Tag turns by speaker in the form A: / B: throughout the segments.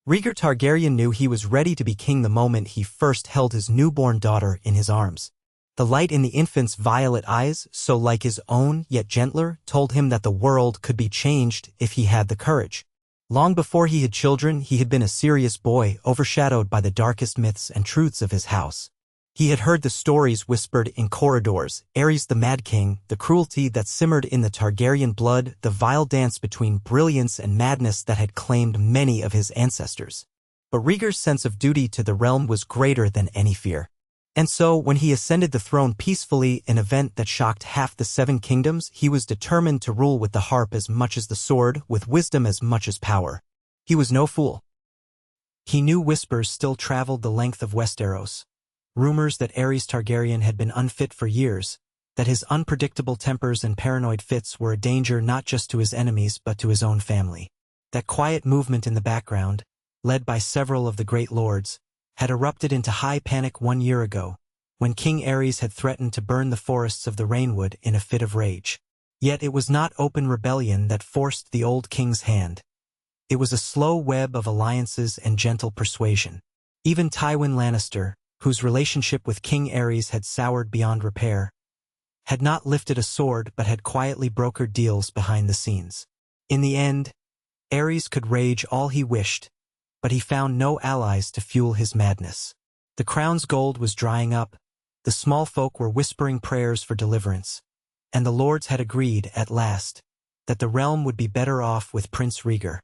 A: Rhaegar Targaryen knew he was ready to be king the moment he first held his newborn daughter in his arms. The light in the infant's violet eyes, so like his own yet gentler, told him that the world could be changed if he had the courage. Long before he had children, he had been a serious boy, overshadowed by the darkest myths and truths of his house. He had heard the stories whispered in corridors, Aerys the Mad King, the cruelty that simmered in the Targaryen blood, the vile dance between brilliance and madness that had claimed many of his ancestors. But Rhaegar's sense of duty to the realm was greater than any fear. And so, when he ascended the throne peacefully, an event that shocked half the Seven Kingdoms, he was determined to rule with the harp as much as the sword, with wisdom as much as power. He was no fool. He knew whispers still traveled the length of Westeros. Rumors that Aerys Targaryen had been unfit for years, that his unpredictable tempers and paranoid fits were a danger not just to his enemies but to his own family. That quiet movement in the background, led by several of the great lords, had erupted into high panic 1 year ago, when King Aerys had threatened to burn the forests of the Rainwood in a fit of rage. Yet it was not open rebellion that forced the old king's hand. It was a slow web of alliances and gentle persuasion. Even Tywin Lannister, whose relationship with King Aerys had soured beyond repair, had not lifted a sword but had quietly brokered deals behind the scenes. In the end, Aerys could rage all he wished, but he found no allies to fuel his madness. The crown's gold was drying up, the small folk were whispering prayers for deliverance, and the lords had agreed, at last, that the realm would be better off with Prince Rhaegar.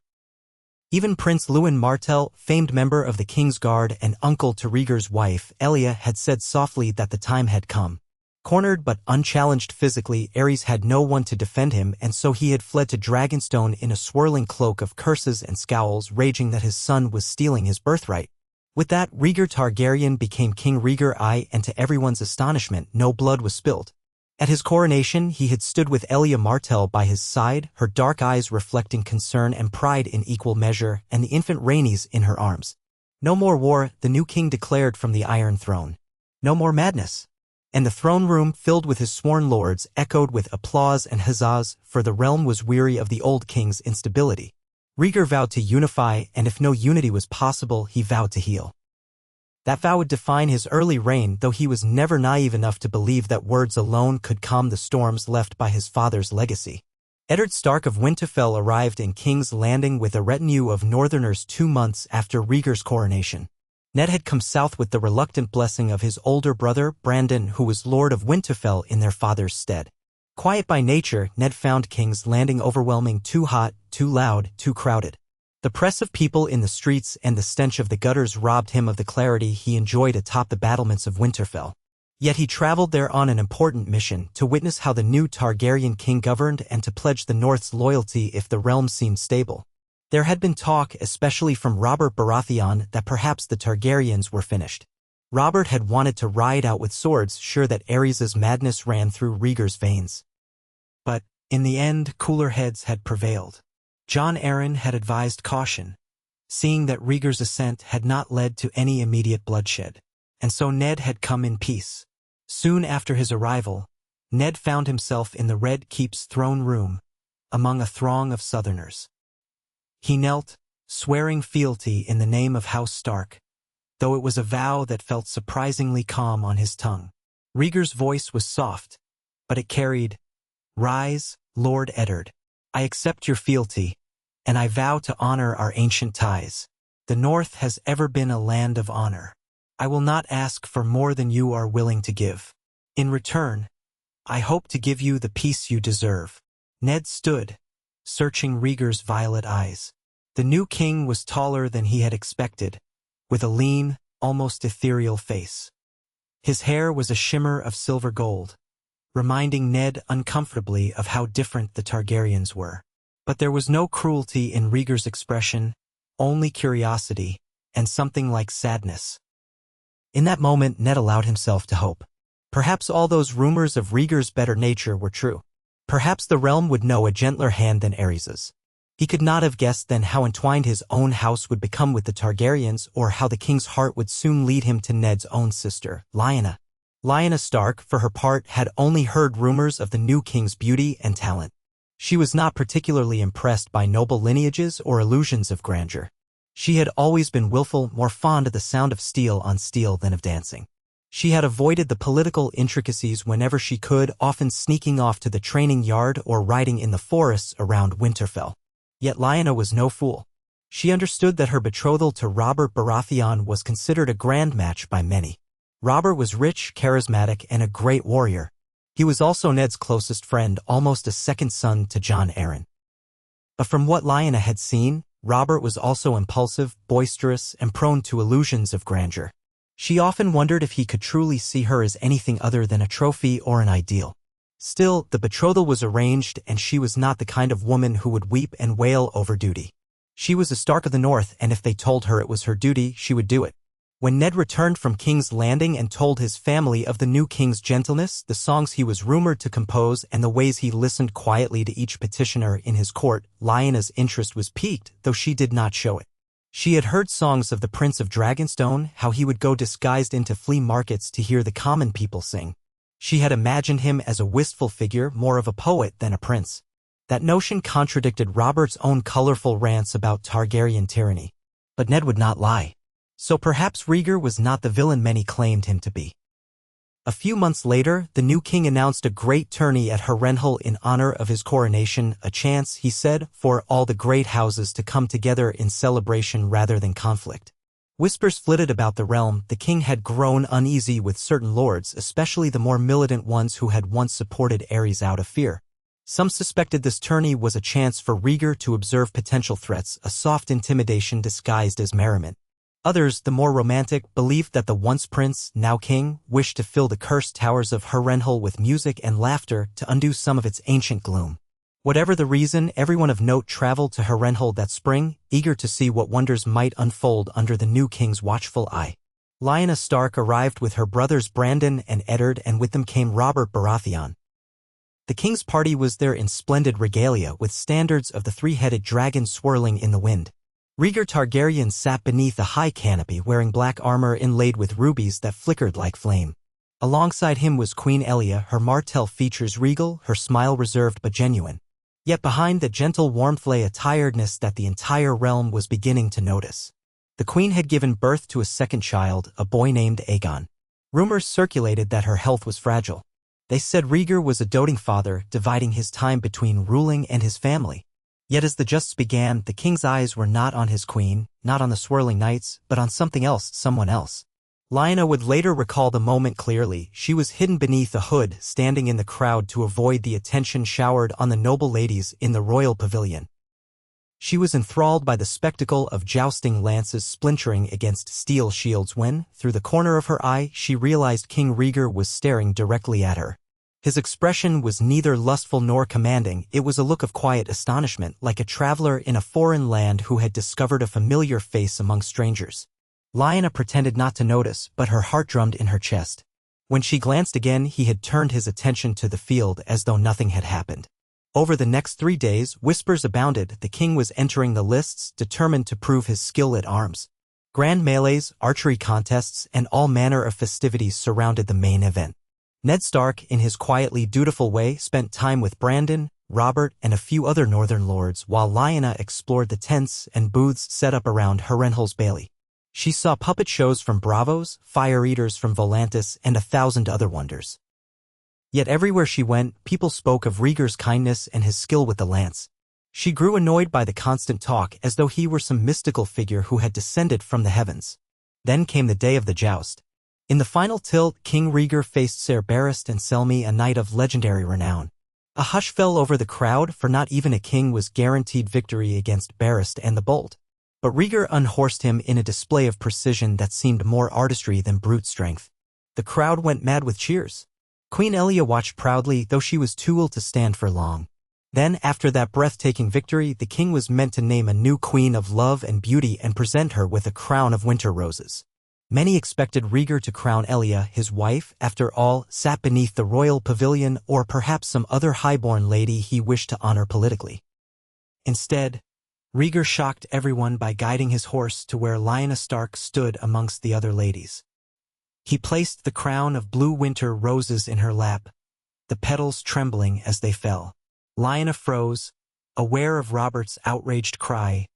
A: Even Prince Lewin Martell, famed member of the King's Guard and uncle to Rhaegar's wife, Elia, had said softly that the time had come. Cornered but unchallenged physically, Aerys had no one to defend him, and so he had fled to Dragonstone in a swirling cloak of curses and scowls, raging that his son was stealing his birthright. With that, Rhaegar Targaryen became King Rhaegar I, and to everyone's astonishment, no blood was spilled. At his coronation, he had stood with Elia Martell by his side, her dark eyes reflecting concern and pride in equal measure, and the infant Rhaenys in her arms. No more war, the new king declared from the Iron Throne. No more madness. And the throne room, filled with his sworn lords, echoed with applause and huzzas, for the realm was weary of the old king's instability. Rhaegar vowed to unify, and if no unity was possible, he vowed to heal. That vow would define his early reign, though he was never naive enough to believe that words alone could calm the storms left by his father's legacy. Eddard Stark of Winterfell arrived in King's Landing with a retinue of northerners 2 months after Rhaegar's coronation. Ned had come south with the reluctant blessing of his older brother, Brandon, who was Lord of Winterfell in their father's stead. Quiet by nature, Ned found King's Landing overwhelming, too hot, too loud, too crowded. The press of people in the streets and the stench of the gutters robbed him of the clarity he enjoyed atop the battlements of Winterfell. Yet he traveled there on an important mission, to witness how the new Targaryen king governed and to pledge the North's loyalty if the realm seemed stable. There had been talk, especially from Robert Baratheon, that perhaps the Targaryens were finished. Robert had wanted to ride out with swords, sure that Aerys's madness ran through Rhaegar's veins. But, in the end, cooler heads had prevailed. Jon Arryn had advised caution, seeing that Rhaegar's ascent had not led to any immediate bloodshed. And so Ned had come in peace. Soon after his arrival, Ned found himself in the Red Keep's throne room, among a throng of Southerners. He knelt, swearing fealty in the name of House Stark, though it was a vow that felt surprisingly calm on his tongue. Rhaegar's voice was soft, but it carried, "Rise, Lord Eddard. I accept your fealty, and I vow to honor our ancient ties. The North has ever been a land of honor. I will not ask for more than you are willing to give. In return, I hope to give you the peace you deserve." Ned stood, searching Rhaegar's violet eyes. The new king was taller than he had expected, with a lean, almost ethereal face. His hair was a shimmer of silver gold, reminding Ned uncomfortably of how different the Targaryens were. But there was no cruelty in Rhaegar's expression, only curiosity, and something like sadness. In that moment, Ned allowed himself to hope. Perhaps all those rumors of Rhaegar's better nature were true. Perhaps the realm would know a gentler hand than Aerys's. He could not have guessed then how entwined his own house would become with the Targaryens, or how the king's heart would soon lead him to Ned's own sister, Lyanna. Lyanna Stark, for her part, had only heard rumors of the new king's beauty and talent. She was not particularly impressed by noble lineages or illusions of grandeur. She had always been willful, more fond of the sound of steel on steel than of dancing. She had avoided the political intricacies whenever she could, often sneaking off to the training yard or riding in the forests around Winterfell. Yet Lyanna was no fool. She understood that her betrothal to Robert Baratheon was considered a grand match by many. Robert was rich, charismatic, and a great warrior. He was also Ned's closest friend, almost a second son to Jon Arryn. But from what Lyanna had seen, Robert was also impulsive, boisterous, and prone to illusions of grandeur. She often wondered if he could truly see her as anything other than a trophy or an ideal. Still, the betrothal was arranged, and she was not the kind of woman who would weep and wail over duty. She was a Stark of the North, and if they told her it was her duty, she would do it. When Ned returned from King's Landing and told his family of the new king's gentleness, the songs he was rumored to compose, and the ways he listened quietly to each petitioner in his court, Lyanna's interest was piqued, though she did not show it. She had heard songs of the Prince of Dragonstone, how he would go disguised into flea markets to hear the common people sing. She had imagined him as a wistful figure, more of a poet than a prince. That notion contradicted Robert's own colorful rants about Targaryen tyranny. But Ned would not lie. So perhaps Rhaegar was not the villain many claimed him to be. A few months later, the new king announced a great tourney at Harrenhal in honor of his coronation, a chance, he said, for all the great houses to come together in celebration rather than conflict. Whispers flitted about the realm. The king had grown uneasy with certain lords, especially the more militant ones who had once supported Aerys out of fear. Some suspected this tourney was a chance for Rhaegar to observe potential threats, a soft intimidation disguised as merriment. Others, the more romantic, believed that the once prince, now king, wished to fill the cursed towers of Harrenhal with music and laughter to undo some of its ancient gloom. Whatever the reason, everyone of note traveled to Harrenhal that spring, eager to see what wonders might unfold under the new king's watchful eye. Lyanna Stark arrived with her brothers Brandon and Eddard, and with them came Robert Baratheon. The king's party was there in splendid regalia, with standards of the three-headed dragon swirling in the wind. Rhaegar Targaryen sat beneath a high canopy wearing black armor inlaid with rubies that flickered like flame. Alongside him was Queen Elia, her martell features regal, her smile reserved but genuine. Yet behind the gentle warmth lay a tiredness that the entire realm was beginning to notice. The queen had given birth to a second child, a boy named Aegon. Rumors circulated that her health was fragile. They said Rhaegar was a doting father, dividing his time between ruling and his family. Yet as the justs began, the king's eyes were not on his queen, not on the swirling knights, but on something else, someone else. Lyanna would later recall the moment clearly. She was hidden beneath a hood, standing in the crowd to avoid the attention showered on the noble ladies in the royal pavilion. She was enthralled by the spectacle of jousting lances splintering against steel shields when, through the corner of her eye, she realized King Rhaegar was staring directly at her. His expression was neither lustful nor commanding. It was a look of quiet astonishment, like a traveler in a foreign land who had discovered a familiar face among strangers. Lyanna pretended not to notice, but her heart drummed in her chest. When she glanced again, he had turned his attention to the field as though nothing had happened. Over the next 3 days, whispers abounded. The king was entering the lists, determined to prove his skill at arms. Grand melees, archery contests, and all manner of festivities surrounded the main event. Ned Stark, in his quietly dutiful way, spent time with Brandon, Robert, and a few other northern lords, while Lyanna explored the tents and booths set up around Harrenhal's bailey. She saw puppet shows from Bravos, fire eaters from Volantis, and 1,000 other wonders. Yet everywhere she went, people spoke of Rhaegar's kindness and his skill with the lance. She grew annoyed by the constant talk, as though he were some mystical figure who had descended from the heavens. Then came the day of the joust. In the final tilt, King Rhaegar faced Ser Barristan and Selmy, a knight of legendary renown. A hush fell over the crowd, for not even a king was guaranteed victory against Barristan and the Bold. But Rhaegar unhorsed him in a display of precision that seemed more artistry than brute strength. The crowd went mad with cheers. Queen Elia watched proudly, though she was too ill to stand for long. Then, after that breathtaking victory, the king was meant to name a new queen of love and beauty and present her with a crown of winter roses. Many expected Rhaegar to crown Elia, his wife, after all, sat beneath the royal pavilion, or perhaps some other highborn lady he wished to honor politically. Instead, Rhaegar shocked everyone by guiding his horse to where Lyanna Stark stood amongst the other ladies. He placed the crown of blue winter roses in her lap, the petals trembling as they fell. Lyanna froze, aware of Robert's outraged cry,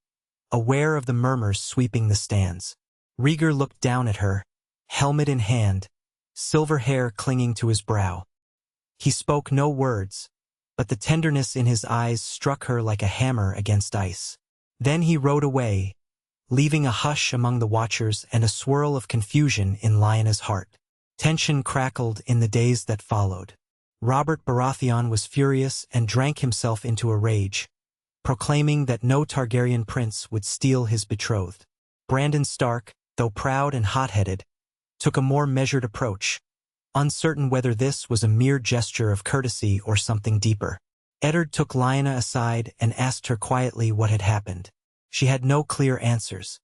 A: aware of the murmurs sweeping the stands. Rhaegar looked down at her, helmet in hand, silver hair clinging to his brow. He spoke no words, but the tenderness in his eyes struck her like a hammer against ice. Then he rode away, leaving a hush among the watchers and a swirl of confusion in Lyanna's heart. Tension crackled in the days that followed. Robert Baratheon was furious and drank himself into a rage, proclaiming that no Targaryen prince would steal his betrothed. Brandon Stark, though proud and hot-headed, took a more measured approach, uncertain whether this was a mere gesture of courtesy or something deeper. Eddard took Lyanna aside and asked her quietly what had happened. She had no clear answers.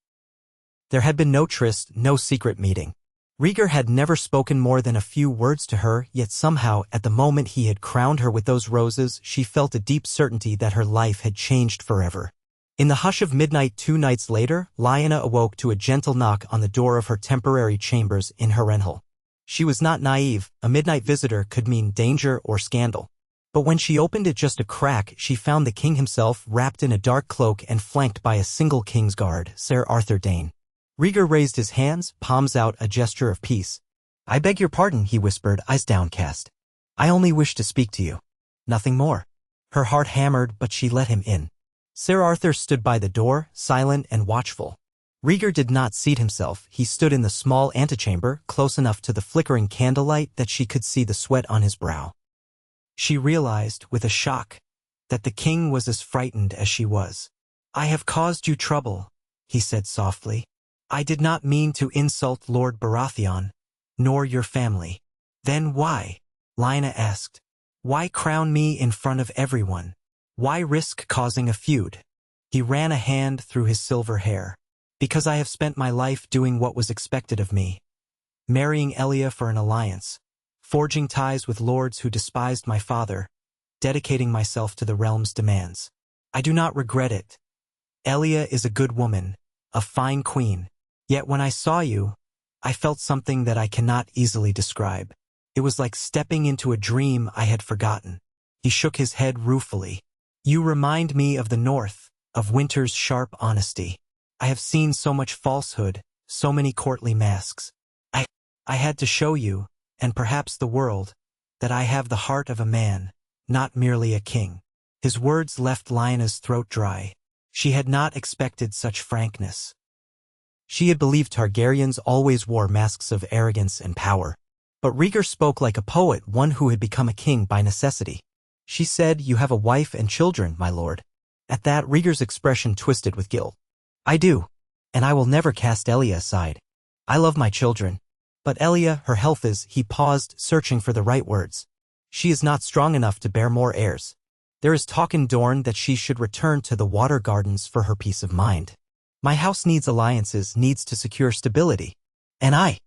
A: There had been no tryst, no secret meeting. Rhaegar had never spoken more than a few words to her, yet somehow, at the moment he had crowned her with those roses, she felt a deep certainty that her life had changed forever. In the hush of midnight 2 nights later, Lyanna awoke to a gentle knock on the door of her temporary chambers in Harrenhal. She was not naive. A midnight visitor could mean danger or scandal. But when she opened it just a crack, she found the king himself wrapped in a dark cloak and flanked by a single king's guard, Sir Arthur Dayne. Rhaegar raised his hands, palms out, a gesture of peace. "I beg your pardon," he whispered, eyes downcast. "I only wish to speak to you. Nothing more." Her heart hammered, but she let him in. Sir Arthur stood by the door, silent and watchful. Rhaegar did not seat himself. He stood in the small antechamber, close enough to the flickering candlelight that she could see the sweat on his brow. She realized, with a shock, that the king was as frightened as she was. "I have caused you trouble," he said softly. "I did not mean to insult Lord Baratheon, nor your family." "Then why?" Lyanna asked. "Why crown me in front of everyone? Why risk causing a feud?" He ran a hand through his silver hair. "Because I have spent my life doing what was expected of me. Marrying Elia for an alliance, forging ties with lords who despised my father, dedicating myself to the realm's demands. I do not regret it. Elia is a good woman, a fine queen. Yet when I saw you, I felt something that I cannot easily describe. It was like stepping into a dream I had forgotten." He shook his head ruefully. "You remind me of the North, of winter's sharp honesty. I have seen so much falsehood, so many courtly masks. I had to show you, and perhaps the world, that I have the heart of a man, not merely a king." His words left Lyanna's throat dry. She had not expected such frankness. She had believed Targaryens always wore masks of arrogance and power. But Rhaegar spoke like a poet, one who had become a king by necessity. She said, "You have a wife and children, my lord." At that, Rhaegar's expression twisted with guilt. "I do, and I will never cast Elia aside. I love my children. But Elia, her health is—" He paused, searching for the right words. "She is not strong enough to bear more heirs. There is talk in Dorne that she should return to the Water Gardens for her peace of mind. My house needs alliances, needs to secure stability. And I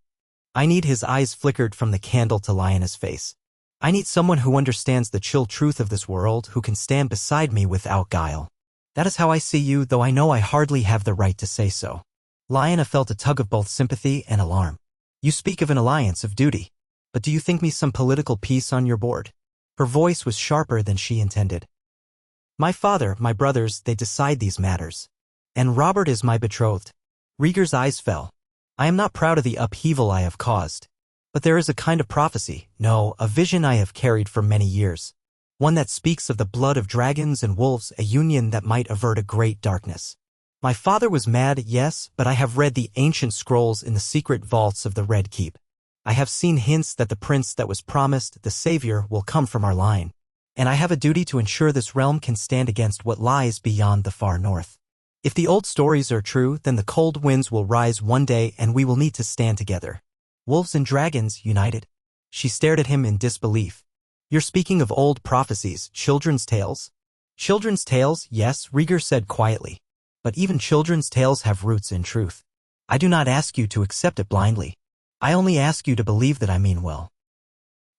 A: need—" His eyes flickered from the candle to Lyanna's face. "I need someone who understands the chill truth of this world, who can stand beside me without guile. That is how I see you, though I know I hardly have the right to say so." Lyanna felt a tug of both sympathy and alarm. "You speak of an alliance, of duty. But do you think me some political piece on your board?" Her voice was sharper than she intended. "My father, my brothers, they decide these matters. And Robert is my betrothed." Rhaegar's eyes fell. "I am not proud of the upheaval I have caused. But there is a kind of prophecy, no, a vision I have carried for many years. One that speaks of the blood of dragons and wolves, a union that might avert a great darkness. My father was mad, yes, but I have read the ancient scrolls in the secret vaults of the Red Keep. I have seen hints that the prince that was promised, the savior, will come from our line. And I have a duty to ensure this realm can stand against what lies beyond the far north. If the old stories are true, then the cold winds will rise one day and we will need to stand together. Wolves and dragons united." She stared at him in disbelief. "You're speaking of old prophecies, children's tales?" "Children's tales, yes," Rhaegar said quietly. "But even children's tales have roots in truth. I do not ask you to accept it blindly. I only ask you to believe that I mean well.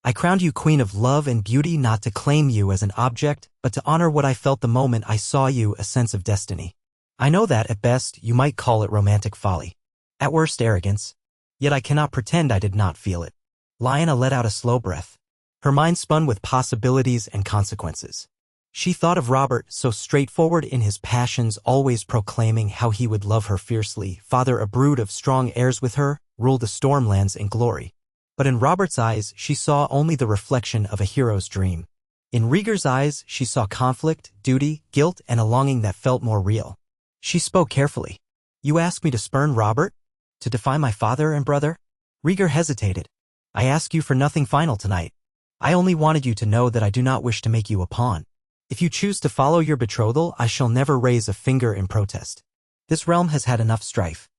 A: I crowned you queen of love and beauty, not to claim you as an object, but to honor what I felt the moment I saw you, a sense of destiny. I know that, at best, you might call it romantic folly. At worst, arrogance. Yet I cannot pretend I did not feel it." Lyanna let out a slow breath. Her mind spun with possibilities and consequences. She thought of Robert, so straightforward in his passions, always proclaiming how he would love her fiercely, father a brood of strong heirs with her, rule the Stormlands in glory. But in Robert's eyes she saw only the reflection of a hero's dream. In Rhaegar's eyes she saw conflict, duty, guilt, and a longing that felt more real. She spoke carefully. "You ask me to spurn Robert? To defy my father and brother?" Rhaegar hesitated. "I ask you for nothing final tonight. I only wanted you to know that I do not wish to make you a pawn. If you choose to follow your betrothal, I shall never raise a finger in protest. This realm has had enough strife.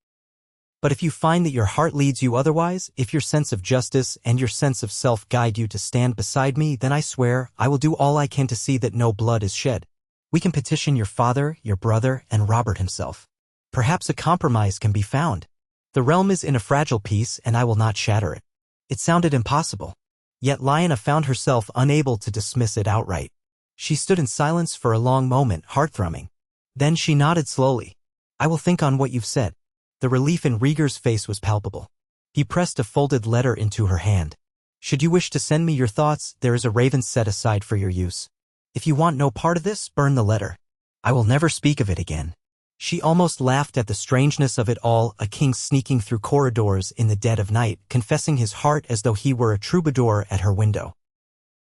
A: But if you find that your heart leads you otherwise, if your sense of justice and your sense of self guide you to stand beside me, then I swear I will do all I can to see that no blood is shed. We can petition your father, your brother, and Robert himself. Perhaps a compromise can be found. The realm is in a fragile peace, and I will not shatter it." It sounded impossible. Yet Lyanna found herself unable to dismiss it outright. She stood in silence for a long moment, heart-thrumming. Then she nodded slowly. "I will think on what you've said." The relief in Rhaegar's face was palpable. He pressed a folded letter into her hand. "Should you wish to send me your thoughts, there is a raven set aside for your use. If you want no part of this, burn the letter. I will never speak of it again." She almost laughed at the strangeness of it all, a king sneaking through corridors in the dead of night, confessing his heart as though he were a troubadour at her window.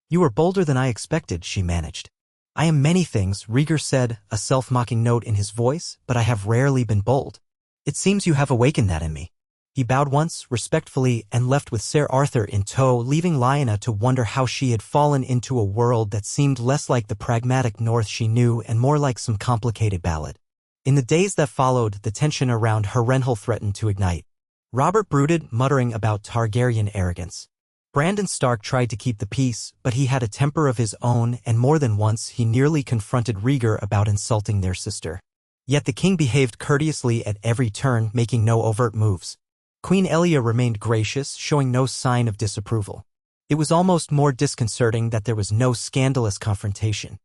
A: "You are bolder than I expected," she managed. "I am many things," Rhaegar said, a self-mocking note in his voice, "but I have rarely been bold. It seems you have awakened that in me." He bowed once, respectfully, and left with Ser Arthur in tow, leaving Lyanna to wonder how she had fallen into a world that seemed less like the pragmatic north she knew and more like some complicated ballad. In the days that followed, the tension around Harrenhal threatened to ignite. Robert brooded, muttering about Targaryen arrogance. Brandon Stark tried to keep the peace, but he had a temper of his own, and more than once he nearly confronted Rhaegar about insulting their sister. Yet the king behaved courteously at every turn, making no overt moves. Queen Elia remained gracious, showing no sign of disapproval. It was almost more disconcerting that there was no scandalous confrontation.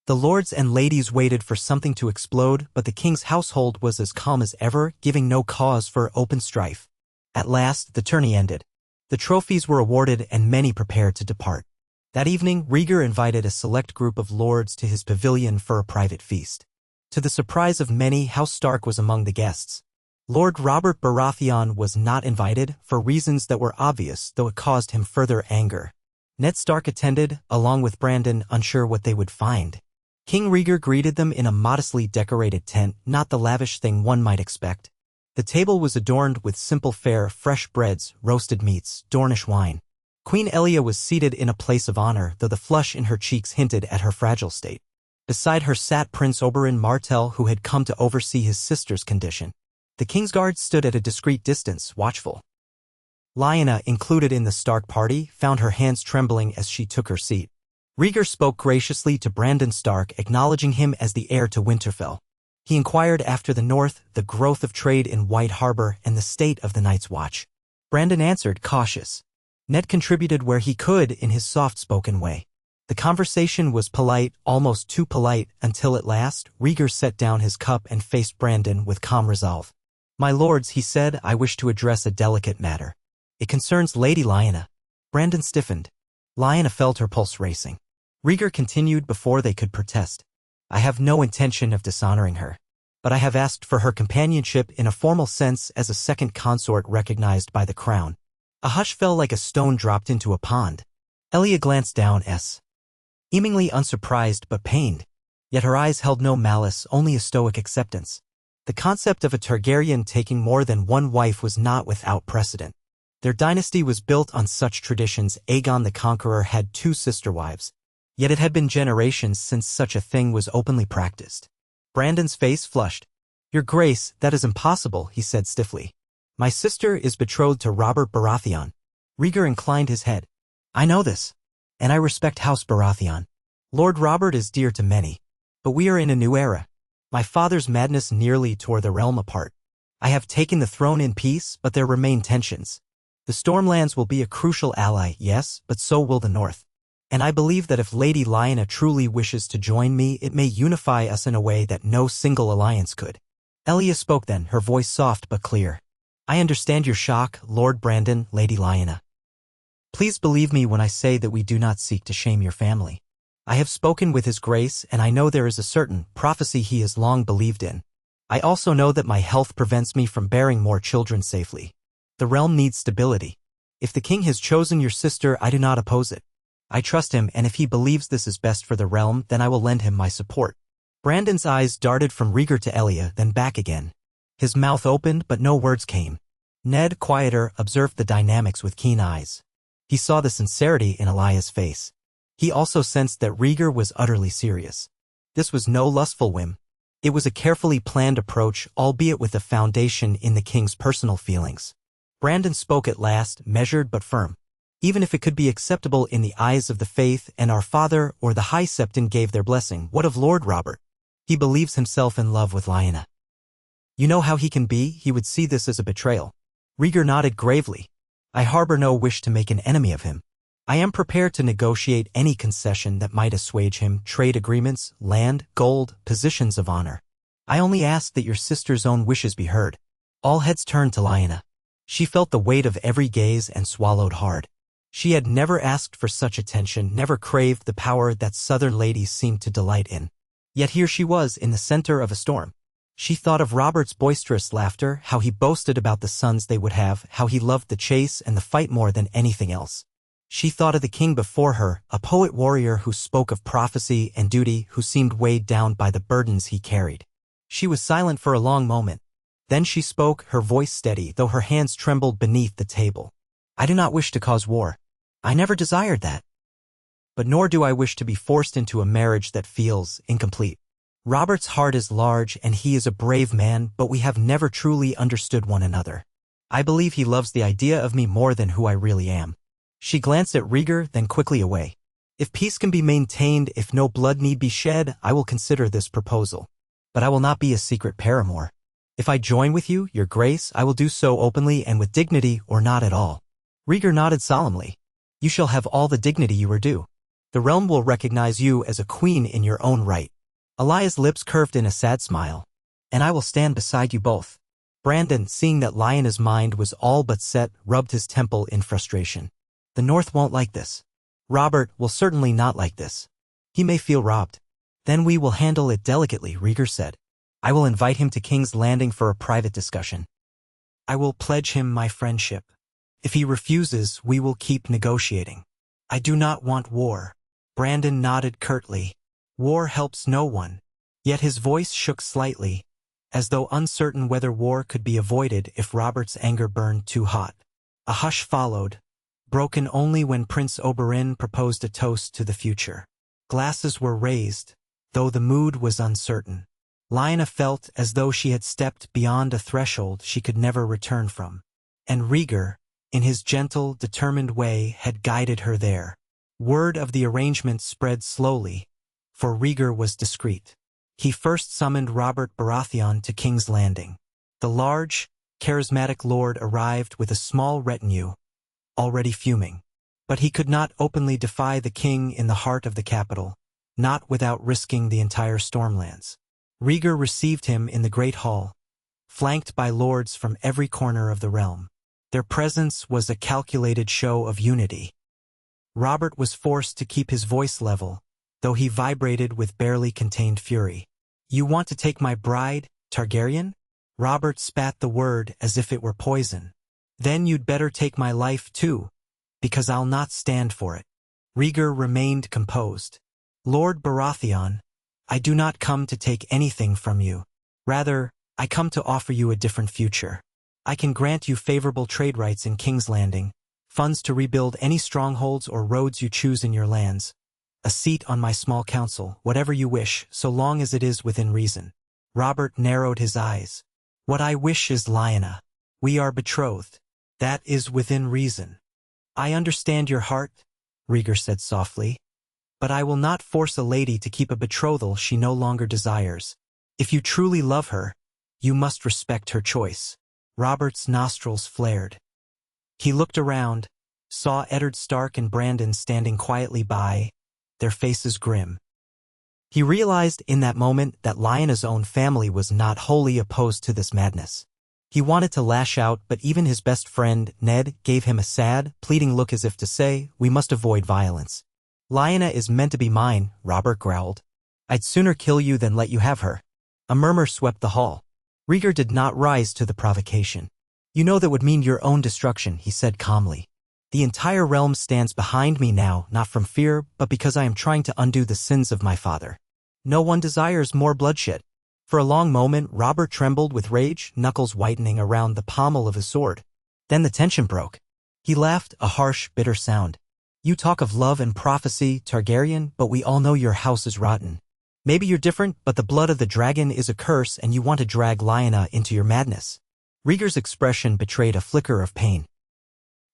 A: The lords and ladies waited for something to explode, but the king's household was as calm as ever, giving no cause for open strife. At last, the tourney ended. The trophies were awarded and many prepared to depart. That evening, Rhaegar invited a select group of lords to his pavilion for a private feast. To the surprise of many, House Stark was among the guests. Lord Robert Baratheon was not invited, for reasons that were obvious, though it caused him further anger. Ned Stark attended, along with Brandon, unsure what they would find. King Rhaegar greeted them in a modestly decorated tent, not the lavish thing one might expect. The table was adorned with simple fare, fresh breads, roasted meats, Dornish wine. Queen Elia was seated in a place of honor, though the flush in her cheeks hinted at her fragile state. Beside her sat Prince Oberyn Martell, who had come to oversee his sister's condition. The king's guard stood at a discreet distance, watchful. Lyanna, included in the Stark party, found her hands trembling as she took her seat. Rhaegar spoke graciously to Brandon Stark, acknowledging him as the heir to Winterfell. He inquired after the North, the growth of trade in Wight Harbor, and the state of the Night's Watch. Brandon answered, cautious. Ned contributed where he could in his soft-spoken way. The conversation was polite, almost too polite, until at last, Rhaegar set down his cup and faced Brandon with calm resolve. "My lords," he said, "I wish to address a delicate matter. It concerns Lady Lyanna." Brandon stiffened. Lyanna felt her pulse racing. Rhaegar continued before they could protest. "I have no intention of dishonoring her. But I have asked for her companionship in a formal sense as a second consort recognized by the crown." A hush fell like a stone dropped into a pond. Elia glanced down, seemingly unsurprised but pained. Yet her eyes held no malice, only a stoic acceptance. The concept of a Targaryen taking more than one wife was not without precedent. Their dynasty was built on such traditions. Aegon the Conqueror had 2 sister wives. Yet it had been generations since such a thing was openly practiced. Brandon's face flushed. "Your Grace, that is impossible," he said stiffly. "My sister is betrothed to Robert Baratheon." Rhaegar inclined his head. "I know this. And I respect House Baratheon. Lord Robert is dear to many. But we are in a new era. My father's madness nearly tore the realm apart. I have taken the throne in peace, but there remain tensions. The Stormlands will be a crucial ally, yes, but so will the North. And I believe that if Lady Lyanna truly wishes to join me, it may unify us in a way that no single alliance could." Elia spoke then, her voice soft but clear. "I understand your shock, Lord Brandon, Lady Lyanna. Please believe me when I say that we do not seek to shame your family. I have spoken with his grace, and I know there is a certain prophecy he has long believed in. I also know that my health prevents me from bearing more children safely. The realm needs stability. If the king has chosen your sister, I do not oppose it. I trust him, and if he believes this is best for the realm, then I will lend him my support. Brandon's eyes darted from Rhaegar to Elia, then back again. His mouth opened, but no words came. Ned, quieter, observed the dynamics with keen eyes. He saw the sincerity in Elia's face. He also sensed that Rhaegar was utterly serious. This was no lustful whim. It was a carefully planned approach, albeit with a foundation in the king's personal feelings. Brandon spoke at last, measured but firm. Even if it could be acceptable in the eyes of the faith and our father or the High Septon gave their blessing, what of Lord Robert? He believes himself in love with Lyanna. You know how he can be, he would see this as a betrayal. Rhaegar nodded gravely. I harbor no wish to make an enemy of him. I am prepared to negotiate any concession that might assuage him, trade agreements, land, gold, positions of honor. I only ask that your sister's own wishes be heard. All heads turned to Lyanna. She felt the weight of every gaze and swallowed hard. She had never asked for such attention, never craved the power that southern ladies seemed to delight in. Yet here she was in the center of a storm. She thought of Robert's boisterous laughter, how he boasted about the sons they would have, how he loved the chase and the fight more than anything else. She thought of the king before her, a poet-warrior who spoke of prophecy and duty, who seemed weighed down by the burdens he carried. She was silent for a long moment. Then she spoke, her voice steady, though her hands trembled beneath the table. I do not wish to cause war. I never desired that. But nor do I wish to be forced into a marriage that feels incomplete. Robert's heart is large and he is a brave man, but we have never truly understood one another. I believe he loves the idea of me more than who I really am. She glanced at Rhaegar, then quickly away. If peace can be maintained, if no blood need be shed, I will consider this proposal. But I will not be a secret paramour. If I join with you, your grace, I will do so openly and with dignity or not at all. Rhaegar nodded solemnly. You shall have all the dignity you are due. The realm will recognize you as a queen in your own right. Elia's lips curved in a sad smile. And I will stand beside you both. Brandon, seeing that Lyanna's mind was all but set, rubbed his temple in frustration. The North won't like this. Robert will certainly not like this. He may feel robbed. Then we will handle it delicately, Rhaegar said. I will invite him to King's Landing for a private discussion. I will pledge him my friendship. If he refuses, we will keep negotiating. I do not want war. Brandon nodded curtly. War helps no one. Yet his voice shook slightly, as though uncertain whether war could be avoided if Robert's anger burned too hot. A hush followed, broken only when Prince Oberyn proposed a toast to the future. Glasses were raised, though the mood was uncertain. Lyanna felt as though she had stepped beyond a threshold she could never return from. And Rhaegar, in his gentle, determined way, had guided her there. Word of the arrangement spread slowly, for Rhaegar was discreet. He first summoned Robert Baratheon to King's Landing. The large, charismatic lord arrived with a small retinue, already fuming. But he could not openly defy the king in the heart of the capital, not without risking the entire Stormlands. Rhaegar received him in the great hall, flanked by lords from every corner of the realm. Their presence was a calculated show of unity. Robert was forced to keep his voice level, though he vibrated with barely contained fury. You want to take my bride, Targaryen? Robert spat the word as if it were poison. Then you'd better take my life too, because I'll not stand for it. Rhaegar remained composed. Lord Baratheon, I do not come to take anything from you. Rather, I come to offer you a different future. I can grant you favorable trade rights in King's Landing, funds to rebuild any strongholds or roads you choose in your lands, a seat on my small council, whatever you wish, so long as it is within reason. Robert narrowed his eyes. What I wish is Lyanna. We are betrothed. That is within reason. I understand your heart, Rhaegar said softly, but I will not force a lady to keep a betrothal she no longer desires. If you truly love her, you must respect her choice. Robert's nostrils flared. He looked around, saw Eddard Stark and Brandon standing quietly by, their faces grim. He realized in that moment that Lyanna's own family was not wholly opposed to this madness. He wanted to lash out, but even his best friend, Ned, gave him a sad, pleading look as if to say, we must avoid violence. Lyanna is meant to be mine, Robert growled. I'd sooner kill you than let you have her. A murmur swept the hall. Rhaegar did not rise to the provocation. You know that would mean your own destruction, he said calmly. The entire realm stands behind me now, not from fear, but because I am trying to undo the sins of my father. No one desires more bloodshed. For a long moment, Robert trembled with rage, knuckles whitening around the pommel of his sword. Then the tension broke. He laughed, a harsh, bitter sound. You talk of love and prophecy, Targaryen, but we all know your house is rotten. Maybe you're different, but the blood of the dragon is a curse and you want to drag Lyanna into your madness. Rhaegar's expression betrayed a flicker of pain.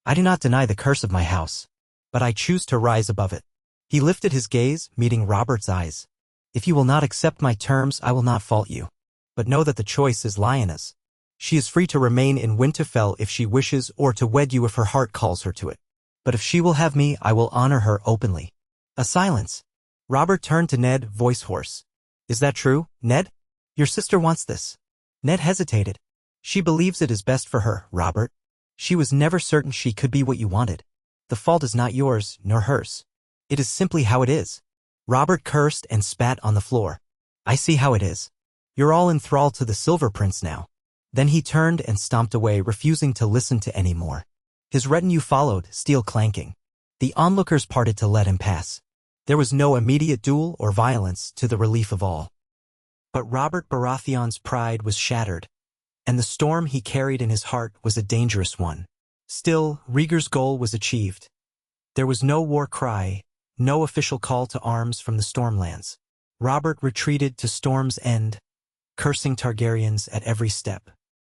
A: I do not deny the curse of my house, but I choose to rise above it. He lifted his gaze, meeting Robert's eyes. If you will not accept my terms, I will not fault you. But know that the choice is Lyanna's. She is free to remain in Winterfell if she wishes or to wed you if her heart calls her to it. But if she will have me, I will honor her openly. A silence. Robert turned to Ned, voice hoarse. Is that true, Ned? Your sister wants this. Ned hesitated. She believes it is best for her, Robert. She was never certain she could be what you wanted. The fault is not yours, nor hers. It is simply how it is. Robert cursed and spat on the floor. I see how it is. You're all enthralled to the Silver Prince now. Then he turned and stomped away, refusing to listen to any more. His retinue followed, steel clanking. The onlookers parted to let him pass. There was no immediate duel or violence, to the relief of all. But Robert Baratheon's pride was shattered, and the storm he carried in his heart was a dangerous one. Still, Rhaegar's goal was achieved. There was no war cry, no official call to arms from the Stormlands. Robert retreated to Storm's End, cursing Targaryens at every step.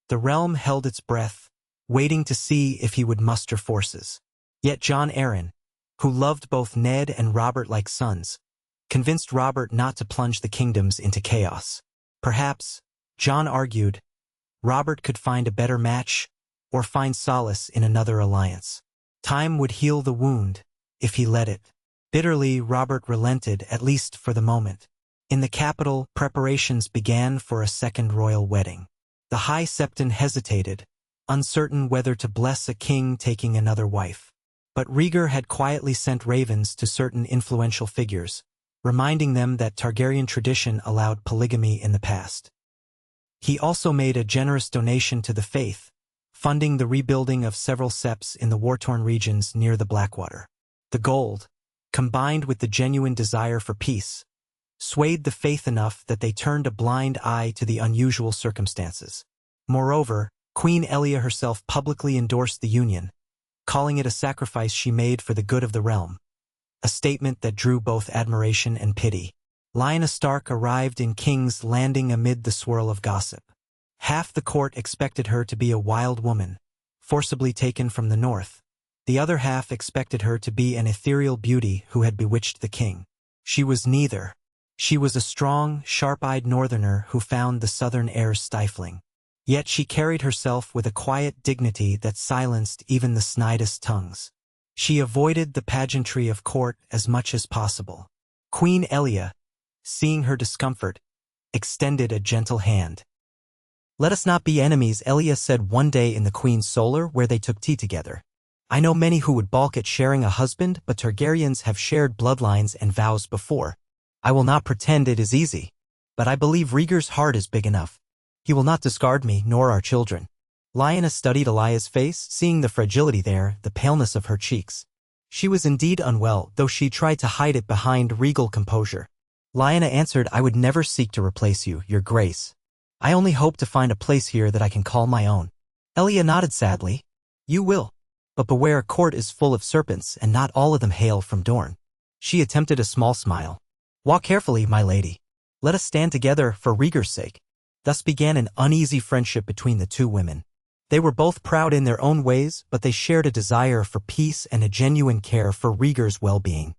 A: The realm held its breath, waiting to see if he would muster forces. Yet Jon Arryn, who loved both Ned and Robert like sons, convinced Robert not to plunge the kingdoms into chaos. Perhaps, Jon argued, Robert could find a better match or find solace in another alliance. Time would heal the wound, if he let it. Bitterly, Robert relented, at least for the moment. In the capital, preparations began for a second royal wedding. The High Septon hesitated, uncertain whether to bless a king taking another wife. But Rhaegar had quietly sent ravens to certain influential figures, reminding them that Targaryen tradition allowed polygamy in the past. He also made a generous donation to the faith, funding the rebuilding of several septs in the war-torn regions near the Blackwater. The gold, combined with the genuine desire for peace, swayed the faith enough that they turned a blind eye to the unusual circumstances. Moreover, Queen Elia herself publicly endorsed the union, calling it a sacrifice she made for the good of the realm, a statement that drew both admiration and pity. Lyanna Stark arrived in King's Landing amid the swirl of gossip. Half the court expected her to be a wild woman, forcibly taken from the north. The other half expected her to be an ethereal beauty who had bewitched the king. She was neither. She was a strong, sharp-eyed northerner who found the southern air stifling. Yet she carried herself with a quiet dignity that silenced even the snidest tongues. She avoided the pageantry of court as much as possible. Queen Elia, seeing her discomfort, extended a gentle hand. Let us not be enemies, Elia said one day in the Queen's solar where they took tea together. I know many who would balk at sharing a husband, but Targaryens have shared bloodlines and vows before. I will not pretend it is easy, but I believe Rhaegar's heart is big enough. He will not discard me, nor our children. Lyanna studied Elia's face, seeing the fragility there, the paleness of her cheeks. She was indeed unwell, though she tried to hide it behind regal composure. Lyanna answered, I would never seek to replace you, your grace. I only hope to find a place here that I can call my own. Elia nodded sadly. You will. But beware, court is full of serpents, and not all of them hail from Dorne. She attempted a small smile. Walk carefully, my lady. Let us stand together for Rhaegar's sake. Thus began an uneasy friendship between the two women. They were both proud in their own ways, but they shared a desire for peace and a genuine care for Rhaegar's well-being.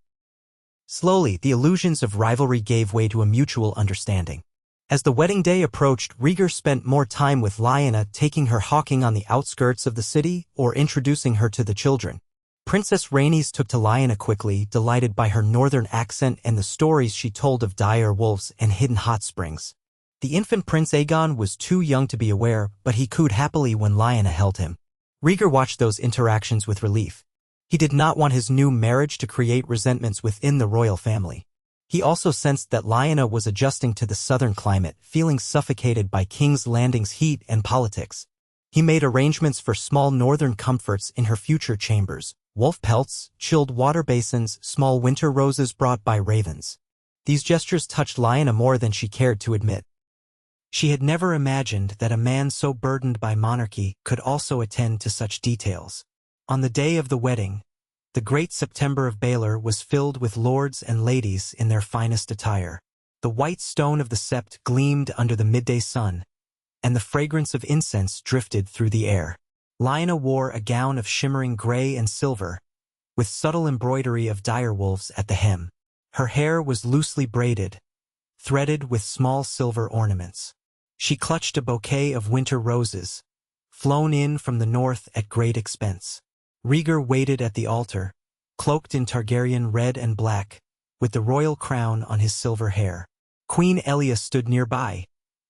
A: Slowly, the illusions of rivalry gave way to a mutual understanding. As the wedding day approached, Rhaegar spent more time with Lyanna, taking her hawking on the outskirts of the city or introducing her to the children. Princess Rhaenys took to Lyanna quickly, delighted by her northern accent and the stories she told of dire wolves and hidden hot springs. The infant Prince Aegon was too young to be aware, but he cooed happily when Lyanna held him. Rhaegar watched those interactions with relief. He did not want his new marriage to create resentments within the royal family. He also sensed that Lyanna was adjusting to the southern climate, feeling suffocated by King's Landing's heat and politics. He made arrangements for small northern comforts in her future chambers: wolf pelts, chilled water basins, small winter roses brought by ravens. These gestures touched Lyanna more than she cared to admit. She had never imagined that a man so burdened by monarchy could also attend to such details. On the day of the wedding, the great September of Baelor was filled with lords and ladies in their finest attire. The white stone of the Sept gleamed under the midday sun, and the fragrance of incense drifted through the air. Lyanna wore a gown of shimmering gray and silver, with subtle embroidery of direwolves at the hem. Her hair was loosely braided, threaded with small silver ornaments. She clutched a bouquet of winter roses, flown in from the north at great expense. Rhaegar waited at the altar, cloaked in Targaryen red and black, with the royal crown on his silver hair. Queen Elia stood nearby,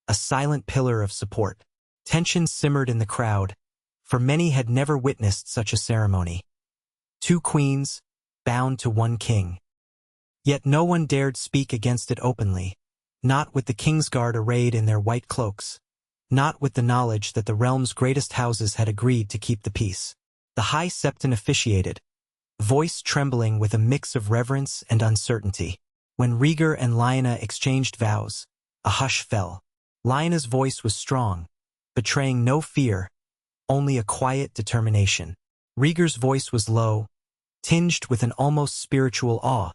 A: a silent pillar of support. Tension simmered in the crowd, for many had never witnessed such a ceremony. Two queens, bound to one king. Yet no one dared speak against it openly, not with the Kingsguard arrayed in their white cloaks, not with the knowledge that the realm's greatest houses had agreed to keep the peace. The High Septon officiated, voice trembling with a mix of reverence and uncertainty. When Rhaegar and Lyanna exchanged vows, a hush fell. Lyanna's voice was strong, betraying no fear, only a quiet determination. Rhaegar's voice was low, tinged with an almost spiritual awe,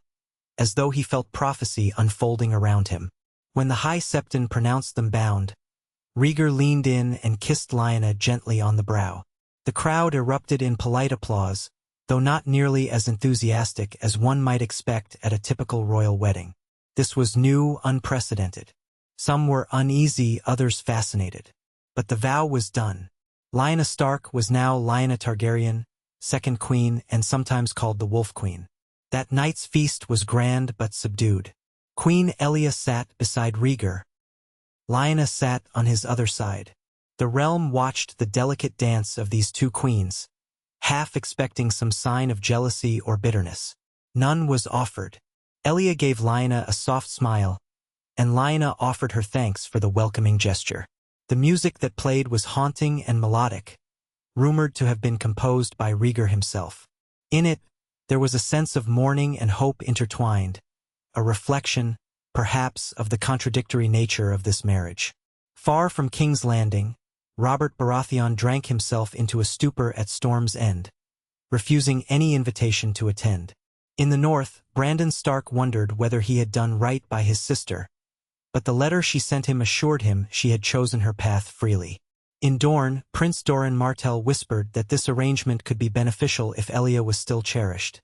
A: as though he felt prophecy unfolding around him. When the High Septon pronounced them bound, Rhaegar leaned in and kissed Lyanna gently on the brow. The crowd erupted in polite applause, though not nearly as enthusiastic as one might expect at a typical royal wedding. This was new, unprecedented. Some were uneasy, others fascinated. But the vow was done. Lyanna Stark was now Lyanna Targaryen, second queen and sometimes called the Wolf Queen. That night's feast was grand but subdued. Queen Elia sat beside Rhaegar. Lyanna sat on his other side. The realm watched the delicate dance of these two queens, half expecting some sign of jealousy or bitterness. None was offered. Elia gave Lyanna a soft smile, and Lyanna offered her thanks for the welcoming gesture. The music that played was haunting and melodic, rumored to have been composed by Rhaegar himself. In it, there was a sense of mourning and hope intertwined, a reflection, perhaps, of the contradictory nature of this marriage. Far from King's Landing, Robert Baratheon drank himself into a stupor at Storm's End, refusing any invitation to attend. In the north, Brandon Stark wondered whether he had done right by his sister, but the letter she sent him assured him she had chosen her path freely. In Dorne, Prince Doran Martell whispered that this arrangement could be beneficial if Elia was still cherished.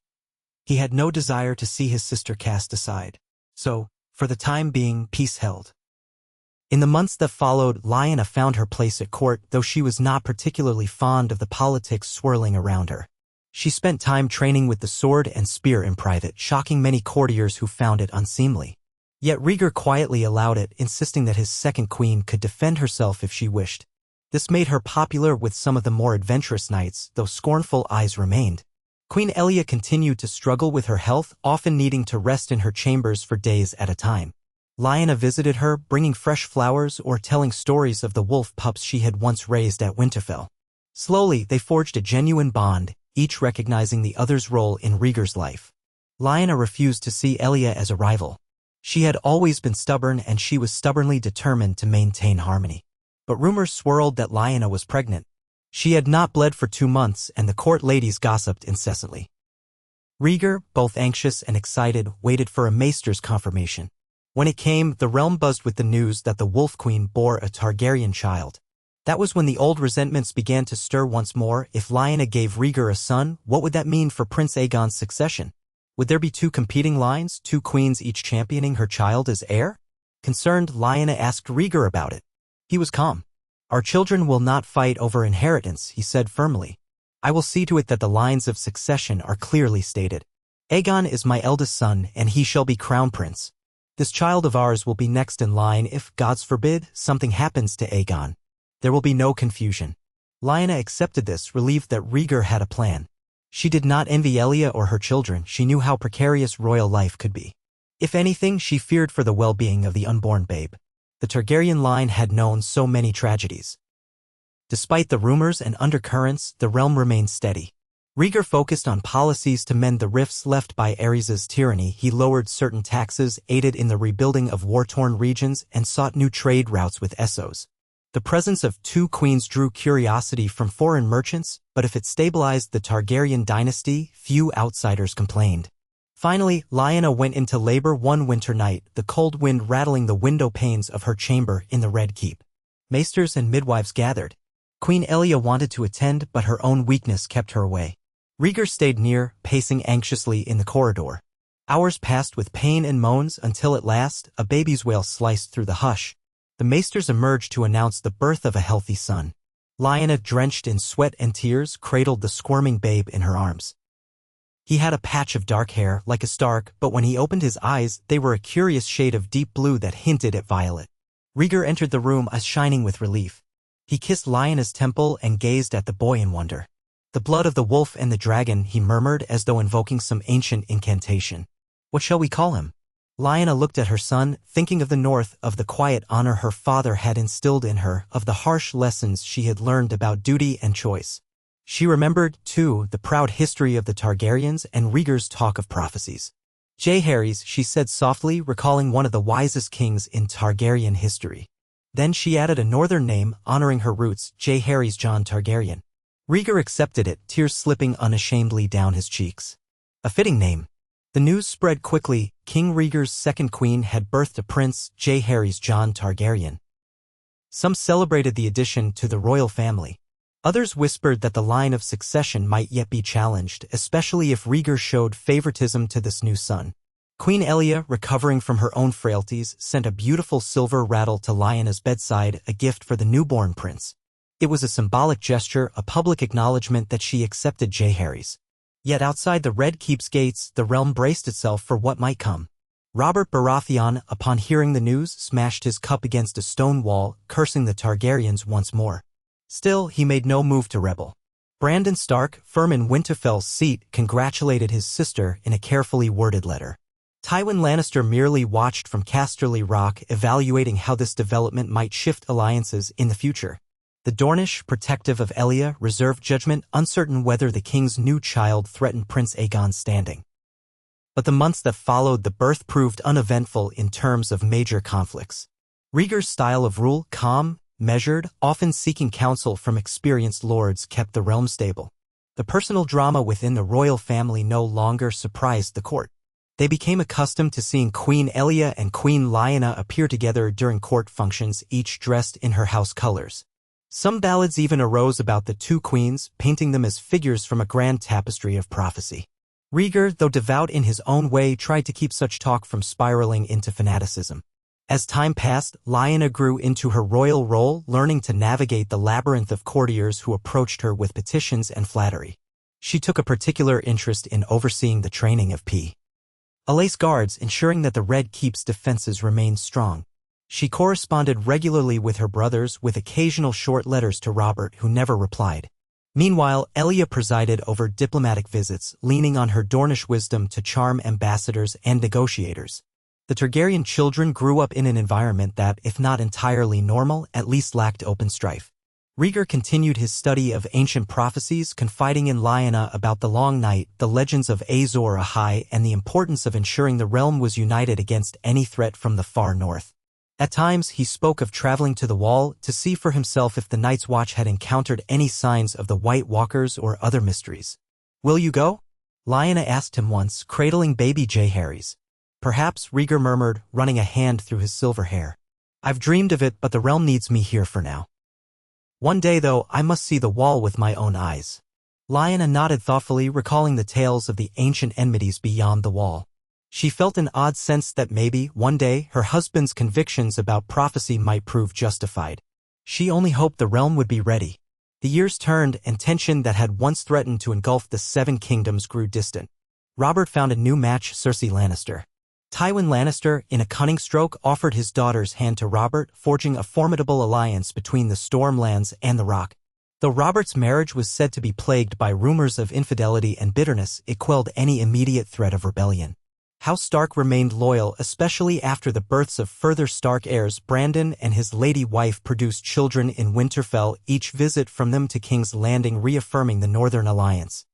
A: He had no desire to see his sister cast aside. So, for the time being, peace held. In the months that followed, Lyanna found her place at court, though she was not particularly fond of the politics swirling around her. She spent time training with the sword and spear in private, shocking many courtiers who found it unseemly. Yet Rhaegar quietly allowed it, insisting that his second queen could defend herself if she wished. This made her popular with some of the more adventurous knights, though scornful eyes remained. Queen Elia continued to struggle with her health, often needing to rest in her chambers for days at a time. Lyanna visited her, bringing fresh flowers or telling stories of the wolf pups she had once raised at Winterfell. Slowly, they forged a genuine bond, each recognizing the other's role in Rhaegar's life. Lyanna refused to see Elia as a rival. She had always been stubborn, and she was stubbornly determined to maintain harmony. But rumors swirled that Lyanna was pregnant. She had not bled for 2 months, and the court ladies gossiped incessantly. Rhaegar, both anxious and excited, waited for a maester's confirmation. When it came, the realm buzzed with the news that the Wolf Queen bore a Targaryen child. That was when the old resentments began to stir once more. If Lyanna gave Rhaegar a son, what would that mean for Prince Aegon's succession? Would there be 2 competing lines, 2 queens each championing her child as heir? Concerned, Lyanna asked Rhaegar about it. He was calm. "Our children will not fight over inheritance," he said firmly. "I will see to it that the lines of succession are clearly stated. Aegon is my eldest son, and he shall be crown prince. This child of ours will be next in line if, God forbid, something happens to Aegon. There will be no confusion." Lyanna accepted this, relieved that Rhaegar had a plan. She did not envy Lyanna or her children. She knew how precarious royal life could be. If anything, she feared for the well-being of the unborn babe. The Targaryen line had known so many tragedies. Despite the rumors and undercurrents, the realm remained steady. Rhaegar focused on policies to mend the rifts left by Aerys' tyranny. He lowered certain taxes, aided in the rebuilding of war-torn regions, and sought new trade routes with Essos. The presence of two queens drew curiosity from foreign merchants, but if it stabilized the Targaryen dynasty, few outsiders complained. Finally, Lyanna went into labor one winter night, the cold wind rattling the window panes of her chamber in the Red Keep. Maesters and midwives gathered. Queen Lyanna wanted to attend, but her own weakness kept her away. Rhaegar stayed near, pacing anxiously in the corridor. Hours passed with pain and moans until at last, a baby's wail sliced through the hush. The maesters emerged to announce the birth of a healthy son. Lyanna, drenched in sweat and tears, cradled the squirming babe in her arms. He had a patch of dark hair, like a Stark, but when he opened his eyes, they were a curious shade of deep blue that hinted at violet. Rhaegar entered the room, eyes shining with relief. He kissed Lyanna's temple and gazed at the boy in wonder. The blood of the wolf and the dragon, he murmured as though invoking some ancient incantation. What shall we call him? Lyanna looked at her son, thinking of the north, of the quiet honor her father had instilled in her, of the harsh lessons she had learned about duty and choice. She remembered, too, the proud history of the Targaryens and Rhaegar's talk of prophecies. Jaehaerys, she said softly, recalling one of the wisest kings in Targaryen history. Then she added a northern name, honoring her roots, Jaehaerys Jon Targaryen. Rhaegar accepted it, tears slipping unashamedly down his cheeks. A fitting name. The news spread quickly. King Rhaegar's second queen had birthed a prince, Jaehaerys Jon Targaryen. Some celebrated the addition to the royal family. Others whispered that the line of succession might yet be challenged, especially if Rhaegar showed favoritism to this new son. Queen Lyanna, recovering from her own frailties, sent a beautiful silver rattle to Lyanna's bedside, a gift for the newborn prince. It was a symbolic gesture, a public acknowledgement that she accepted Jaehaerys. Yet outside the Red Keep's gates, the realm braced itself for what might come. Robert Baratheon, upon hearing the news, smashed his cup against a stone wall, cursing the Targaryens once more. Still, he made no move to rebel. Brandon Stark, firm in Winterfell's seat, congratulated his sister in a carefully worded letter. Tywin Lannister merely watched from Casterly Rock, evaluating how this development might shift alliances in the future. The Dornish, protective of Lyanna, reserved judgment, uncertain whether the king's new child threatened Prince Aegon's standing. But the months that followed the birth proved uneventful in terms of major conflicts. Rhaegar's style of rule, calm, measured, often seeking counsel from experienced lords, kept the realm stable. The personal drama within the royal family no longer surprised the court. They became accustomed to seeing Queen Lyanna and Queen Lyanna appear together during court functions, each dressed in her house colors. Some ballads even arose about the two queens, painting them as figures from a grand tapestry of prophecy. Rhaegar, though devout in his own way, tried to keep such talk from spiraling into fanaticism. As time passed, Lyanna grew into her royal role, learning to navigate the labyrinth of courtiers who approached her with petitions and flattery. She took a particular interest in overseeing the training of Alace guards, ensuring that the Red Keep's defenses remained strong. She corresponded regularly with her brothers, with occasional short letters to Robert, who never replied. Meanwhile, Lyanna presided over diplomatic visits, leaning on her Dornish wisdom to charm ambassadors and negotiators. The Targaryen children grew up in an environment that, if not entirely normal, at least lacked open strife. Rhaegar continued his study of ancient prophecies, confiding in Lyanna about the Long Night, the legends of Azor Ahai, and the importance of ensuring the realm was united against any threat from the far north. At times, he spoke of traveling to the Wall to see for himself if the Night's Watch had encountered any signs of the White Walkers or other mysteries. "Will you go?" Lyanna asked him once, cradling baby Jaehaerys. "Perhaps," Rhaegar murmured, running a hand through his silver hair. "I've dreamed of it, but the realm needs me here for now. One day, though, I must see the Wall with my own eyes." Lyanna nodded thoughtfully, recalling the tales of the ancient enmities beyond the Wall. She felt an odd sense that maybe, one day, her husband's convictions about prophecy might prove justified. She only hoped the realm would be ready. The years turned, and tension that had once threatened to engulf the Seven Kingdoms grew distant. Robert found a new match, Cersei Lannister. Tywin Lannister, in a cunning stroke, offered his daughter's hand to Robert, forging a formidable alliance between the Stormlands and the Rock. Though Robert's marriage was said to be plagued by rumors of infidelity and bitterness, it quelled any immediate threat of rebellion. House Stark remained loyal, especially after the births of further Stark heirs. Brandon and his lady wife produced children in Winterfell, each visit from them to King's Landing reaffirming the Northern Alliance.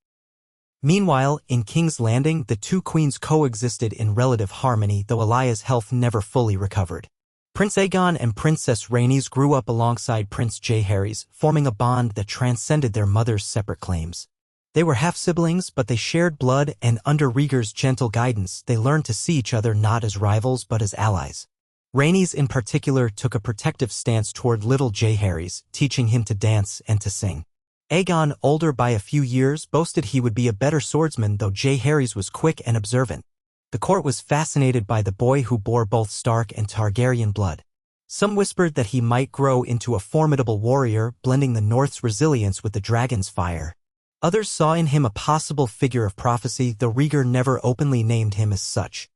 A: Meanwhile, in King's Landing, the two queens coexisted in relative harmony, though Alya's health never fully recovered. Prince Aegon and Princess Rhaenys grew up alongside Prince Jaehaerys, forming a bond that transcended their mothers' separate claims. They were half-siblings, but they shared blood, and under Rhaegar's gentle guidance, they learned to see each other not as rivals but as allies. Rhaenys in particular took a protective stance toward little Jaehaerys, teaching him to dance and to sing. Aegon, older by a few years, boasted he would be a better swordsman, though Jaehaerys was quick and observant. The court was fascinated by the boy who bore both Stark and Targaryen blood. Some whispered that he might grow into a formidable warrior, blending the North's resilience with the dragon's fire. Others saw in him a possible figure of prophecy, though Rhaegar never openly named him as such.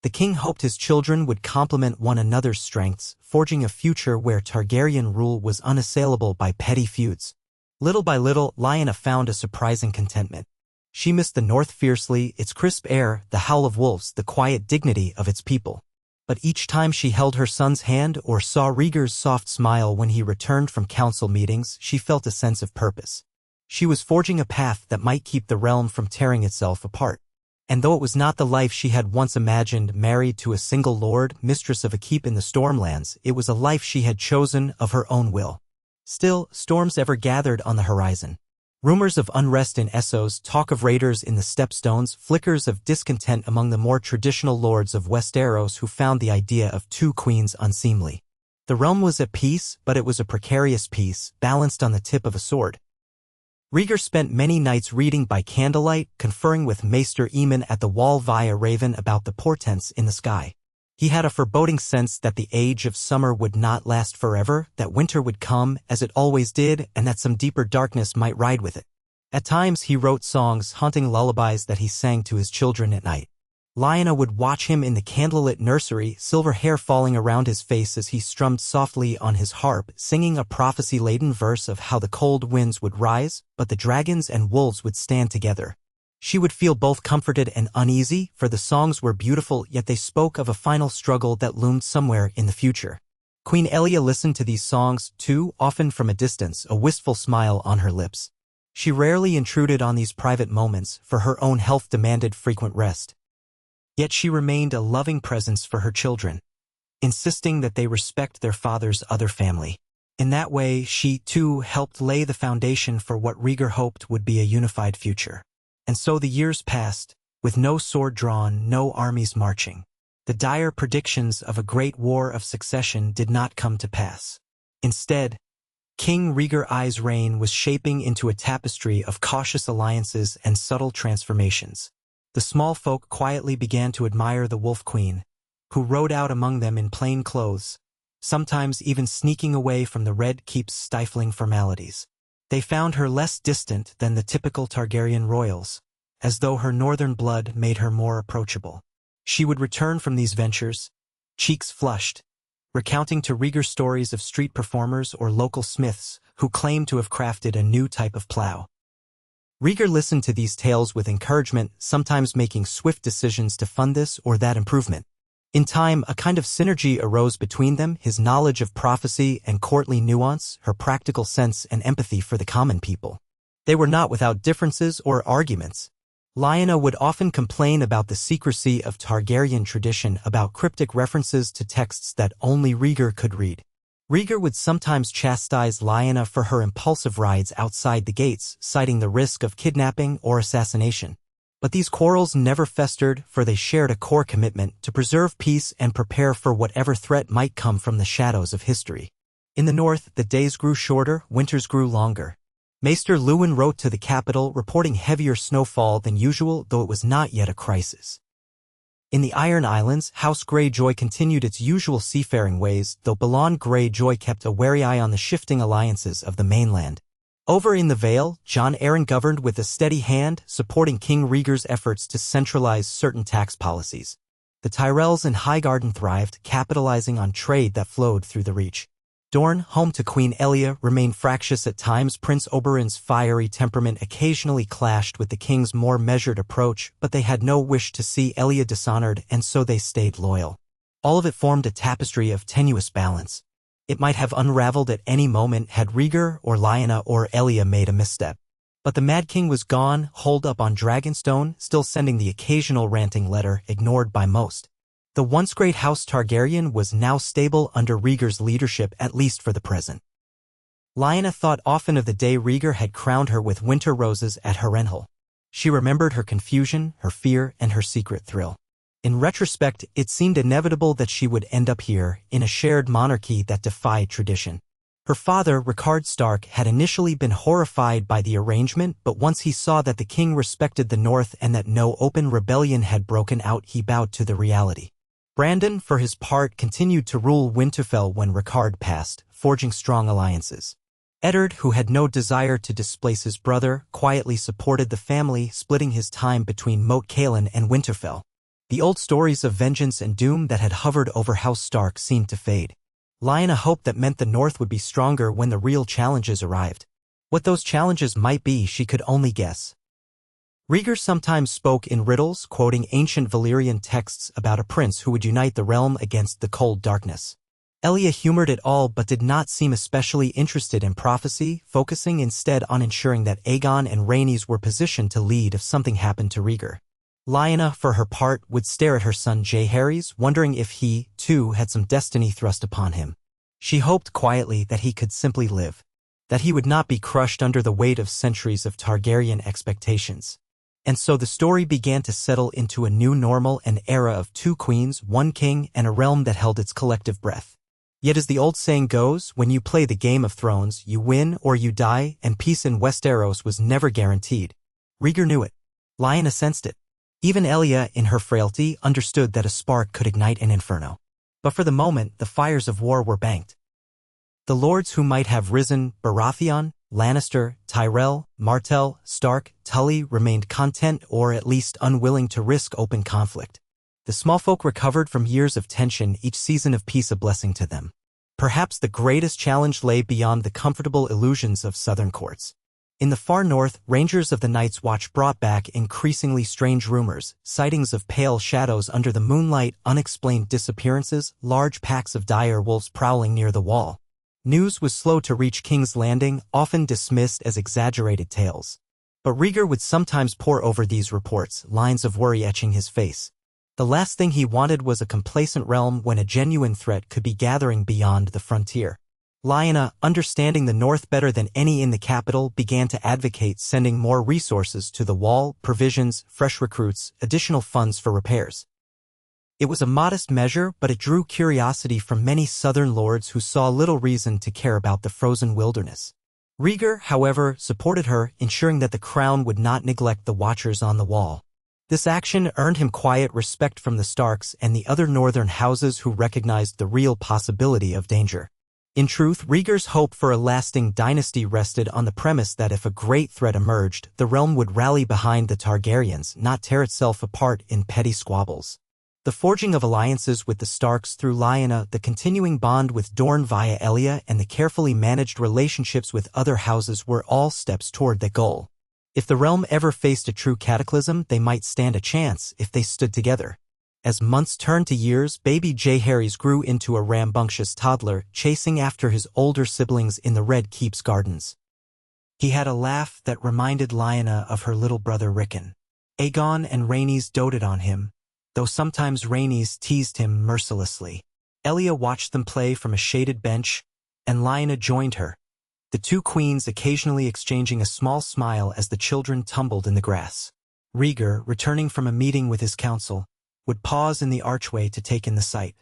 A: The king hoped his children would complement one another's strengths, forging a future where Targaryen rule was unassailable by petty feuds. Little by little, Lyanna found a surprising contentment. She missed the North fiercely, its crisp air, the howl of wolves, the quiet dignity of its people. But each time she held her son's hand or saw Rhaegar's soft smile when he returned from council meetings, she felt a sense of purpose. She was forging a path that might keep the realm from tearing itself apart. And though it was not the life she had once imagined, married to a single lord, mistress of a keep in the Stormlands, it was a life she had chosen of her own will. Still, storms ever gathered on the horizon. Rumors of unrest in Essos, talk of raiders in the Stepstones, flickers of discontent among the more traditional lords of Westeros who found the idea of two queens unseemly. The realm was at peace, but it was a precarious peace, balanced on the tip of a sword. Rhaegar spent many nights reading by candlelight, conferring with Maester Aemon at the wall via Raven about the portents in the sky. He had a foreboding sense that the age of summer would not last forever, that winter would come, as it always did, and that some deeper darkness might ride with it. At times he wrote songs, haunting lullabies that he sang to his children at night. Lyanna would watch him in the candlelit nursery, silver hair falling around his face as he strummed softly on his harp, singing a prophecy-laden verse of how the cold winds would rise, but the dragons and wolves would stand together. She would feel both comforted and uneasy, for the songs were beautiful, yet they spoke of a final struggle that loomed somewhere in the future. Queen Elia listened to these songs, too, often from a distance, a wistful smile on her lips. She rarely intruded on these private moments, for her own health demanded frequent rest. Yet she remained a loving presence for her children, insisting that they respect their father's other family. In that way, she, too, helped lay the foundation for what Rhaegar hoped would be a unified future. And so the years passed, with no sword drawn, no armies marching. The dire predictions of a great war of succession did not come to pass. Instead, King Rhaegar's reign was shaping into a tapestry of cautious alliances and subtle transformations. The small folk quietly began to admire the Wolf Queen, who rode out among them in plain clothes, sometimes even sneaking away from the Red Keep's stifling formalities. They found her less distant than the typical Targaryen royals, as though her northern blood made her more approachable. She would return from these ventures, cheeks flushed, recounting to Rhaegar stories of street performers or local smiths who claimed to have crafted a new type of plow. Rhaegar listened to these tales with encouragement, sometimes making swift decisions to fund this or that improvement. In time, a kind of synergy arose between them, his knowledge of prophecy and courtly nuance, her practical sense and empathy for the common people. They were not without differences or arguments. Lyanna would often complain about the secrecy of Targaryen tradition, about cryptic references to texts that only Rhaegar could read. Rhaegar would sometimes chastise Lyanna for her impulsive rides outside the gates, citing the risk of kidnapping or assassination. But these quarrels never festered, for they shared a core commitment to preserve peace and prepare for whatever threat might come from the shadows of history. In the north, the days grew shorter, winters grew longer. Maester Luwin wrote to the capital, reporting heavier snowfall than usual, though it was not yet a crisis. In the Iron Islands, House Greyjoy continued its usual seafaring ways, though Balon Greyjoy kept a wary eye on the shifting alliances of the mainland. Over in the Vale, Jon Arryn governed with a steady hand, supporting King Rhaegar's efforts to centralize certain tax policies. The Tyrells and Highgarden thrived, capitalizing on trade that flowed through the Reach. Dorne, home to Queen Elia, remained fractious at times. Prince Oberyn's fiery temperament occasionally clashed with the king's more measured approach, but they had no wish to see Elia dishonored, and so they stayed loyal. All of it formed a tapestry of tenuous balance. It might have unraveled at any moment had Rhaegar or Lyanna or Elia made a misstep. But the Mad King was gone, holed up on Dragonstone, still sending the occasional ranting letter, ignored by most. The once great House Targaryen was now stable under Rhaegar's leadership, at least for the present. Lyanna thought often of the day Rhaegar had crowned her with winter roses at Harrenhal. She remembered her confusion, her fear, and her secret thrill. In retrospect, it seemed inevitable that she would end up here, in a shared monarchy that defied tradition. Her father, Rickard Stark, had initially been horrified by the arrangement, but once he saw that the king respected the North and that no open rebellion had broken out, he bowed to the reality. Brandon, for his part, continued to rule Winterfell when Rickard passed, forging strong alliances. Eddard, who had no desire to displace his brother, quietly supported the family, splitting his time between Moat Cailin and Winterfell. The old stories of vengeance and doom that had hovered over House Stark seemed to fade. Lyanna hoped that meant the North would be stronger when the real challenges arrived. What those challenges might be, she could only guess. Rhaegar sometimes spoke in riddles, quoting ancient Valyrian texts about a prince who would unite the realm against the cold darkness. Elia humored it all but did not seem especially interested in prophecy, focusing instead on ensuring that Aegon and Rhaenys were positioned to lead if something happened to Rhaegar. Lyanna, for her part, would stare at her son Jaehaerys, wondering if he, too, had some destiny thrust upon him. She hoped quietly that he could simply live, that he would not be crushed under the weight of centuries of Targaryen expectations. And so the story began to settle into a new normal, an era of 2 queens, 1 king, and a realm that held its collective breath. Yet as the old saying goes, when you play the Game of Thrones, you win or you die, and peace in Westeros was never guaranteed. Rhaegar knew it. Lyanna sensed it. Even Elia, in her frailty, understood that a spark could ignite an inferno. But for the moment, the fires of war were banked. The lords who might have risen, Baratheon, Lannister, Tyrell, Martell, Stark, Tully, remained content or at least unwilling to risk open conflict. The small folk recovered from years of tension, each season of peace a blessing to them. Perhaps the greatest challenge lay beyond the comfortable illusions of southern courts. In the far north, rangers of the Night's Watch brought back increasingly strange rumors, sightings of pale shadows under the moonlight, unexplained disappearances, large packs of dire wolves prowling near the wall. News was slow to reach King's Landing, often dismissed as exaggerated tales. But Rhaegar would sometimes pore over these reports, lines of worry etching his face. The last thing he wanted was a complacent realm when a genuine threat could be gathering beyond the frontier. Lyanna, understanding the North better than any in the capital, began to advocate sending more resources to the wall, provisions, fresh recruits, additional funds for repairs. It was a modest measure, but it drew curiosity from many southern lords who saw little reason to care about the frozen wilderness. Rhaegar, however, supported her, ensuring that the crown would not neglect the watchers on the wall. This action earned him quiet respect from the Starks and the other northern houses who recognized the real possibility of danger. In truth, Rhaegar's hope for a lasting dynasty rested on the premise that if a great threat emerged, the realm would rally behind the Targaryens, not tear itself apart in petty squabbles. The forging of alliances with the Starks through Lyanna, the continuing bond with Dorne via Elia, and the carefully managed relationships with other houses were all steps toward that goal. If the realm ever faced a true cataclysm, they might stand a chance if they stood together. As months turned to years, baby Jaehaerys grew into a rambunctious toddler, chasing after his older siblings in the Red Keep's gardens. He had a laugh that reminded Lyanna of her little brother Rickon. Aegon and Rhaenys doted on him, though sometimes Rhaenys teased him mercilessly. Elia watched them play from a shaded bench, and Lyanna joined her, the 2 queens occasionally exchanging a small smile as the children tumbled in the grass. Rhaegar, returning from a meeting with his council, would pause in the archway to take in the sight.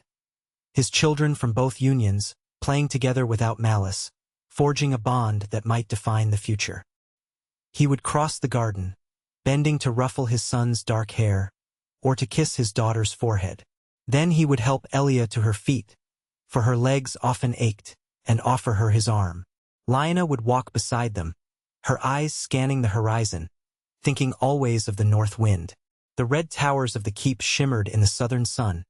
A: His children from both unions, playing together without malice, forging a bond that might define the future. He would cross the garden, bending to ruffle his son's dark hair, or to kiss his daughter's forehead. Then he would help Elia to her feet, for her legs often ached, and offer her his arm. Lyanna would walk beside them, her eyes scanning the horizon, thinking always of the north wind. The red towers of the keep shimmered in the southern sun,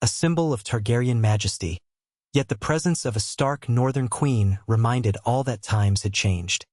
A: a symbol of Targaryen majesty. Yet the presence of a stark northern queen reminded all that times had changed.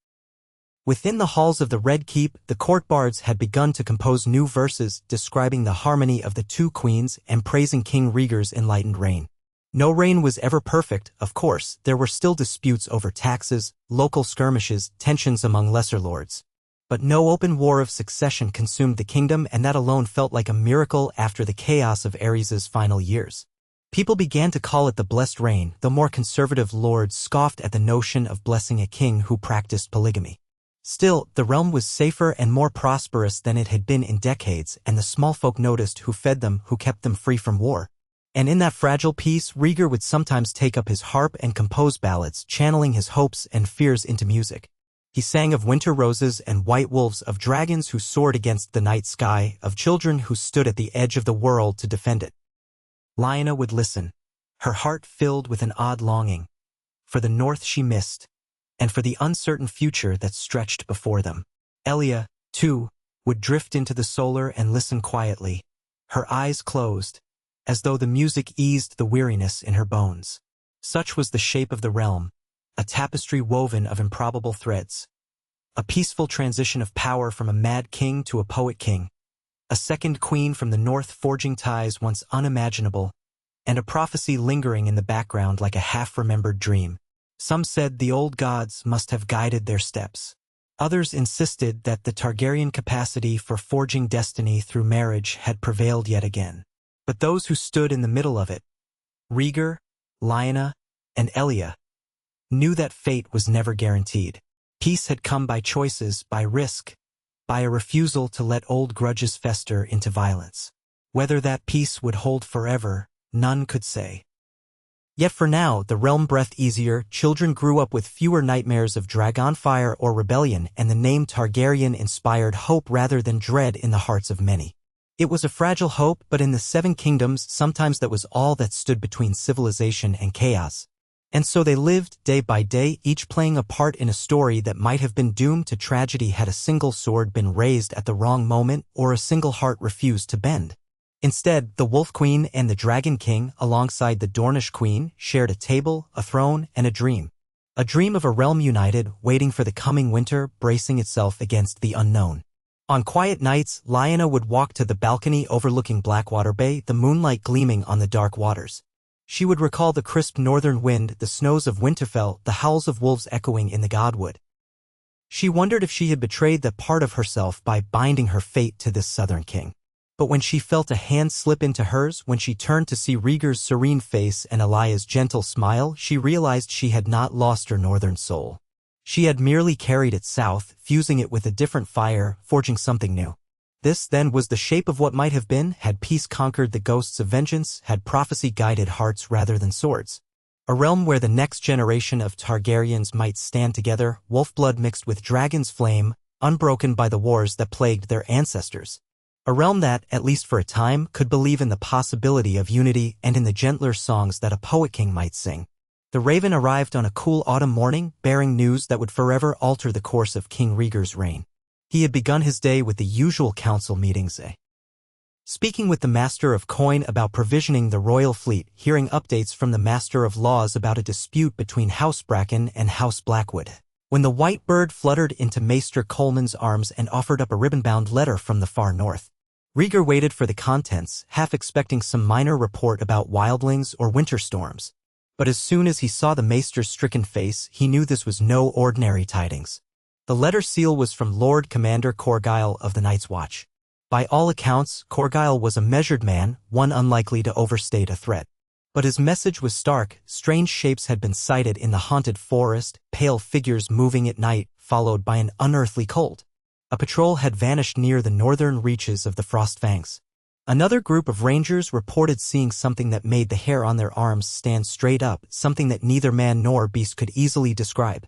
A: Within the halls of the Red Keep, the court bards had begun to compose new verses describing the harmony of the two queens and praising King Rhaegar's enlightened reign. No reign was ever perfect, of course. There were still disputes over taxes, local skirmishes, tensions among lesser lords. But no open war of succession consumed the kingdom, and that alone felt like a miracle after the chaos of Aerys's final years. People began to call it the blessed reign, though more conservative lords scoffed at the notion of blessing a king who practiced polygamy. Still, the realm was safer and more prosperous than it had been in decades, and the small folk noticed who fed them, who kept them free from war. And in that fragile peace, Rhaegar would sometimes take up his harp and compose ballads, channeling his hopes and fears into music. He sang of winter roses and white wolves, of dragons who soared against the night sky, of children who stood at the edge of the world to defend it. Lyanna would listen, her heart filled with an odd longing. For the north she missed, and for the uncertain future that stretched before them. Elia, too, would drift into the solar and listen quietly, her eyes closed, as though the music eased the weariness in her bones. Such was the shape of the realm, a tapestry woven of improbable threads. A peaceful transition of power from a mad king to a poet king. A second queen from the north forging ties once unimaginable, and a prophecy lingering in the background like a half-remembered dream. Some said the old gods must have guided their steps. Others insisted that the Targaryen capacity for forging destiny through marriage had prevailed yet again. But those who stood in the middle of it, Rhaegar, Lyanna, and Elia, knew that fate was never guaranteed. Peace had come by choices, by risk, by a refusal to let old grudges fester into violence. Whether that peace would hold forever, none could say. Yet for now, the realm breathed easier, children grew up with fewer nightmares of dragonfire or rebellion, and the name Targaryen inspired hope rather than dread in the hearts of many. It was a fragile hope, but in the Seven Kingdoms, sometimes that was all that stood between civilization and chaos. And so they lived, day by day, each playing a part in a story that might have been doomed to tragedy had a single sword been raised at the wrong moment or a single heart refused to bend. Instead, the Wolf Queen and the Dragon King, alongside the Dornish Queen, shared a table, a throne, and a dream. A dream of a realm united, waiting for the coming winter, bracing itself against the unknown. On quiet nights, Lyanna would walk to the balcony overlooking Blackwater Bay, the moonlight gleaming on the dark waters. She would recall the crisp northern wind, the snows of Winterfell, the howls of wolves echoing in the Godwood. She wondered if she had betrayed that part of herself by binding her fate to this southern king. But when she felt a hand slip into hers, when she turned to see Rhaegar's serene face and Elaya's gentle smile, she realized she had not lost her northern soul. She had merely carried it south, fusing it with a different fire, forging something new. This, then, was the shape of what might have been, had peace conquered the ghosts of vengeance, had prophecy guided hearts rather than swords. A realm where the next generation of Targaryens might stand together, wolf blood mixed with dragon's flame, unbroken by the wars that plagued their ancestors. A realm that, at least for a time, could believe in the possibility of unity and in the gentler songs that a poet king might sing. The Raven arrived on a cool autumn morning, bearing news that would forever alter the course of King Rhaegar's reign. He had begun his day with the usual council meetings, speaking with the Master of Coin about provisioning the royal fleet, hearing updates from the Master of Laws about a dispute between House Bracken and House Blackwood. When the white bird fluttered into Maester Coleman's arms and offered up a ribbon-bound letter from the far north, Rhaegar waited for the contents, half expecting some minor report about wildlings or winter storms. But as soon as he saw the Maester's stricken face, he knew this was no ordinary tidings. The letter seal was from Lord Commander Corgyle of the Night's Watch. By all accounts, Corgyle was a measured man, one unlikely to overstate a threat. But his message was stark. Strange shapes had been sighted in the haunted forest, pale figures moving at night, followed by an unearthly cold. A patrol had vanished near the northern reaches of the Frostfangs. Another group of rangers reported seeing something that made the hair on their arms stand straight up, something that neither man nor beast could easily describe.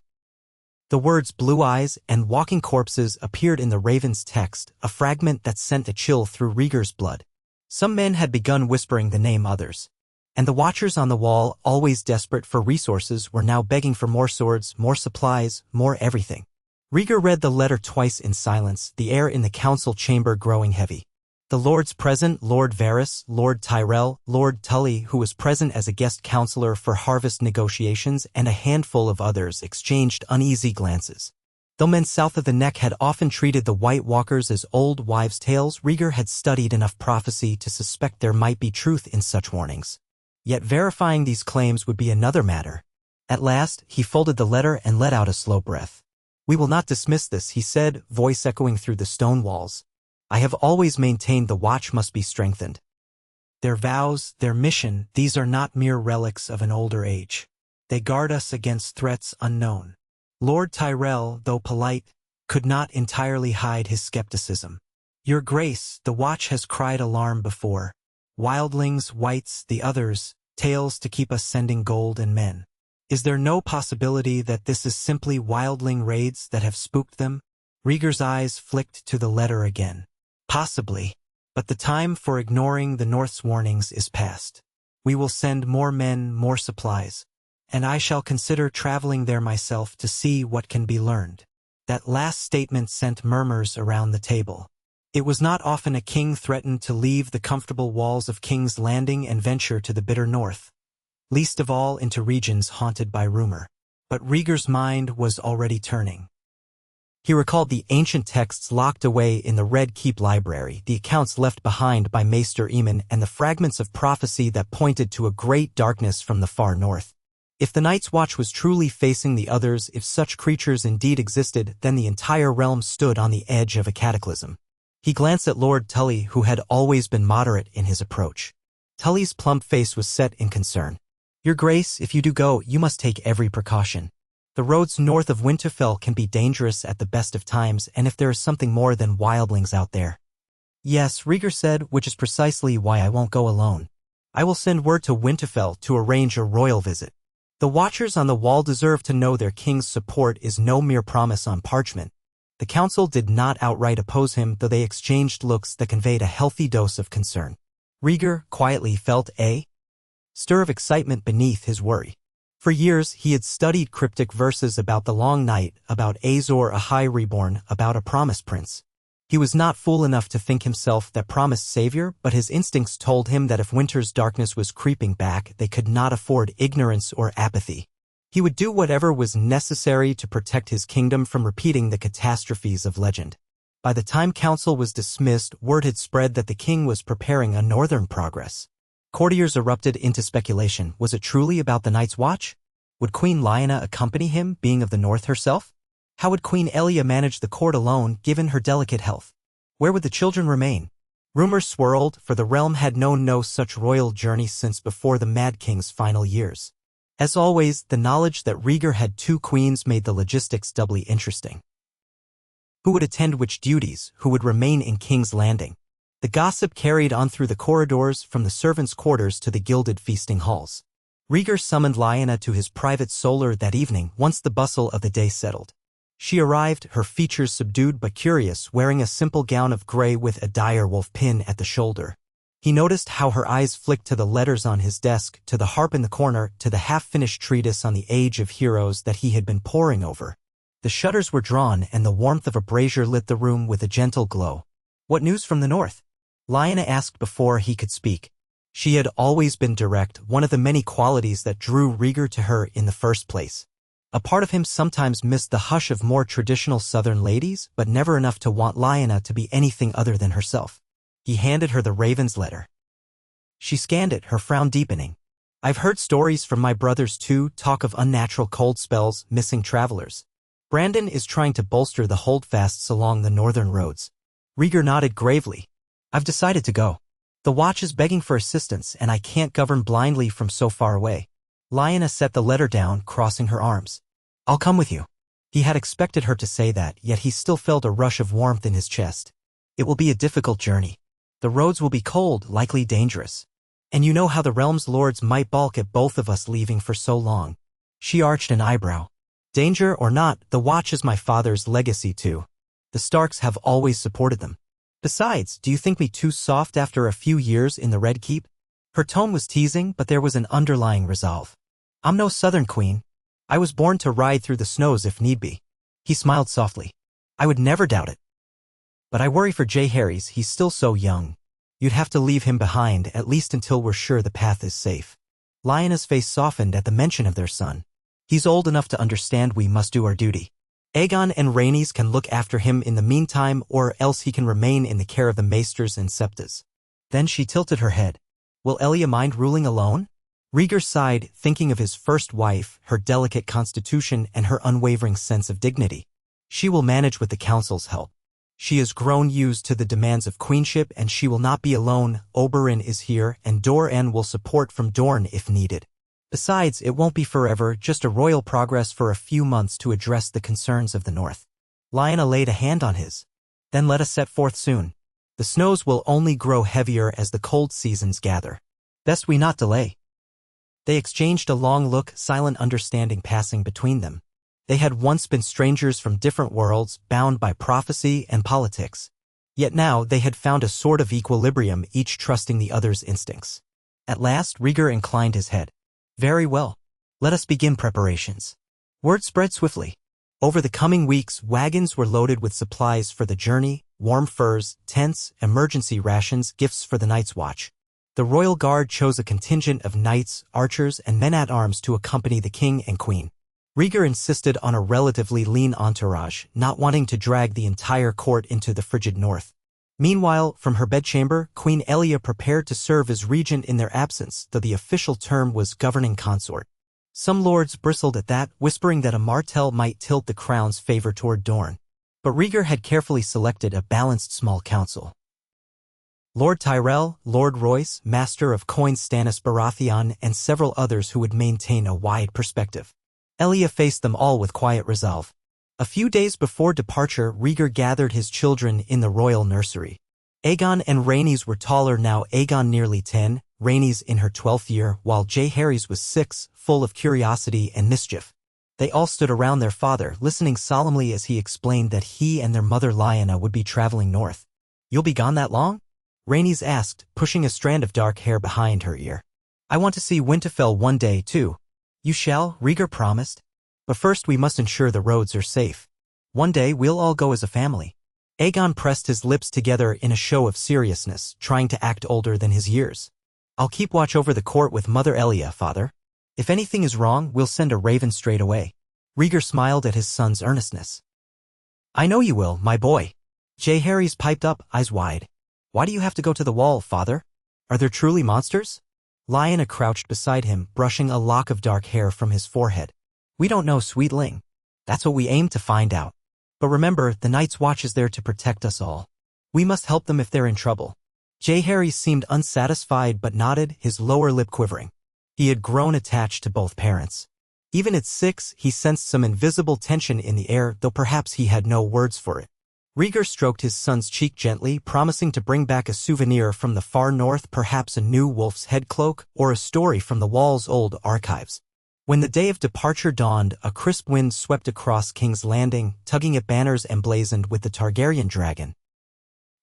A: The words blue eyes and walking corpses appeared in the Raven's text, a fragment that sent a chill through Rhaegar's blood. Some men had begun whispering the name others. And the watchers on the wall, always desperate for resources, were now begging for more swords, more supplies, more everything. Rhaegar read the letter twice in silence, the air in the council chamber growing heavy. The lords present, Lord Varys, Lord Tyrell, Lord Tully, who was present as a guest counselor for harvest negotiations, and a handful of others exchanged uneasy glances. Though men south of the Neck had often treated the White Walkers as old wives' tales, Rhaegar had studied enough prophecy to suspect there might be truth in such warnings. Yet verifying these claims would be another matter. At last, he folded the letter and let out a slow breath. "We will not dismiss this," he said, voice echoing through the stone walls. "I have always maintained the watch must be strengthened. Their vows, their mission, these are not mere relics of an older age. They guard us against threats unknown." Lord Tyrell, though polite, could not entirely hide his skepticism. "Your Grace, the watch has cried alarm before. Wildlings, wights, the others, tales to keep us sending gold and men. Is there no possibility that this is simply wildling raids that have spooked them?" Rhaegar's eyes flicked to the letter again. "Possibly. But the time for ignoring the North's warnings is past. We will send more men, more supplies. And I shall consider traveling there myself to see what can be learned." That last statement sent murmurs around the table. It was not often a king threatened to leave the comfortable walls of King's Landing and venture to the bitter north, least of all into regions haunted by rumor. But Rhaegar's mind was already turning. He recalled the ancient texts locked away in the Red Keep library, the accounts left behind by Maester Aemon, and the fragments of prophecy that pointed to a great darkness from the far north. If the Night's Watch was truly facing the others, if such creatures indeed existed, then the entire realm stood on the edge of a cataclysm. He glanced at Lord Tully, who had always been moderate in his approach. Tully's plump face was set in concern. "Your Grace, if you do go, you must take every precaution. The roads north of Winterfell can be dangerous at the best of times, and if there is something more than wildlings out there." "Yes," Rhaegar said, "which is precisely why I won't go alone. I will send word to Winterfell to arrange a royal visit. The watchers on the wall deserve to know their king's support is no mere promise on parchment." The council did not outright oppose him, though they exchanged looks that conveyed a healthy dose of concern. Rhaegar quietly felt a stir of excitement beneath his worry. For years, he had studied cryptic verses about the long night, about Azor Ahai reborn, about a promised prince. He was not fool enough to think himself that promised savior, but his instincts told him that if winter's darkness was creeping back, they could not afford ignorance or apathy. He would do whatever was necessary to protect his kingdom from repeating the catastrophes of legend. By the time council was dismissed, word had spread that the king was preparing a northern progress. Courtiers erupted into speculation. Was it truly about the Night's Watch? Would Queen Lyanna accompany him, being of the north herself? How would Queen Elia manage the court alone, given her delicate health? Where would the children remain? Rumors swirled, for the realm had known no such royal journey since before the Mad King's final years. As always, the knowledge that Rhaegar had two queens made the logistics doubly interesting. Who would attend which duties? Who would remain in King's Landing? The gossip carried on through the corridors, from the servants' quarters to the gilded feasting halls. Rhaegar summoned Lyanna to his private solar that evening, once the bustle of the day settled. She arrived, her features subdued but curious, wearing a simple gown of gray with a direwolf pin at the shoulder. He noticed how her eyes flicked to the letters on his desk, to the harp in the corner, to the half-finished treatise on the age of heroes that he had been poring over. The shutters were drawn, and the warmth of a brazier lit the room with a gentle glow. "What news from the north?" Lyanna asked before he could speak. She had always been direct, one of the many qualities that drew Rhaegar to her in the first place. A part of him sometimes missed the hush of more traditional southern ladies, but never enough to want Lyanna to be anything other than herself. He handed her the Raven's letter. She scanned it, her frown deepening. "I've heard stories from my brothers too, talk of unnatural cold spells, missing travelers. Brandon is trying to bolster the holdfasts along the northern roads." Rhaegar nodded gravely. "I've decided to go. The watch is begging for assistance, and I can't govern blindly from so far away." Lyanna set the letter down, crossing her arms. "I'll come with you." He had expected her to say that, yet he still felt a rush of warmth in his chest. "It will be a difficult journey. The roads will be cold, likely dangerous. And you know how the realm's lords might balk at both of us leaving for so long." She arched an eyebrow. "Danger or not, the watch is my father's legacy too. The Starks have always supported them. Besides, do you think me too soft after a few years in the Red Keep?" Her tone was teasing, but there was an underlying resolve. "I'm no southern queen. I was born to ride through the snows if need be." He smiled softly. "I would never doubt it. But I worry for Jay Harry's, he's still so young. You'd have to leave him behind, at least until we're sure the path is safe. Lyanna's face softened at the mention of their son. He's old enough to understand we must do our duty. Aegon and Rhaenys can look after him in the meantime, or else he can remain in the care of the maesters and septas. Then she tilted her head. Will Elia mind ruling alone? Rhaegar sighed, thinking of his first wife, her delicate constitution, and her unwavering sense of dignity. She will manage with the council's help. She has grown used to the demands of queenship, and she will not be alone. Oberyn is here, and Doran will support from Dorne if needed. Besides, it won't be forever, just a royal progress for a few months to address the concerns of the north. Lyanna laid a hand on his. Then let us set forth soon. The snows will only grow heavier as the cold seasons gather. Best we not delay. They exchanged a long look, silent understanding passing between them. They had once been strangers from different worlds, bound by prophecy and politics. Yet now they had found a sort of equilibrium, each trusting the other's instincts. At last, Rhaegar inclined his head. Very well. Let us begin preparations. Word spread swiftly. Over the coming weeks, wagons were loaded with supplies for the journey, warm furs, tents, emergency rations, gifts for the night's watch. The royal guard chose a contingent of knights, archers, and men-at-arms to accompany the king and queen. Rhaegar insisted on a relatively lean entourage, not wanting to drag the entire court into the frigid north. Meanwhile, from her bedchamber, Queen Elia prepared to serve as regent in their absence, though the official term was governing consort. Some lords bristled at that, whispering that a Martell might tilt the crown's favor toward Dorne. But Rhaegar had carefully selected a balanced small council. Lord Tyrell, Lord Royce, Master of Coins Stannis Baratheon, and several others who would maintain a wide perspective. Elia faced them all with quiet resolve. A few days before departure, Rhaegar gathered his children in the royal nursery. Aegon and Rhaenys were taller now, Aegon nearly 10, Rhaenys in her 12th year, while Jaehaerys was 6, full of curiosity and mischief. They all stood around their father, listening solemnly as he explained that he and their mother Lyanna would be traveling north. You'll be gone that long? Rhaenys asked, pushing a strand of dark hair behind her ear. I want to see Winterfell one day, too. You shall, Rhaegar promised. But first we must ensure the roads are safe. One day we'll all go as a family. Aegon pressed his lips together in a show of seriousness, trying to act older than his years. I'll keep watch over the court with Mother Elia, father. If anything is wrong, we'll send a raven straight away. Rhaegar smiled at his son's earnestness. I know you will, my boy. Jaehaerys piped up, eyes wide. Why do you have to go to the wall, father? Are there truly monsters? Lyanna crouched beside him, brushing a lock of dark hair from his forehead. We don't know, sweetling. That's what we aim to find out. But remember, the Night's Watch is there to protect us all. We must help them if they're in trouble. Jaehaerys seemed unsatisfied but nodded, his lower lip quivering. He had grown attached to both parents. Even at 6, he sensed some invisible tension in the air, though perhaps he had no words for it. Rhaegar stroked his son's cheek gently, promising to bring back a souvenir from the far north, perhaps a new wolf's head cloak, or a story from the wall's old archives. When the day of departure dawned, a crisp wind swept across King's Landing, tugging at banners emblazoned with the Targaryen dragon.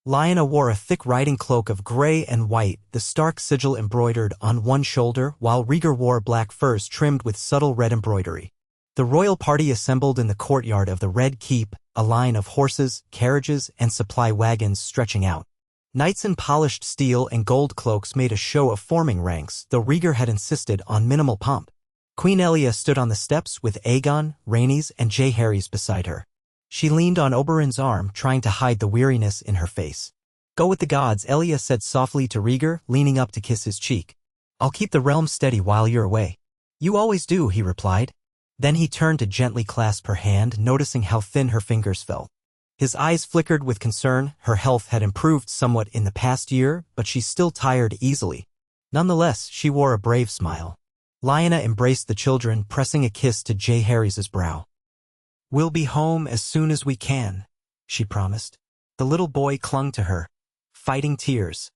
A: Lyanna wore a thick riding cloak of gray and white, the stark sigil embroidered on one shoulder, while Rhaegar wore black furs trimmed with subtle red embroidery. The royal party assembled in the courtyard of the Red Keep, a line of horses, carriages, and supply wagons stretching out. Knights in polished steel and gold cloaks made a show of forming ranks, though Rhaegar had insisted on minimal pomp. Queen Elia stood on the steps with Aegon, Rhaenys, and Jaehaerys beside her. She leaned on Oberyn's arm, trying to hide the weariness in her face. Go with the gods, Elia said softly to Rhaegar, leaning up to kiss his cheek. I'll keep the realm steady while you're away. You always do, he replied. Then he turned to gently clasp her hand, noticing how thin her fingers felt. His eyes flickered with concern. Her health had improved somewhat in the past year, but she still tired easily. Nonetheless, she wore a brave smile. Lyanna embraced the children, pressing a kiss to Jaehaerys' brow. We'll be home as soon as we can, she promised. The little boy clung to her, fighting tears,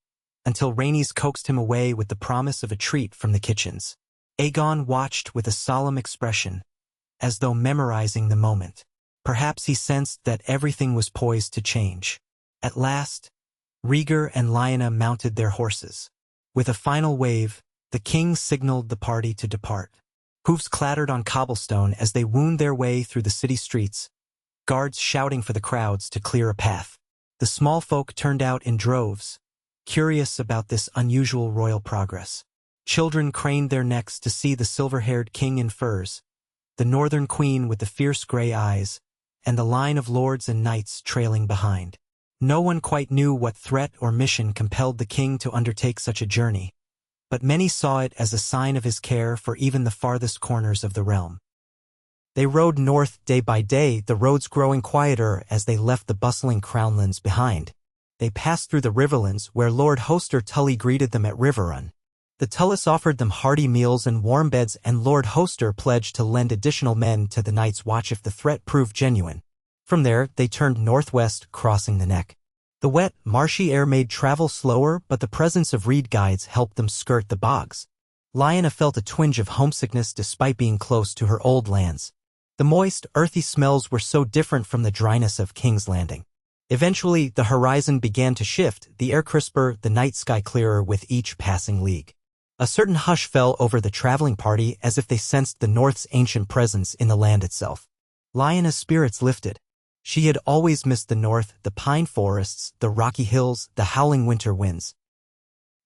A: until Rhaenys coaxed him away with the promise of a treat from the kitchens. Aegon watched with a solemn expression, as though memorizing the moment. Perhaps he sensed that everything was poised to change. At last, Rhaegar and Lyanna mounted their horses. With a final wave, the king signaled the party to depart. Hoofs clattered on cobblestone as they wound their way through the city streets, guards shouting for the crowds to clear a path. The small folk turned out in droves, curious about this unusual royal progress. Children craned their necks to see the silver-haired king in furs, the northern queen with the fierce gray eyes, and the line of lords and knights trailing behind. No one quite knew what threat or mission compelled the king to undertake such a journey, but many saw it as a sign of his care for even the farthest corners of the realm. They rode north day by day, the roads growing quieter as they left the bustling crownlands behind. They passed through the riverlands where Lord Hoster Tully greeted them at River Run. The Tullys offered them hearty meals and warm beds, and Lord Hoster pledged to lend additional men to the Night's Watch if the threat proved genuine. From there, they turned northwest, crossing the neck. The wet, marshy air made travel slower, but the presence of reed guides helped them skirt the bogs. Lyanna felt a twinge of homesickness despite being close to her old lands. The moist, earthy smells were so different from the dryness of King's Landing. Eventually, the horizon began to shift, the air crisper, the night sky clearer with each passing league. A certain hush fell over the traveling party as if they sensed the North's ancient presence in the land itself. Lyanna's spirits lifted. She had always missed the North, the pine forests, the rocky hills, the howling winter winds.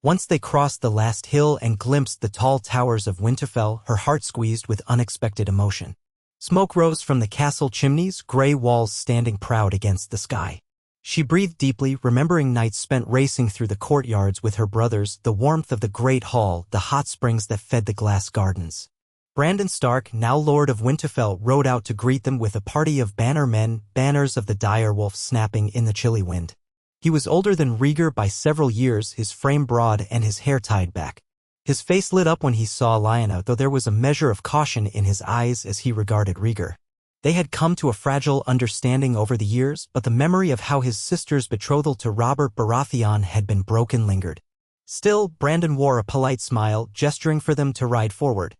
A: Once they crossed the last hill and glimpsed the tall towers of Winterfell, her heart squeezed with unexpected emotion. Smoke rose from the castle chimneys, gray walls standing proud against the sky. She breathed deeply, remembering nights spent racing through the courtyards with her brothers, the warmth of the great hall, the hot springs that fed the glass gardens. Brandon Stark, now Lord of Winterfell, rode out to greet them with a party of banner men, banners of the dire wolf snapping in the chilly wind. He was older than Rhaegar by several years, his frame broad and his hair tied back. His face lit up when he saw Lyanna, though there was a measure of caution in his eyes as he regarded Rhaegar. They had come to a fragile understanding over the years, but the memory of how his sister's betrothal to Robert Baratheon had been broken lingered. Still, Brandon wore a polite smile, gesturing for them to ride forward.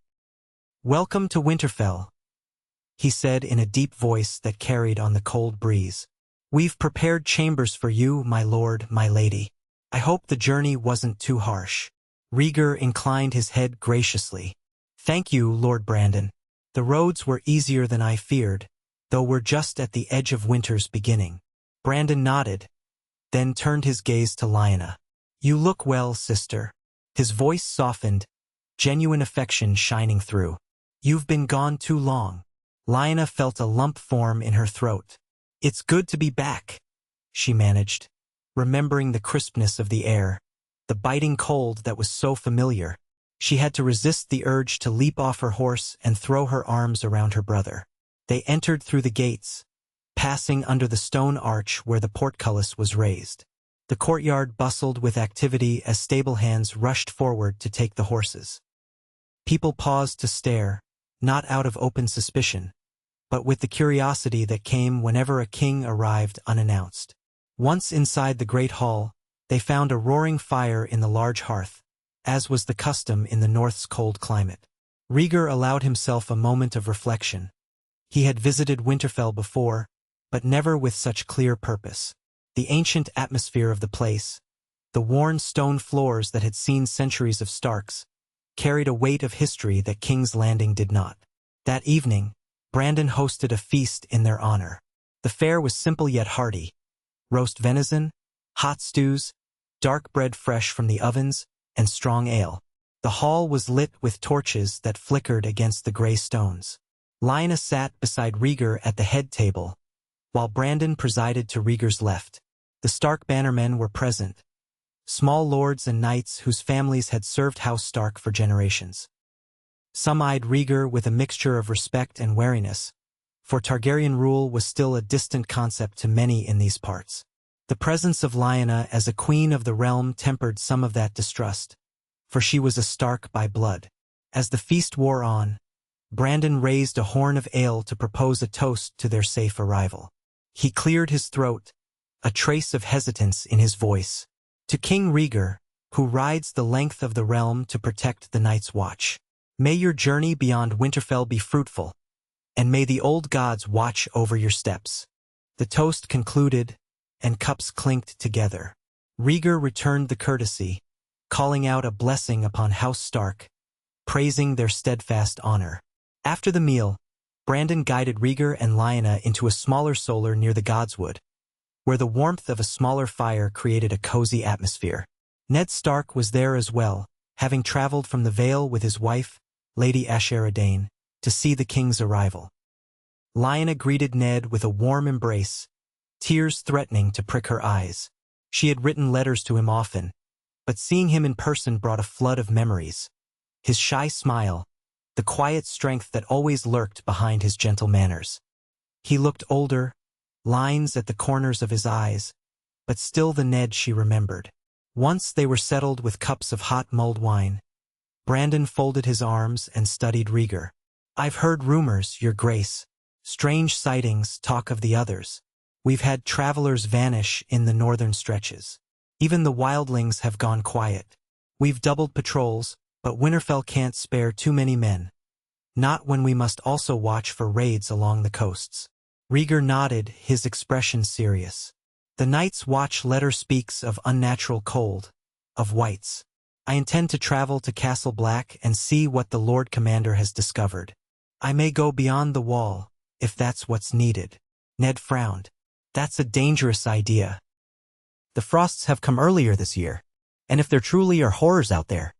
A: "Welcome to Winterfell," he said in a deep voice that carried on the cold breeze. "We've prepared chambers for you, my lord, my lady. I hope the journey wasn't too harsh." Rhaegar inclined his head graciously. "Thank you, Lord Brandon. The roads were easier than I feared, though we're just at the edge of winter's beginning." Brandon nodded, then turned his gaze to Lyanna. "You look well, sister." His voice softened, genuine affection shining through. "You've been gone too long." Lyanna felt a lump form in her throat. "It's good to be back," she managed, remembering the crispness of the air, the biting cold that was so familiar. She had to resist the urge to leap off her horse and throw her arms around her brother. They entered through the gates, passing under the stone arch where the portcullis was raised. The courtyard bustled with activity as stable hands rushed forward to take the horses. People paused to stare, not out of open suspicion, but with the curiosity that came whenever a king arrived unannounced. Once inside the great hall, they found a roaring fire in the large hearth, as was the custom in the North's cold climate. Rhaegar allowed himself a moment of reflection. He had visited Winterfell before, but never with such clear purpose. The ancient atmosphere of the place, the worn stone floors that had seen centuries of Starks, carried a weight of history that King's Landing did not. That evening, Brandon hosted a feast in their honor. The fare was simple yet hearty. Roast venison, hot stews, dark bread fresh from the ovens, and strong ale. The hall was lit with torches that flickered against the gray stones. Lyanna sat beside Rhaegar at the head table, while Brandon presided to Rhaegar's left. The Stark bannermen were present, small lords and knights whose families had served House Stark for generations. Some eyed Rhaegar with a mixture of respect and wariness, for Targaryen rule was still a distant concept to many in these parts. The presence of Lyanna as a queen of the realm tempered some of that distrust, for she was a Stark by blood. As the feast wore on, Brandon raised a horn of ale to propose a toast to their safe arrival. He cleared his throat, a trace of hesitance in his voice. "To King Rhaegar, who rides the length of the realm to protect the Night's Watch. May your journey beyond Winterfell be fruitful, and may the old gods watch over your steps." The toast concluded, and cups clinked together. Rhaegar returned the courtesy, calling out a blessing upon House Stark, praising their steadfast honor. After the meal, Brandon guided Rhaegar and Lyanna into a smaller solar near the Godswood, where the warmth of a smaller fire created a cozy atmosphere. Ned Stark was there as well, having traveled from the Vale with his wife, Lady Ashera, to see the king's arrival. Lyanna greeted Ned with a warm embrace, tears threatening to prick her eyes. She had written letters to him often, but seeing him in person brought a flood of memories. His shy smile, the quiet strength that always lurked behind his gentle manners. He looked older, lines at the corners of his eyes, but still the Ned she remembered. Once they were settled with cups of hot mulled wine. Brandon folded his arms and studied Rhaegar. "I've heard rumors, Your Grace. Strange sightings talk of the others. We've had travelers vanish in the northern stretches. Even the wildlings have gone quiet. We've doubled patrols, but Winterfell can't spare too many men. Not when we must also watch for raids along the coasts." Rhaegar nodded, his expression serious. "The Night's Watch letter speaks of unnatural cold, of wights. I intend to travel to Castle Black and see what the Lord Commander has discovered. I may go beyond the wall, if that's what's needed." Ned frowned. "That's a dangerous idea. The frosts have come earlier this year, and if there truly are horrors out there."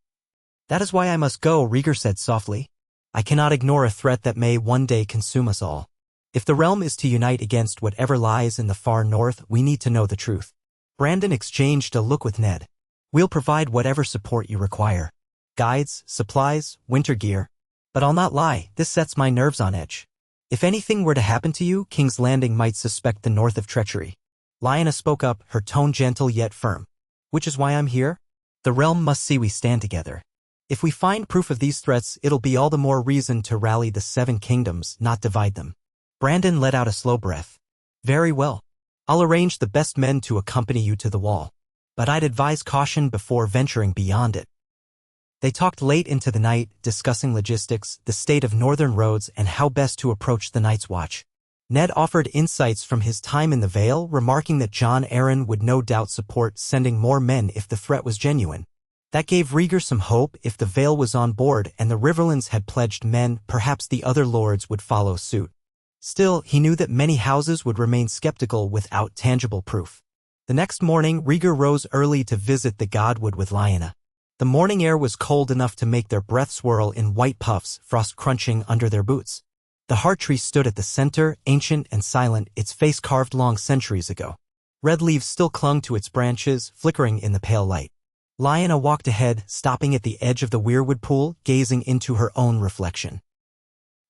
A: "That is why I must go," Rhaegar said softly. "I cannot ignore a threat that may one day consume us all. If the realm is to unite against whatever lies in the far north, we need to know the truth." Brandon exchanged a look with Ned. "We'll provide whatever support you require. Guides, supplies, winter gear. But I'll not lie, this sets my nerves on edge. If anything were to happen to you, King's Landing might suspect the North of treachery." Lyanna spoke up, her tone gentle yet firm. "Which is why I'm here. The realm must see we stand together. If we find proof of these threats, it'll be all the more reason to rally the 7 kingdoms, not divide them." Brandon let out a slow breath. "Very well. I'll arrange the best men to accompany you to the wall. But I'd advise caution before venturing beyond it." They talked late into the night, discussing logistics, the state of northern roads, and how best to approach the Night's Watch. Ned offered insights from his time in the Vale, remarking that Jon Arryn would no doubt support sending more men if the threat was genuine. That gave Rhaegar some hope. If the Vale was on board and the Riverlands had pledged men, perhaps the other lords would follow suit. Still, he knew that many houses would remain skeptical without tangible proof. The next morning, Rhaegar rose early to visit the Godwood with Lyanna. The morning air was cold enough to make their breath swirl in white puffs, frost crunching under their boots. The heart tree stood at the center, ancient and silent, its face carved long centuries ago. Red leaves still clung to its branches, flickering in the pale light. Lyanna walked ahead, stopping at the edge of the weirwood pool, gazing into her own reflection.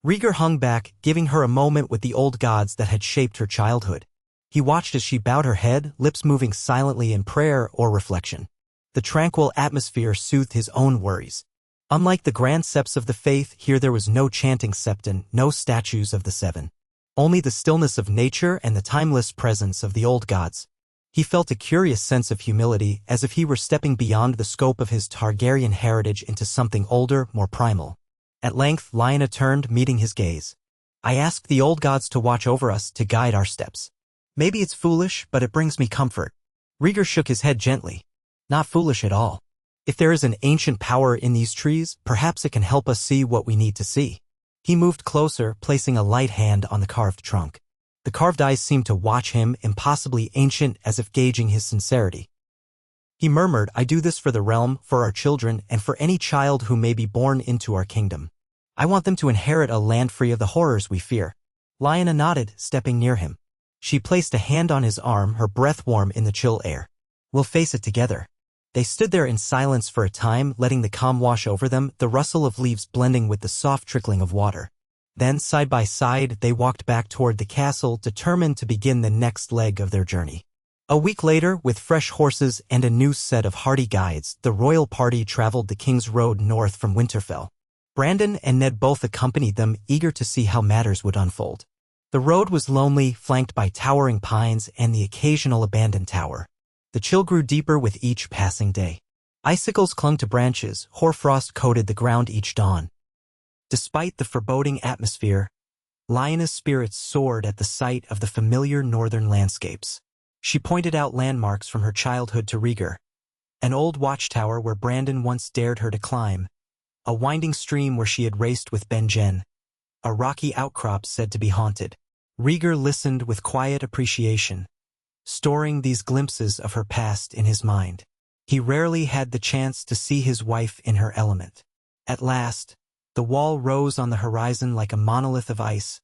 A: Rhaegar hung back, giving her a moment with the old gods that had shaped her childhood. He watched as she bowed her head, lips moving silently in prayer or reflection. The tranquil atmosphere soothed his own worries. Unlike the grand septs of the faith, here there was no chanting septon, no statues of the 7. Only the stillness of nature and the timeless presence of the old gods. He felt a curious sense of humility, as if he were stepping beyond the scope of his Targaryen heritage into something older, more primal. At length, Lyanna turned, meeting his gaze. "I asked the old gods to watch over us, to guide our steps. Maybe it's foolish, but it brings me comfort." Rhaegar shook his head gently. "Not foolish at all. If there is an ancient power in these trees, perhaps it can help us see what we need to see." He moved closer, placing a light hand on the carved trunk. The carved eyes seemed to watch him, impossibly ancient, as if gauging his sincerity. He murmured, "I do this for the realm, for our children, and for any child who may be born into our kingdom. I want them to inherit a land free of the horrors we fear." Lyanna nodded, stepping near him. She placed a hand on his arm, her breath warm in the chill air. "We'll face it together." They stood there in silence for a time, letting the calm wash over them, the rustle of leaves blending with the soft trickling of water. Then, side by side, they walked back toward the castle, determined to begin the next leg of their journey. A week later, with fresh horses and a new set of hardy guides, the royal party traveled the King's Road north from Winterfell. Brandon and Ned both accompanied them, eager to see how matters would unfold. The road was lonely, flanked by towering pines and the occasional abandoned tower. The chill grew deeper with each passing day. Icicles clung to branches, hoarfrost coated the ground each dawn. Despite the foreboding atmosphere, Lyanna's spirits soared at the sight of the familiar northern landscapes. She pointed out landmarks from her childhood to Rhaegar. An old watchtower where Brandon once dared her to climb, a winding stream where she had raced with Ben-Jen, a rocky outcrop said to be haunted. Rhaegar listened with quiet appreciation, storing these glimpses of her past in his mind. He rarely had the chance to see his wife in her element. At last, the wall rose on the horizon like a monolith of ice,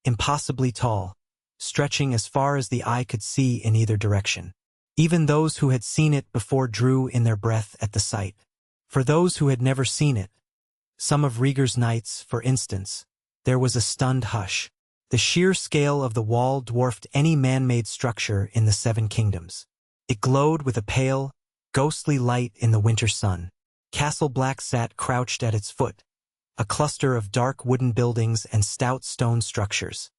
A: impossibly tall, stretching as far as the eye could see in either direction. Even those who had seen it before drew in their breath at the sight. For those who had never seen it, some of Rhaegar's knights, for instance, there was a stunned hush. The sheer scale of the wall dwarfed any man-made structure in the Seven Kingdoms. It glowed with a pale, ghostly light in the winter sun. Castle Black sat crouched at its foot, a cluster of dark wooden buildings and stout stone structures.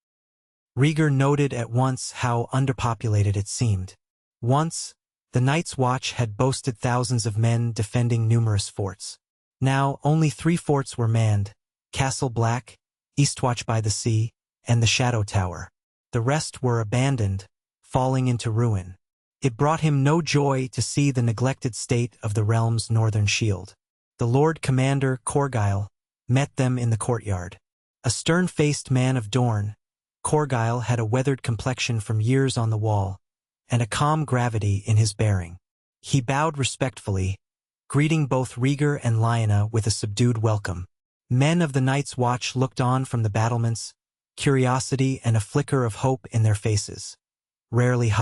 A: Rhaegar noted at once how underpopulated it seemed. Once, the Night's Watch had boasted thousands of men defending numerous forts. Now, only 3 forts were manned: Castle Black, Eastwatch by the Sea, and the Shadow Tower. The rest were abandoned, falling into ruin. It brought him no joy to see the neglected state of the realm's northern shield. The Lord Commander, Corgyle, met them in the courtyard. A stern-faced man of Dorne, Corgyle had a weathered complexion from years on the wall, and a calm gravity in his bearing. He bowed respectfully, greeting both Rhaegar and Lyanna with a subdued welcome. Men of the Night's Watch looked on from the battlements, curiosity and a flicker of hope in their faces. Rarely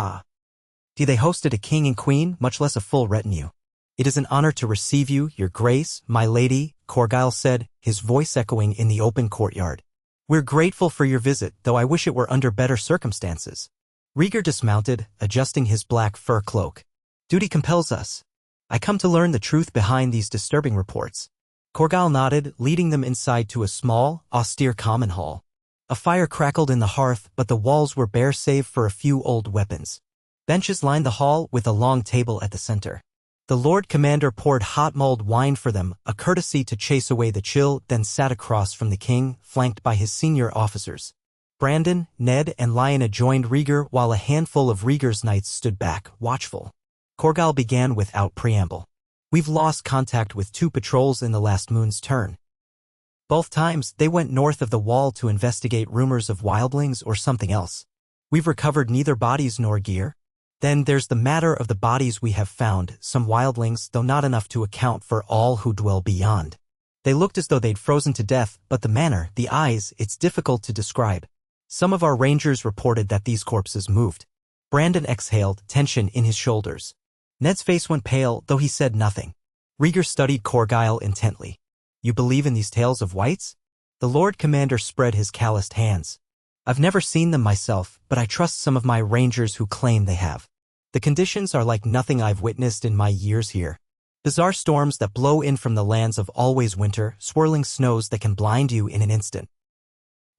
A: they hosted a king and queen, much less a full retinue. "It is an honor to receive you, your grace, my lady," Corgyle said, his voice echoing in the open courtyard. "We're grateful for your visit, though I wish it were under better circumstances." Rhaegar dismounted, adjusting his black fur cloak. "Duty compels us. I come to learn the truth behind these disturbing reports." Corgyle nodded, leading them inside to a small, austere common hall. A fire crackled in the hearth, but the walls were bare save for a few old weapons. Benches lined the hall with a long table at the center. The Lord Commander poured hot mulled wine for them, a courtesy to chase away the chill, then sat across from the king, flanked by his senior officers. Brandon, Ned, and Lyanna joined Rhaegar while a handful of Rhaegar's knights stood back, watchful. Corgyle began without preamble. "We've lost contact with 2 patrols in the last moon's turn. Both times, they went north of the wall to investigate rumors of wildlings or something else. We've recovered neither bodies nor gear. Then there's the matter of the bodies we have found, some wildlings, though not enough to account for all who dwell beyond. They looked as though they'd frozen to death, but the manner, the eyes, it's difficult to describe. Some of our rangers reported that these corpses moved." Brandon exhaled, tension in his shoulders. Ned's face went pale, though he said nothing. Rhaegar studied Corgyle intently. "You believe in these tales of Wights?" The Lord Commander spread his calloused hands. "I've never seen them myself, but I trust some of my rangers who claim they have. The conditions are like nothing I've witnessed in my years here. Bizarre storms that blow in from the lands of always winter, swirling snows that can blind you in an instant."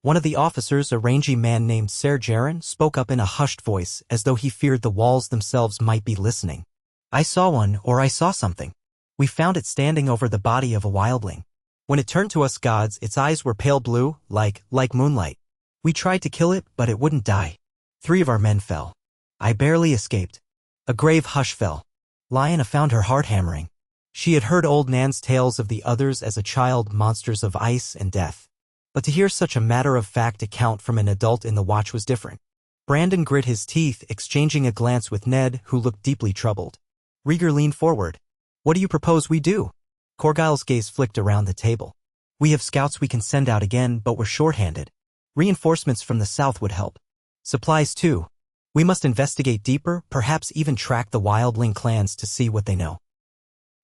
A: One of the officers, a rangy man named Ser Jaren, spoke up in a hushed voice, as though he feared the walls themselves might be listening. "I saw one, or I saw something. We found it standing over the body of a wildling. When it turned to us gods, its eyes were pale blue, like moonlight. We tried to kill it, but it wouldn't die. 3 of our men fell. I barely escaped." A grave hush fell. Lyanna found her heart hammering. She had heard old Nan's tales of the others as a child, monsters of ice and death. But to hear such a matter-of-fact account from an adult in the watch was different. Brandon grit his teeth, exchanging a glance with Ned, who looked deeply troubled. Rhaegar leaned forward. "What do you propose we do?" Corgyle's gaze flicked around the table. "We have scouts we can send out again, but we're short-handed. Reinforcements from the south would help. Supplies too. We must investigate deeper, perhaps even track the wildling clans to see what they know.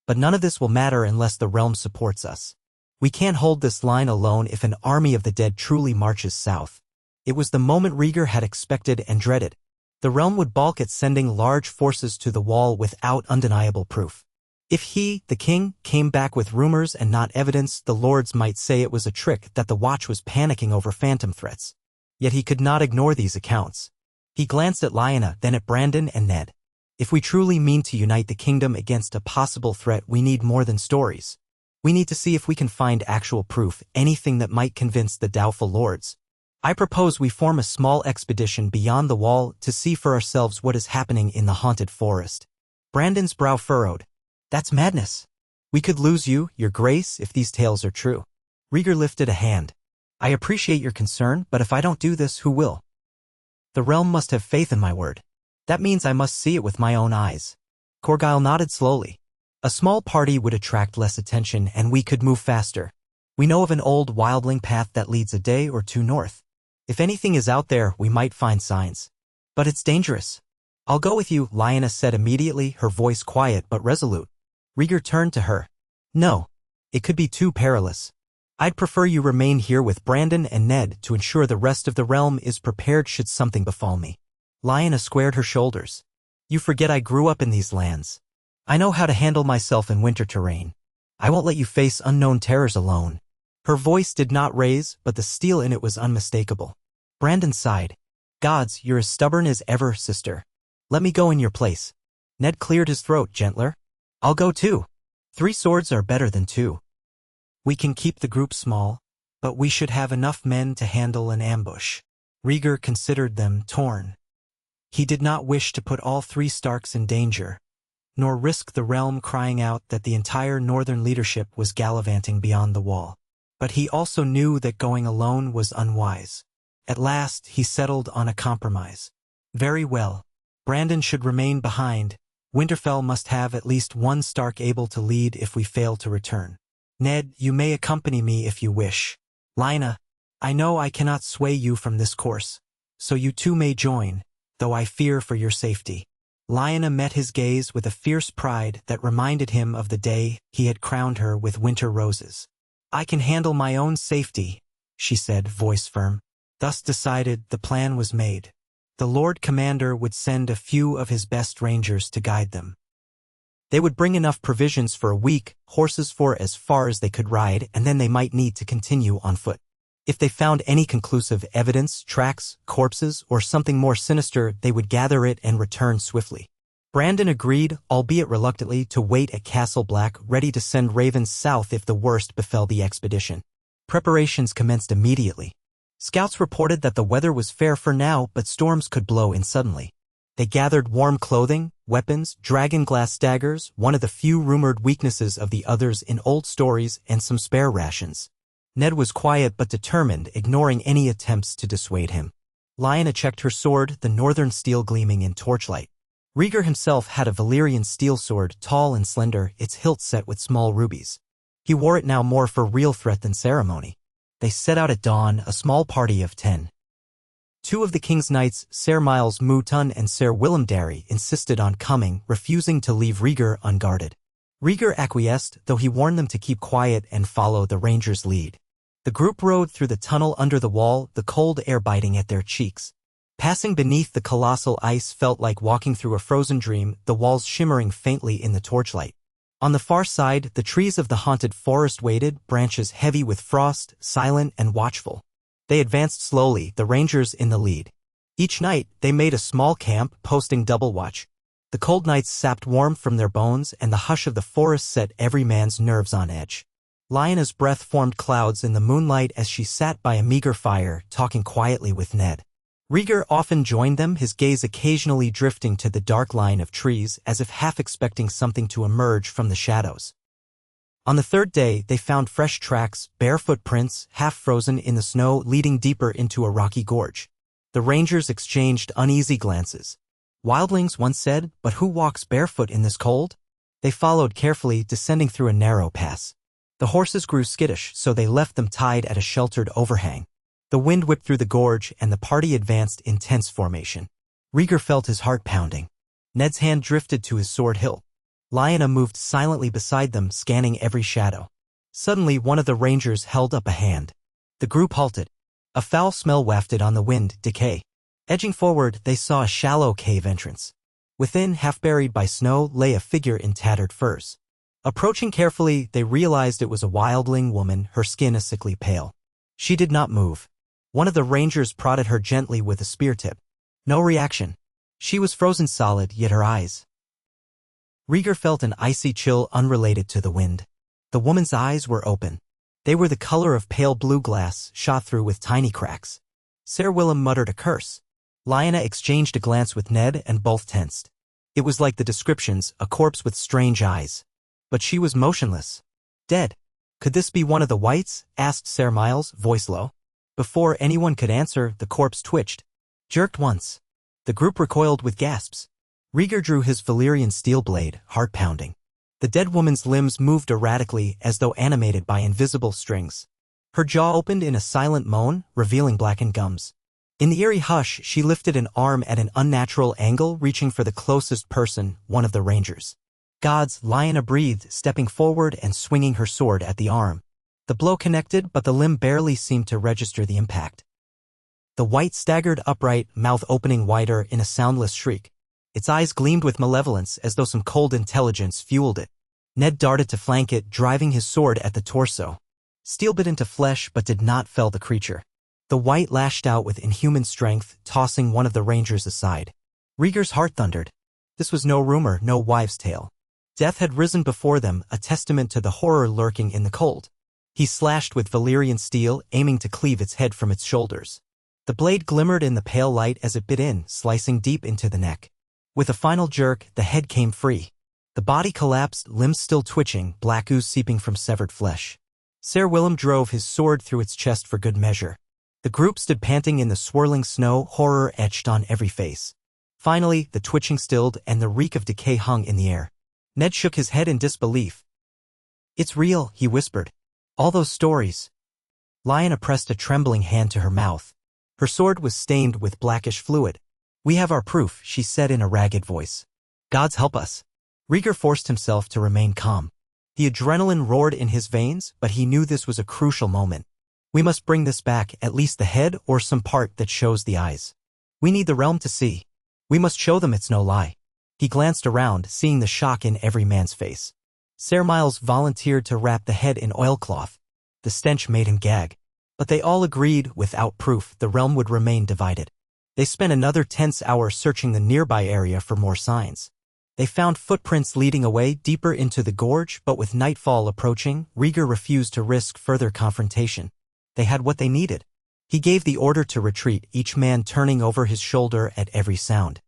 A: But none of this will matter unless the realm supports us. We can't hold this line alone if an army of the dead truly marches south." It was the moment Rhaegar had expected and dreaded. The realm would balk at sending large forces to the wall without undeniable proof. If he, the king, came back with rumors and not evidence, the lords might say it was a trick, that the watch was panicking over phantom threats. Yet he could not ignore these accounts. He glanced at Lyanna, then at Brandon and Ned. "If we truly mean to unite the kingdom against a possible threat, we need more than stories. We need to see if we can find actual proof, anything that might convince the doubtful lords. I propose we form a small expedition beyond the wall to see for ourselves what is happening in the haunted forest." Brandon's brow furrowed. "That's madness. We could lose you, your grace, if these tales are true." Rhaegar lifted a hand. "I appreciate your concern, but if I don't do this, who will? The realm must have faith in my word. That means I must see it with my own eyes." Corgyle nodded slowly. A small party would attract less attention and we could move faster. We know of an old wildling path that leads a day or two north. If anything is out there, we might find signs. But it's dangerous. I'll go with you, Lyanna said immediately, her voice quiet but resolute. Rhaegar turned to her. No. It could be too perilous. I'd prefer you remain here with Brandon and Ned to ensure the rest of the realm is prepared should something befall me. Lyanna squared her shoulders. You forget I grew up in these lands. I know how to handle myself in winter terrain. I won't let you face unknown terrors alone. Her voice did not raise, but the steel in it was unmistakable. Brandon sighed. Gods, you're as stubborn as ever, sister. Let me go in your place. Ned cleared his throat, gentler. I'll go too. 3 swords are better than 2. We can keep the group small, but we should have enough men to handle an ambush. Rhaegar considered them, torn. He did not wish to put all 3 Starks in danger, nor risk the realm crying out that the entire northern leadership was gallivanting beyond the wall. But he also knew that going alone was unwise. At last, he settled on a compromise. Very well. Brandon should remain behind. Winterfell must have at least 1 Stark able to lead if we fail to return. Ned, you may accompany me if you wish. Lyanna, I know I cannot sway you from this course, so you too may join, though I fear for your safety. Lyanna met his gaze with a fierce pride that reminded him of the day he had crowned her with winter roses. I can handle my own safety, she said, voice firm. Thus decided, the plan was made. The Lord Commander would send a few of his best rangers to guide them. They would bring enough provisions for a week, horses for as far as they could ride, and then they might need to continue on foot. If they found any conclusive evidence, tracks, corpses, or something more sinister, they would gather it and return swiftly. Brandon agreed, albeit reluctantly, to wait at Castle Black, ready to send ravens south if the worst befell the expedition. Preparations commenced immediately. Scouts reported that the weather was fair for now, but storms could blow in suddenly. They gathered warm clothing, weapons, dragon-glass daggers, one of the few rumored weaknesses of the others in old stories, and some spare rations. Ned was quiet but determined, ignoring any attempts to dissuade him. Lyanna checked her sword, the northern steel gleaming in torchlight. Rhaegar himself had a Valyrian steel sword, tall and slender, its hilt set with small rubies. He wore it now more for real threat than ceremony. They set out at dawn, a small party of 10. 2 of the king's knights, Ser Miles Mouton and Ser Willem Darry, insisted on coming, refusing to leave Rhaegar unguarded. Rhaegar acquiesced, though he warned them to keep quiet and follow the ranger's lead. The group rode through the tunnel under the wall, the cold air biting at their cheeks. Passing beneath the colossal ice felt like walking through a frozen dream, the walls shimmering faintly in the torchlight. On the far side, the trees of the haunted forest waited, branches heavy with frost, silent and watchful. They advanced slowly, the rangers in the lead. Each night, they made a small camp, posting double watch. The cold nights sapped warmth from their bones, and the hush of the forest set every man's nerves on edge. Lyanna's breath formed clouds in the moonlight as she sat by a meager fire, talking quietly with Ned. Rhaegar often joined them, his gaze occasionally drifting to the dark line of trees, as if half expecting something to emerge from the shadows. On the 3rd day, they found fresh tracks, bare footprints, half frozen in the snow, leading deeper into a rocky gorge. The rangers exchanged uneasy glances. Wildlings, one said, but who walks barefoot in this cold? They followed carefully, descending through a narrow pass. The horses grew skittish, so they left them tied at a sheltered overhang. The wind whipped through the gorge, and the party advanced in tense formation. Rhaegar felt his heart pounding. Ned's hand drifted to his sword hilt. Lyanna moved silently beside them, scanning every shadow. Suddenly, one of the rangers held up a hand. The group halted. A foul smell wafted on the wind, decay. Edging forward, they saw a shallow cave entrance. Within, half buried by snow, lay a figure in tattered furs. Approaching carefully, they realized it was a wildling woman, her skin a sickly pale. She did not move. One of the rangers prodded her gently with a spear tip. No reaction. She was frozen solid, yet her eyes. Rhaegar felt an icy chill unrelated to the wind. The woman's eyes were open. They were the color of pale blue glass, shot through with tiny cracks. Ser Willem muttered a curse. Lyanna exchanged a glance with Ned, and both tensed. It was like the descriptions, a corpse with strange eyes. But she was motionless. Dead. Could this be one of the Wights? Asked Ser Miles, voice low. Before anyone could answer, the corpse twitched. Jerked once. The group recoiled with gasps. Rhaegar drew his Valyrian steel blade, heart pounding. The dead woman's limbs moved erratically as though animated by invisible strings. Her jaw opened in a silent moan, revealing blackened gums. In the eerie hush, she lifted an arm at an unnatural angle, reaching for the closest person, one of the rangers. Gods, Lyanna breathed, stepping forward and swinging her sword at the arm. The blow connected, but the limb barely seemed to register the impact. The Wight staggered upright, mouth opening wider in a soundless shriek. Its eyes gleamed with malevolence as though some cold intelligence fueled it. Ned darted to flank it, driving his sword at the torso. Steel bit into flesh but did not fell the creature. The Wight lashed out with inhuman strength, tossing one of the rangers aside. Rhaegar's heart thundered. This was no rumor, no wives' tale. Death had risen before them, a testament to the horror lurking in the cold. He slashed with Valyrian steel, aiming to cleave its head from its shoulders. The blade glimmered in the pale light as it bit in, slicing deep into the neck. With a final jerk, the head came free. The body collapsed, limbs still twitching, black ooze seeping from severed flesh. Ser Willem drove his sword through its chest for good measure. The group stood panting in the swirling snow, horror etched on every face. Finally, the twitching stilled and the reek of decay hung in the air. Ned shook his head in disbelief. "It's real," he whispered. "All those stories." Lyanna pressed a trembling hand to her mouth. Her sword was stained with blackish fluid. "We have our proof," she said in a ragged voice. "Gods help us." Rhaegar forced himself to remain calm. The adrenaline roared in his veins, but he knew this was a crucial moment. "We must bring this back, at least the head or some part that shows the eyes. We need the realm to see. We must show them it's no lie." He glanced around, seeing the shock in every man's face. Ser Miles volunteered to wrap the head in oilcloth. The stench made him gag. But they all agreed, without proof, the realm would remain divided. They spent another tense hour searching the nearby area for more signs. They found footprints leading away deeper into the gorge, but with nightfall approaching, Rhaegar refused to risk further confrontation. They had what they needed. He gave the order to retreat, each man turning over his shoulder at every sound.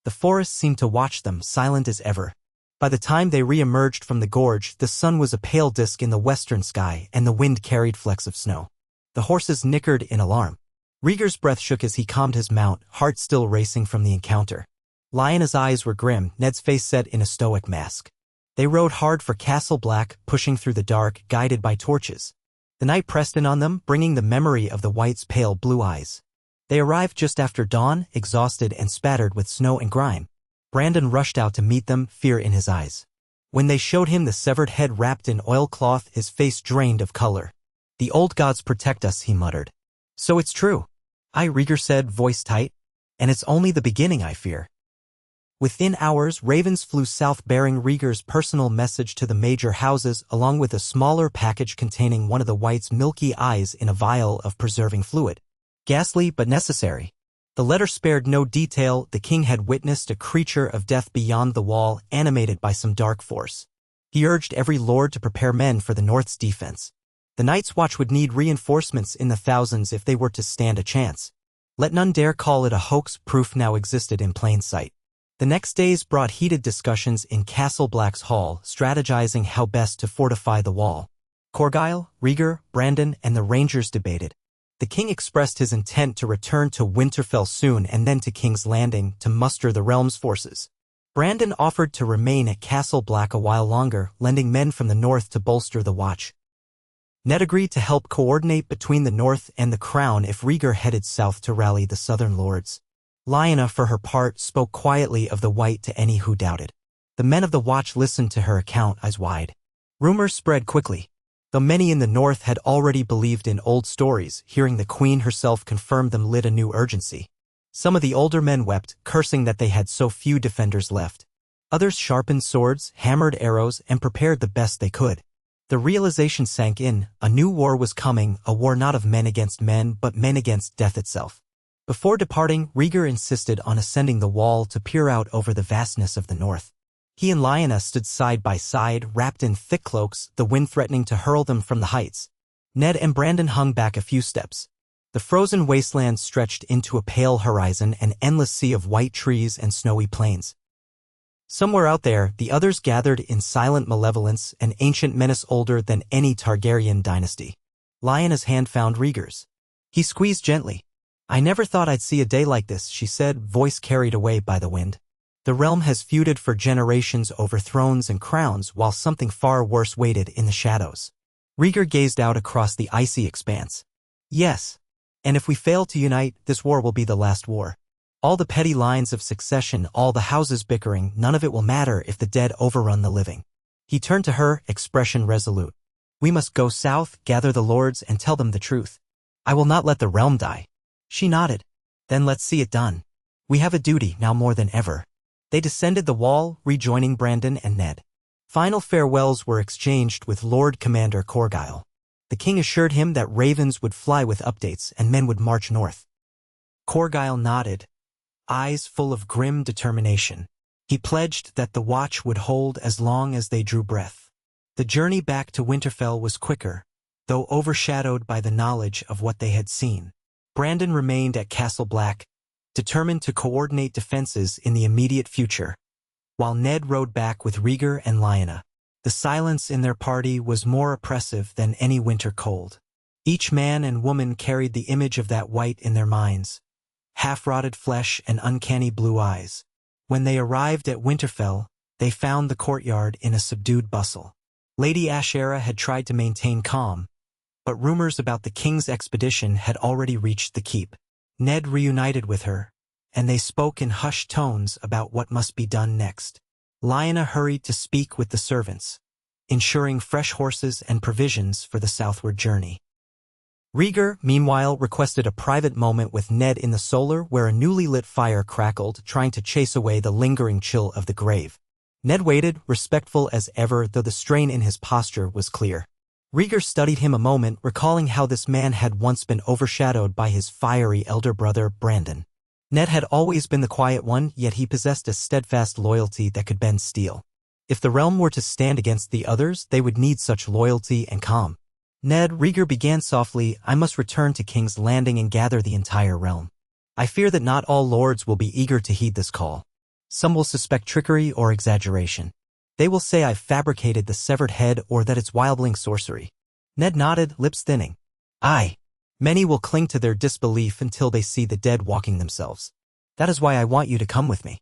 A: The forest seemed to watch them, silent as ever. By the time they re-emerged from the gorge, the sun was a pale disk in the western sky, and the wind carried flecks of snow. The horses nickered in alarm. Rhaegar's breath shook as he calmed his mount, heart still racing from the encounter. Lyanna's eyes were grim, Ned's face set in a stoic mask. They rode hard for Castle Black, pushing through the dark, guided by torches. The night pressed in on them, bringing the memory of the Wight's pale blue eyes. They arrived just after dawn, exhausted and spattered with snow and grime. Brandon rushed out to meet them, fear in his eyes. When they showed him the severed head wrapped in oilcloth, his face drained of color. "The old gods protect us," he muttered. "So it's true." Rhaegar said, voice tight. "And it's only the beginning, I fear." Within hours, ravens flew south bearing Rhaegar's personal message to the major houses, along with a smaller package containing one of the Wight's milky eyes in a vial of preserving fluid. Ghastly but necessary. The letter spared no detail. The king had witnessed a creature of death beyond the wall, animated by some dark force. He urged every lord to prepare men for the North's defense. The Night's Watch would need reinforcements in the thousands if they were to stand a chance. Let none dare call it a hoax, proof now existed in plain sight. The next days brought heated discussions in Castle Black's hall, strategizing how best to fortify the wall. Corgyle, Rhaegar, Brandon, and the Rangers debated. The king expressed his intent to return to Winterfell soon and then to King's Landing to muster the realm's forces. Brandon offered to remain at Castle Black a while longer, lending men from the north to bolster the watch. Ned agreed to help coordinate between the north and the crown if Rhaegar headed south to rally the southern lords. Lyanna, for her part, spoke quietly of the Wight to any who doubted. The men of the watch listened to her account, eyes wide. Rumors spread quickly. Though many in the north had already believed in old stories, hearing the queen herself confirm them lit a new urgency. Some of the older men wept, cursing that they had so few defenders left. Others sharpened swords, hammered arrows, and prepared the best they could. The realization sank in, a new war was coming, a war not of men against men, but men against death itself. Before departing, Rhaegar insisted on ascending the wall to peer out over the vastness of the north. He and Lyanna stood side by side, wrapped in thick cloaks, the wind threatening to hurl them from the heights. Ned and Brandon hung back a few steps. The frozen wasteland stretched into a pale horizon, an endless sea of white trees and snowy plains. Somewhere out there, the others gathered in silent malevolence, an ancient menace older than any Targaryen dynasty. Lyanna's hand found Rhaegar's. He squeezed gently. "I never thought I'd see a day like this," she said, voice carried away by the wind. The realm has feuded for generations over thrones and crowns while something far worse waited in the shadows. Rhaegar gazed out across the icy expanse. Yes. And if we fail to unite, this war will be the last war. All the petty lines of succession, all the houses bickering, none of it will matter if the dead overrun the living. He turned to her, expression resolute. We must go south, gather the lords, and tell them the truth. I will not let the realm die. She nodded. Then let's see it done. We have a duty now more than ever. They descended the wall, rejoining Brandon and Ned. Final farewells were exchanged with Lord Commander Corgyle. The king assured him that ravens would fly with updates and men would march north. Corgyle nodded, eyes full of grim determination. He pledged that the watch would hold as long as they drew breath. The journey back to Winterfell was quicker, though overshadowed by the knowledge of what they had seen. Brandon remained at Castle Black, determined to coordinate defenses in the immediate future, while Ned rode back with Rhaegar and Lyanna. The silence in their party was more oppressive than any winter cold. Each man and woman carried the image of that Wight in their minds, half-rotted flesh and uncanny blue eyes. When they arrived at Winterfell, they found the courtyard in a subdued bustle. Lady Ashera had tried to maintain calm, but rumors about the king's expedition had already reached the keep. Ned reunited with her, and they spoke in hushed tones about what must be done next. Lyanna hurried to speak with the servants, ensuring fresh horses and provisions for the southward journey. Rhaegar, meanwhile, requested a private moment with Ned in the solar where a newly lit fire crackled, trying to chase away the lingering chill of the grave. Ned waited, respectful as ever, though the strain in his posture was clear. Rhaegar studied him a moment, recalling how this man had once been overshadowed by his fiery elder brother, Brandon. Ned had always been the quiet one, yet he possessed a steadfast loyalty that could bend steel. If the realm were to stand against the others, they would need such loyalty and calm. Ned, Rhaegar began softly, I must return to King's Landing and gather the entire realm. I fear that not all lords will be eager to heed this call. Some will suspect trickery or exaggeration. They will say I've fabricated the severed head or that it's wildling sorcery. Ned nodded, lips thinning. Aye. Many will cling to their disbelief until they see the dead walking themselves. That is why I want you to come with me.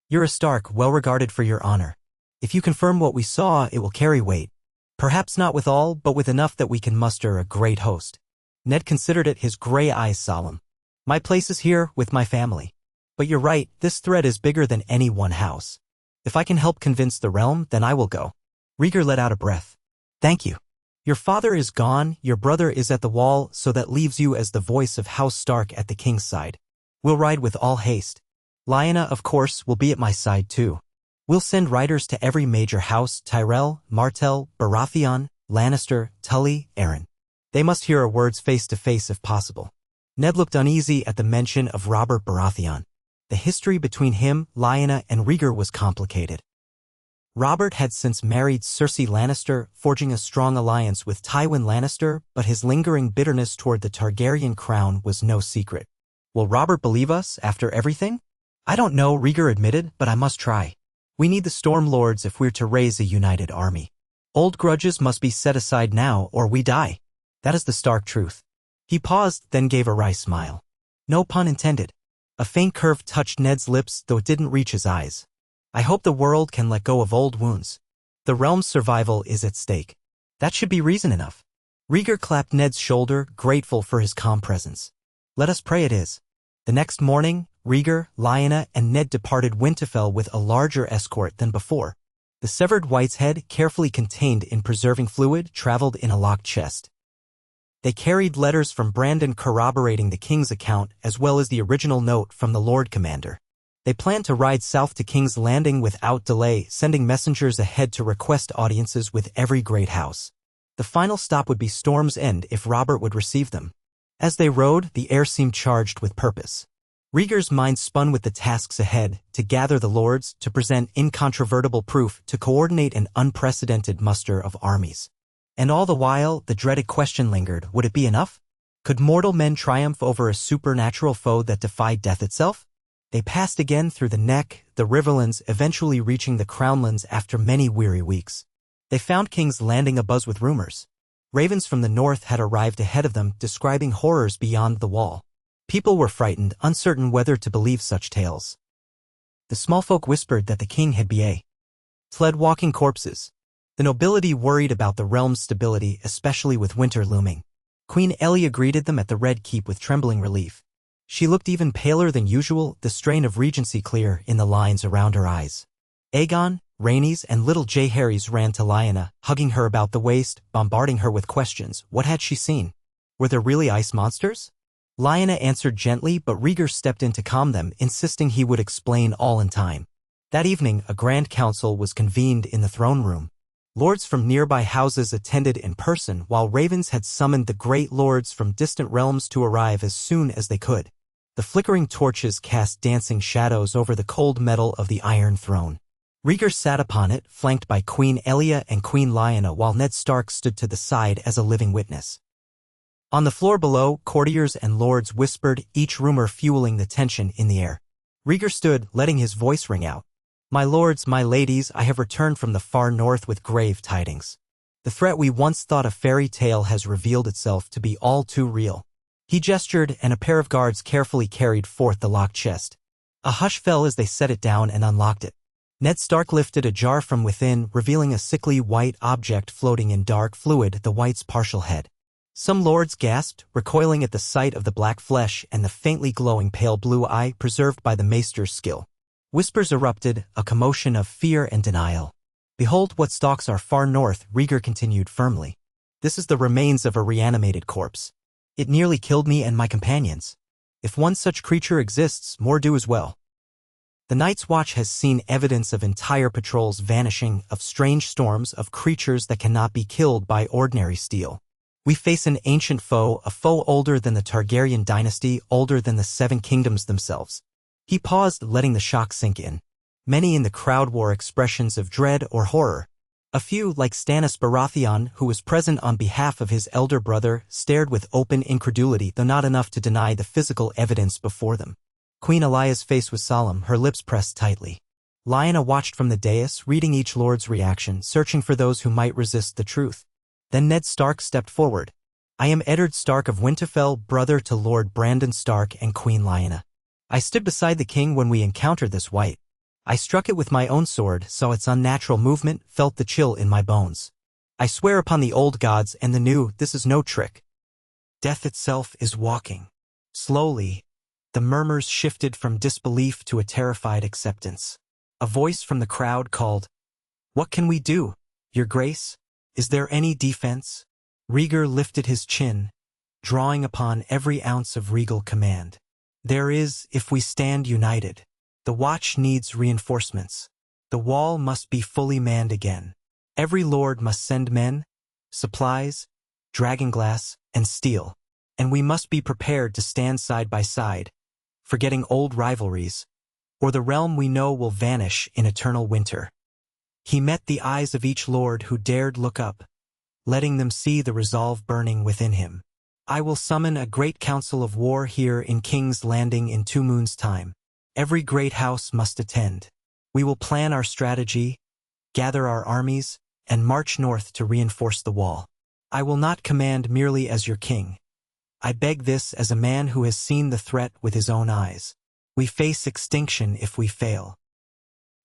A: You're a Stark, well regarded for your honor. If you confirm what we saw, it will carry weight. Perhaps not with all, but with enough that we can muster a great host. Ned considered it, his gray eyes solemn. My place is here, with my family. But you're right, this threat is bigger than any one house. If I can help convince the realm, then I will go. Rhaegar let out a breath. Thank you. Your father is gone, your brother is at the wall, so that leaves you as the voice of House Stark at the king's side. We'll ride with all haste. Lyanna, of course, will be at my side too. We'll send riders to every major house, Tyrell, Martell, Baratheon, Lannister, Tully, Arryn. They must hear our words face to face if possible. Ned looked uneasy at the mention of Robert Baratheon. The history between him, Lyanna, and Rhaegar was complicated. Robert had since married Cersei Lannister, forging a strong alliance with Tywin Lannister, but his lingering bitterness toward the Targaryen crown was no secret. Will Robert believe us after everything? I don't know, Rhaegar admitted, but I must try. We need the Storm Lords if we're to raise a united army. Old grudges must be set aside now or we die. That is the stark truth. He paused, then gave a wry smile. No pun intended. A faint curve touched Ned's lips, though it didn't reach his eyes. I hope the world can let go of old wounds. The realm's survival is at stake. That should be reason enough. Rhaegar clapped Ned's shoulder, grateful for his calm presence. Let us pray it is. The next morning, Rhaegar, Lyanna, and Ned departed Winterfell with a larger escort than before. The severed Wight's head, carefully contained in preserving fluid, traveled in a locked chest. They carried letters from Brandon corroborating the king's account as well as the original note from the Lord Commander. They planned to ride south to King's Landing without delay, sending messengers ahead to request audiences with every great house. The final stop would be Storm's End if Robert would receive them. As they rode, the air seemed charged with purpose. Rhaegar's mind spun with the tasks ahead, to gather the lords, to present incontrovertible proof, to coordinate an unprecedented muster of armies. And all the while, the dreaded question lingered, would it be enough? Could mortal men triumph over a supernatural foe that defied death itself? They passed again through the Neck, the Riverlands, eventually reaching the Crownlands after many weary weeks. They found King's Landing abuzz with rumors. Ravens from the north had arrived ahead of them, describing horrors beyond the wall. People were frightened, uncertain whether to believe such tales. The small folk whispered that the king had fled walking corpses. The nobility worried about the realm's stability, especially with winter looming. Queen Elia greeted them at the Red Keep with trembling relief. She looked even paler than usual, the strain of regency clear in the lines around her eyes. Aegon, Rhaenys, and little Jaehaerys ran to Lyanna, hugging her about the waist, bombarding her with questions. What had she seen? Were there really ice monsters? Lyanna answered gently, but Rhaegar stepped in to calm them, insisting he would explain all in time. That evening, a grand council was convened in the throne room. Lords from nearby houses attended in person, while ravens had summoned the great lords from distant realms to arrive as soon as they could. The flickering torches cast dancing shadows over the cold metal of the Iron Throne. Rhaegar sat upon it, flanked by Queen Elia and Queen Lyanna, while Ned Stark stood to the side as a living witness. On the floor below, courtiers and lords whispered, each rumor fueling the tension in the air. Rhaegar stood, letting his voice ring out. My lords, my ladies, I have returned from the far north with grave tidings. The threat we once thought a fairy tale has revealed itself to be all too real. He gestured, and a pair of guards carefully carried forth the locked chest. A hush fell as they set it down and unlocked it. Ned Stark lifted a jar from within, revealing a sickly white object floating in dark fluid, the Wight's partial head. Some lords gasped, recoiling at the sight of the black flesh and the faintly glowing pale blue eye preserved by the maester's skill. Whispers erupted, a commotion of fear and denial. Behold what stalks our far north, Rhaegar continued firmly. This is the remains of a reanimated corpse. It nearly killed me and my companions. If one such creature exists, more do as well. The Night's Watch has seen evidence of entire patrols vanishing, of strange storms, of creatures that cannot be killed by ordinary steel. We face an ancient foe, a foe older than the Targaryen dynasty, older than the Seven Kingdoms themselves. He paused, letting the shock sink in. Many in the crowd wore expressions of dread or horror. A few, like Stannis Baratheon, who was present on behalf of his elder brother, stared with open incredulity, though not enough to deny the physical evidence before them. Queen Elia's face was solemn, her lips pressed tightly. Lyanna watched from the dais, reading each lord's reaction, searching for those who might resist the truth. Then Ned Stark stepped forward. I am Eddard Stark of Winterfell, brother to Lord Brandon Stark and Queen Lyanna. I stood beside the king when we encountered this Wight. I struck it with my own sword, saw its unnatural movement, felt the chill in my bones. I swear upon the old gods and the new, this is no trick. Death itself is walking. Slowly, the murmurs shifted from disbelief to a terrified acceptance. A voice from the crowd called, What can we do, Your Grace? Is there any defense? Rhaegar lifted his chin, drawing upon every ounce of regal command. There is, if we stand united. The watch needs reinforcements. The wall must be fully manned again. Every lord must send men, supplies, dragonglass, and steel. And we must be prepared to stand side by side, forgetting old rivalries, or the realm we know will vanish in eternal winter. He met the eyes of each lord who dared look up, letting them see the resolve burning within him. I will summon a great council of war here in King's Landing in 2 moons' time. Every great house must attend. We will plan our strategy, gather our armies, and march north to reinforce the wall. I will not command merely as your king. I beg this as a man who has seen the threat with his own eyes. We face extinction if we fail.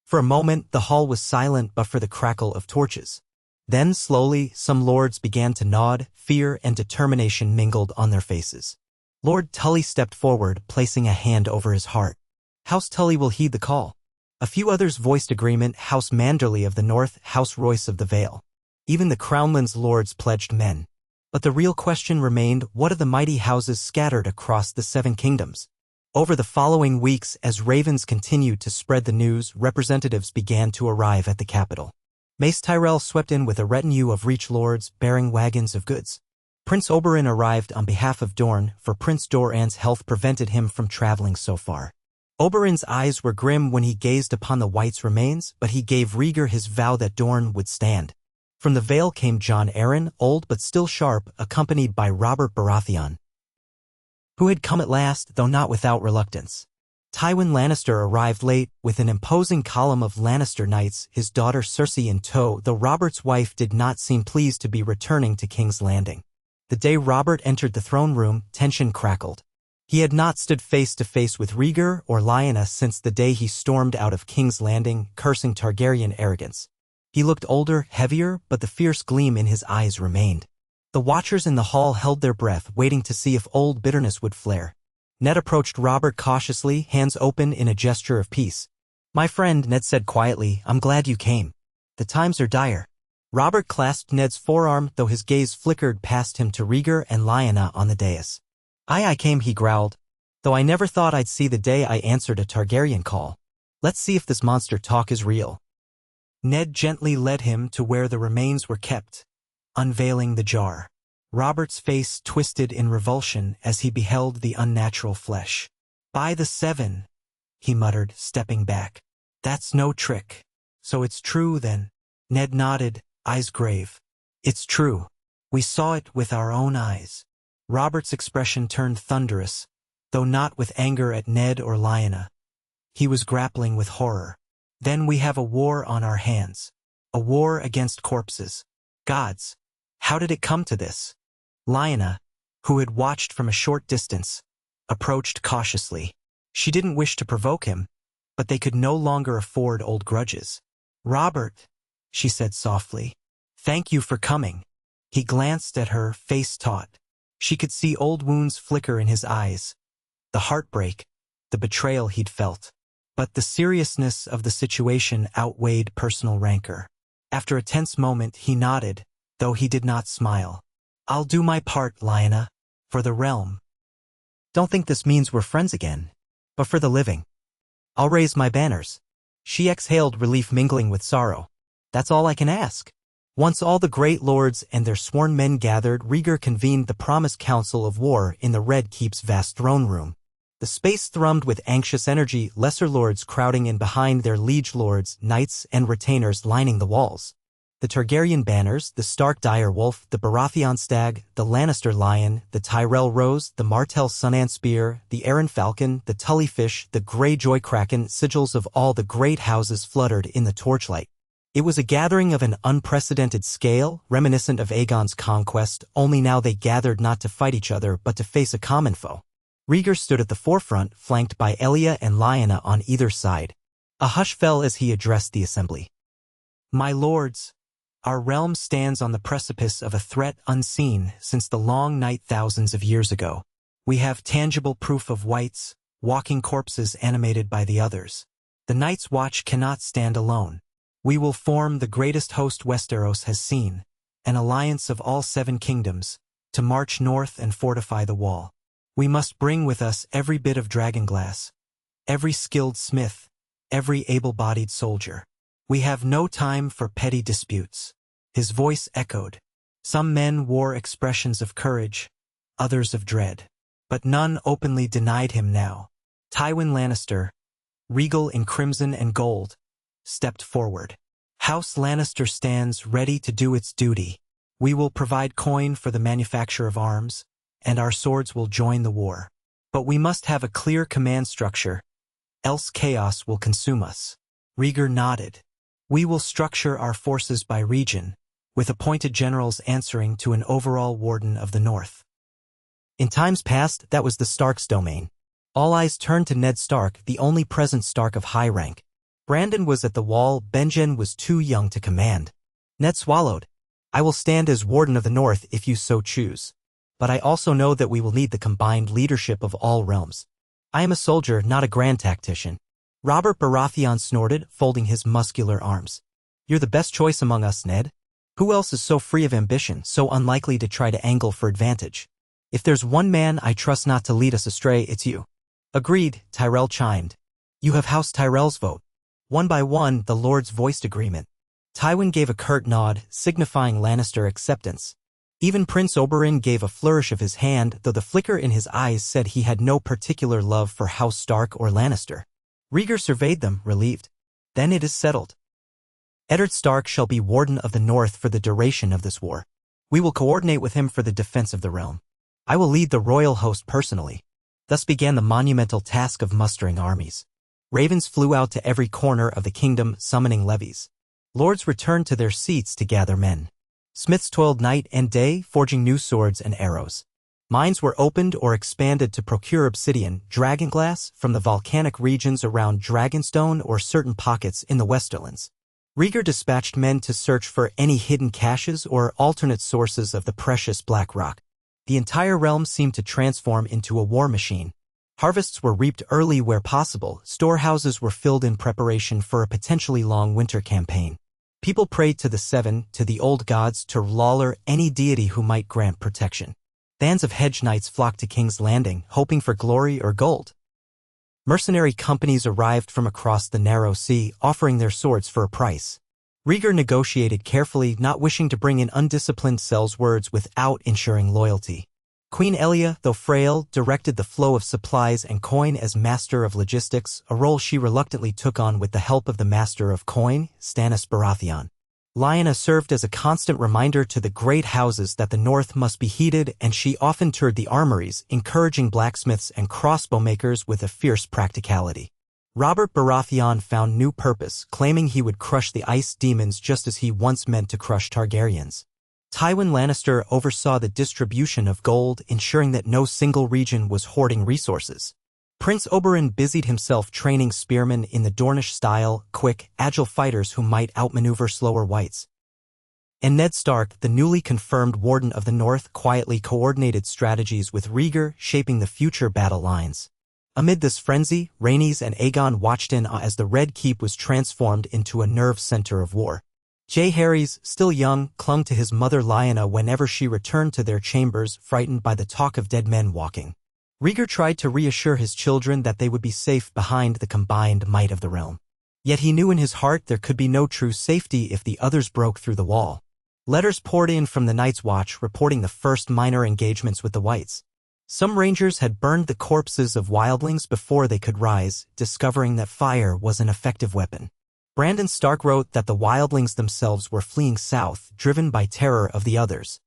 A: For a moment, the hall was silent but for the crackle of torches. Then, slowly, some lords began to nod, fear and determination mingled on their faces. Lord Tully stepped forward, placing a hand over his heart. House Tully will heed the call. A few others voiced agreement, House Manderley of the North, House Royce of the Vale. Even the Crownlands lords pledged men. But the real question remained, what of the mighty houses scattered across the 7 kingdoms? Over the following weeks, as ravens continued to spread the news, representatives began to arrive at the capital. Mace Tyrell swept in with a retinue of reach lords bearing wagons of goods. Prince Oberyn arrived on behalf of Dorne, for Prince Doran's health prevented him from traveling so far. Oberyn's eyes were grim when he gazed upon the Wight's remains, but he gave Rhaegar his vow that Dorne would stand. From the Vale came Jon Arryn, old but still sharp, accompanied by Robert Baratheon, who had come at last, though not without reluctance. Tywin Lannister arrived late, with an imposing column of Lannister knights, his daughter Cersei in tow, though Robert's wife did not seem pleased to be returning to King's Landing. The day Robert entered the throne room, tension crackled. He had not stood face to face with Rhaegar or Lyanna since the day he stormed out of King's Landing, cursing Targaryen arrogance. He looked older, heavier, but the fierce gleam in his eyes remained. The watchers in the hall held their breath, waiting to see if old bitterness would flare. Ned approached Robert cautiously, hands open in a gesture of peace. "My friend," Ned said quietly, "I'm glad you came. The times are dire." Robert clasped Ned's forearm, though his gaze flickered past him to Rhaegar and Lyanna on the dais. I came," he growled, "though I never thought I'd see the day I answered a Targaryen call. Let's see if this monster talk is real." Ned gently led him to where the remains were kept, unveiling the jar. Robert's face twisted in revulsion as he beheld the unnatural flesh. "By the seven," he muttered, stepping back. "That's no trick. So it's true then?" Ned nodded, eyes grave. "It's true. We saw it with our own eyes." Robert's expression turned thunderous, though not with anger at Ned or Lyanna. He was grappling with horror. "Then we have a war on our hands. A war against corpses. Gods, how did it come to this?" Lyanna, who had watched from a short distance, approached cautiously. She didn't wish to provoke him, but they could no longer afford old grudges. "Robert," she said softly, "thank you for coming." He glanced at her, face taut. She could see old wounds flicker in his eyes, the heartbreak, the betrayal he'd felt. But the seriousness of the situation outweighed personal rancor. After a tense moment, he nodded, though he did not smile. "I'll do my part, Lyanna, for the realm. Don't think this means we're friends again, but for the living. I'll raise my banners." She exhaled, relief mingling with sorrow. "That's all I can ask." Once all the great lords and their sworn men gathered, Rhaegar convened the promised council of war in the Red Keep's vast throne room. The space thrummed with anxious energy, lesser lords crowding in behind their liege lords, knights and retainers lining the walls. The Targaryen banners, the Stark dire wolf, the Baratheon stag, the Lannister lion, the Tyrell rose, the Martell sunant spear, the Arryn falcon, the Tully fish, the Greyjoy kraken, sigils of all the great houses fluttered in the torchlight. It was a gathering of an unprecedented scale, reminiscent of Aegon's conquest, only now they gathered not to fight each other but to face a common foe. Rhaegar stood at the forefront, flanked by Elia and Lyanna on either side. A hush fell as he addressed the assembly. "My lords, our realm stands on the precipice of a threat unseen since the long night thousands of years ago. We have tangible proof of Wights, walking corpses animated by the others. The Night's Watch cannot stand alone. We will form the greatest host Westeros has seen, an alliance of all 7 kingdoms, to march north and fortify the wall. We must bring with us every bit of dragonglass, every skilled smith, every able-bodied soldier. We have no time for petty disputes." His voice echoed. Some men wore expressions of courage, others of dread, but none openly denied him now. Tywin Lannister, regal in crimson and gold, stepped forward. "House Lannister stands ready to do its duty. We will provide coin for the manufacture of arms, and our swords will join the war. But we must have a clear command structure, else chaos will consume us." Rhaegar nodded. "We will structure our forces by region, with appointed generals answering to an overall warden of the north." In times past, that was the Stark's domain. All eyes turned to Ned Stark, the only present Stark of high rank. Brandon was at the wall, Benjen was too young to command. Ned swallowed. "I will stand as Warden of the North if you so choose. But I also know that we will need the combined leadership of all realms. I am a soldier, not a grand tactician." Robert Baratheon snorted, folding his muscular arms. "You're the best choice among us, Ned. Who else is so free of ambition, so unlikely to try to angle for advantage? If there's one man I trust not to lead us astray, it's you." "Agreed," Tyrell chimed. "You have House Tyrell's vote." One by one, the lords voiced agreement. Tywin gave a curt nod, signifying Lannister acceptance. Even Prince Oberyn gave a flourish of his hand, though the flicker in his eyes said he had no particular love for House Stark or Lannister. Rhaegar surveyed them, relieved. "Then it is settled. Eddard Stark shall be Warden of the North for the duration of this war. We will coordinate with him for the defense of the realm. I will lead the royal host personally." Thus began the monumental task of mustering armies. Ravens flew out to every corner of the kingdom, summoning levies. Lords returned to their seats to gather men. Smiths toiled night and day, forging new swords and arrows. Mines were opened or expanded to procure obsidian, dragonglass, from the volcanic regions around Dragonstone or certain pockets in the Westerlands. Rhaegar dispatched men to search for any hidden caches or alternate sources of the precious black rock. The entire realm seemed to transform into a war machine. Harvests were reaped early where possible, storehouses were filled in preparation for a potentially long winter campaign. People prayed to the Seven, to the old gods, to Lawler, any deity who might grant protection. Bands of hedge knights flocked to King's Landing, hoping for glory or gold. Mercenary companies arrived from across the narrow sea, offering their swords for a price. Rhaegar negotiated carefully, not wishing to bring in undisciplined sellswords without ensuring loyalty. Queen Elia, though frail, directed the flow of supplies and coin as master of logistics, a role she reluctantly took on with the help of the master of coin, Stannis Baratheon. Lyanna served as a constant reminder to the great houses that the north must be heated, and she often toured the armories, encouraging blacksmiths and crossbowmakers with a fierce practicality. Robert Baratheon found new purpose, claiming he would crush the ice demons just as he once meant to crush Targaryens. Tywin Lannister oversaw the distribution of gold, ensuring that no single region was hoarding resources. Prince Oberyn busied himself training spearmen in the Dornish style, quick, agile fighters who might outmaneuver slower wights. And Ned Stark, the newly confirmed Warden of the North, quietly coordinated strategies with Rhaegar, shaping the future battle lines. Amid this frenzy, Rhaenys and Aegon watched in awe as the Red Keep was transformed into a nerve center of war. Jaehaerys, still young, clung to his mother Lyanna whenever she returned to their chambers, frightened by the talk of dead men walking. Rhaegar tried to reassure his children that they would be safe behind the combined might of the realm. Yet he knew in his heart there could be no true safety if the others broke through the wall. Letters poured in from the Night's Watch reporting the first minor engagements with the Wights. Some rangers had burned the corpses of wildlings before they could rise, discovering that fire was an effective weapon. Brandon Stark wrote that the wildlings themselves were fleeing south, driven by terror of the others.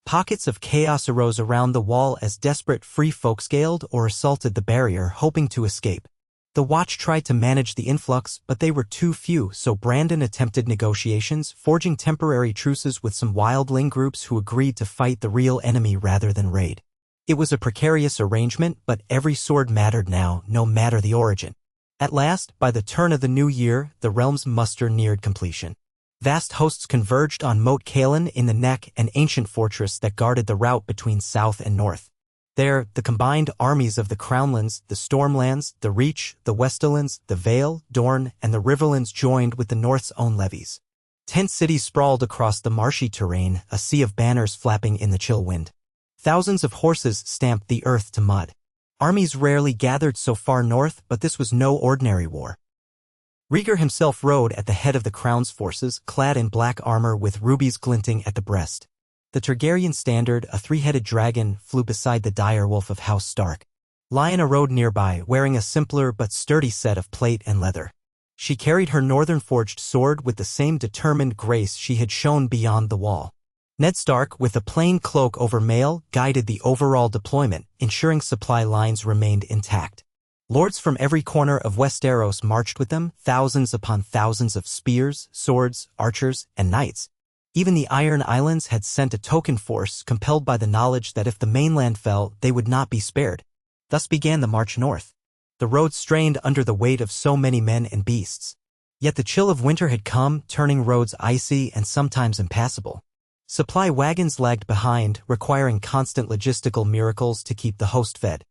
A: Pockets of chaos arose around the wall as desperate free folk scaled or assaulted the barrier, hoping to escape. The Watch tried to manage the influx, but they were too few, so Brandon attempted negotiations, forging temporary truces with some wildling groups who agreed to fight the real enemy rather than raid. It was a precarious arrangement, but every sword mattered now, no matter the origin. At last, by the turn of the new year, the realm's muster neared completion. Vast hosts converged on Moat Cailin in the Neck, an ancient fortress that guarded the route between south and north. There, the combined armies of the Crownlands, the Stormlands, the Reach, the Westerlands, the Vale, Dorne, and the Riverlands joined with the North's own levies. Tent cities sprawled across the marshy terrain, a sea of banners flapping in the chill wind. Thousands of horses stamped the earth to mud. Armies rarely gathered so far north, but this was no ordinary war. Rhaegar himself rode at the head of the Crown's forces, clad in black armor with rubies glinting at the breast. The Targaryen standard, a three-headed dragon, flew beside the direwolf of House Stark. Lyanna rode nearby, wearing a simpler but sturdy set of plate and leather. She carried her northern-forged sword with the same determined grace she had shown beyond the wall. Ned Stark, with a plain cloak over mail, guided the overall deployment, ensuring supply lines remained intact. Lords from every corner of Westeros marched with them, thousands upon thousands of spears, swords, archers, and knights. Even the Iron Islands had sent a token force, compelled by the knowledge that if the mainland fell, they would not be spared. Thus began the march north. The road strained under the weight of so many men and beasts. Yet the chill of winter had come, turning roads icy and sometimes impassable. Supply wagons lagged behind, requiring constant logistical miracles to keep the host fed.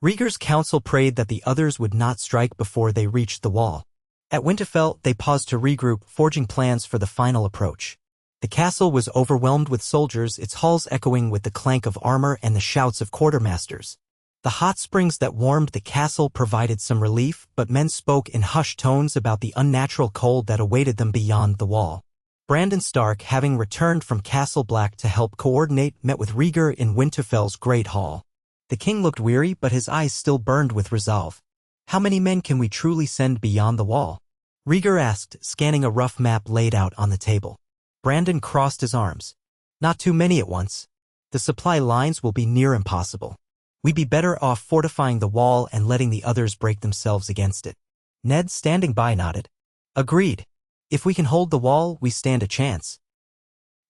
A: Rhaegar's council prayed that the others would not strike before they reached the wall. At Winterfell, they paused to regroup, forging plans for the final approach. The castle was overwhelmed with soldiers, its halls echoing with the clank of armor and the shouts of quartermasters. The hot springs that warmed the castle provided some relief, but men spoke in hushed tones about the unnatural cold that awaited them beyond the wall. Brandon Stark, having returned from Castle Black to help coordinate, met with Rhaegar in Winterfell's Great Hall. The king looked weary, but his eyes still burned with resolve. "How many men can we truly send beyond the wall?" Rhaegar asked, scanning a rough map laid out on the table. Brandon crossed his arms. "Not too many at once. The supply lines will be near impossible. We'd be better off fortifying the wall and letting the others break themselves against it." Ned, standing by, nodded. "Agreed. If we can hold the wall, we stand a chance."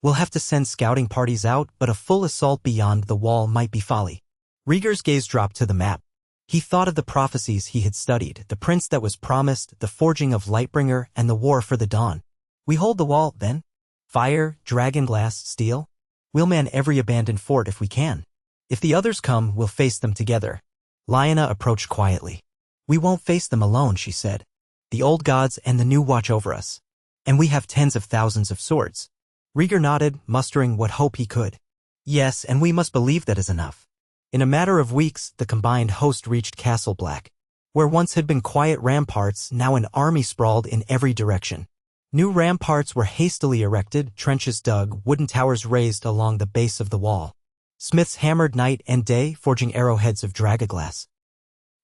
A: We'll have to send scouting parties out, but a full assault beyond the wall might be folly. Rhaegar's gaze dropped to the map. He thought of the prophecies he had studied, the prince that was promised, the forging of Lightbringer, and the war for the dawn. We hold the wall, then? Fire, dragonglass, steel? We'll man every abandoned fort if we can. If the others come, we'll face them together. Lyanna approached quietly. We won't face them alone, she said. The old gods and the new watch over us. And we have tens of thousands of swords. Rhaegar nodded, mustering what hope he could. Yes, and we must believe that is enough. In a matter of weeks, the combined host reached Castle Black. Where once had been quiet ramparts, now an army sprawled in every direction. New ramparts were hastily erected, trenches dug, wooden towers raised along the base of the wall. Smiths hammered night and day, forging arrowheads of dragonglass.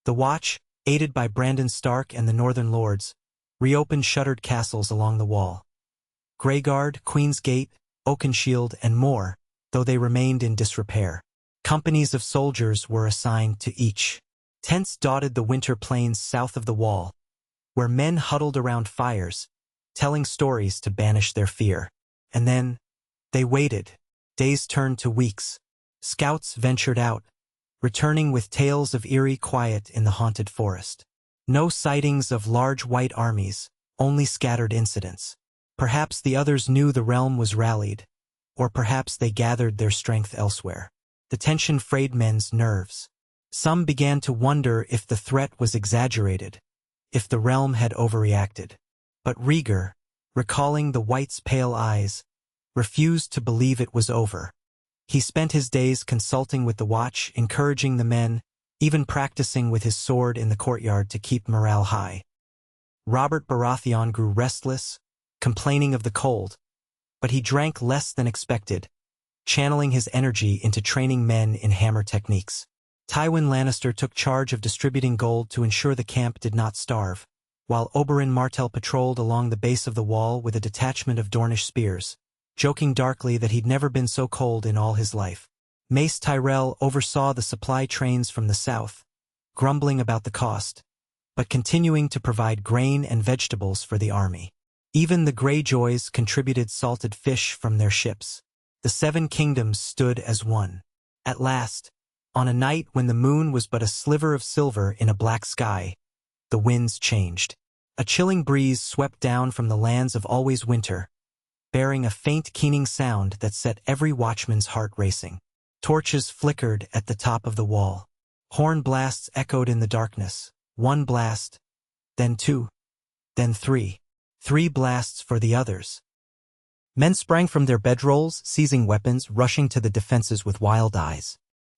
A: The Watch, aided by Brandon Stark and the Northern Lords, reopened shuttered castles along the wall. Greyguard, Queen's Gate, Oakenshield, and more, though they remained in disrepair. Companies of soldiers were assigned to each. Tents dotted the winter plains south of the wall, where men huddled around fires, telling stories to banish their fear. And then, they waited. Days turned to weeks. Scouts ventured out, returning with tales of eerie quiet in the haunted forest. No sightings of large white armies, only scattered incidents. Perhaps the others knew the realm was rallied, or perhaps they gathered their strength elsewhere. The tension frayed men's nerves. Some began to wonder if the threat was exaggerated, if the realm had overreacted. But Rhaegar, recalling the Wight's pale eyes, refused to believe it was over. He spent his days consulting with the Watch, encouraging the men, even practicing with his sword in the courtyard to keep morale high. Robert Baratheon grew restless, complaining of the cold, but he drank less than expected, channeling his energy into training men in hammer techniques. Tywin Lannister took charge of distributing gold to ensure the camp did not starve, while Oberyn Martell patrolled along the base of the wall with a detachment of Dornish spears, joking darkly that he'd never been so cold in all his life. Mace Tyrell oversaw the supply trains from the south, grumbling about the cost, but continuing to provide grain and vegetables for the army. Even the Greyjoys contributed salted fish from their ships. The Seven Kingdoms stood as one. At last, on a night when the moon was but a sliver of silver in a black sky, the winds changed. A chilling breeze swept down from the lands of always winter, bearing a faint keening sound that set every watchman's heart racing. Torches flickered at the top of the wall. Horn blasts echoed in the darkness. One blast, then two, then three. 3 blasts for the others. Men sprang from their bedrolls, seizing weapons, rushing to the defenses with wild eyes.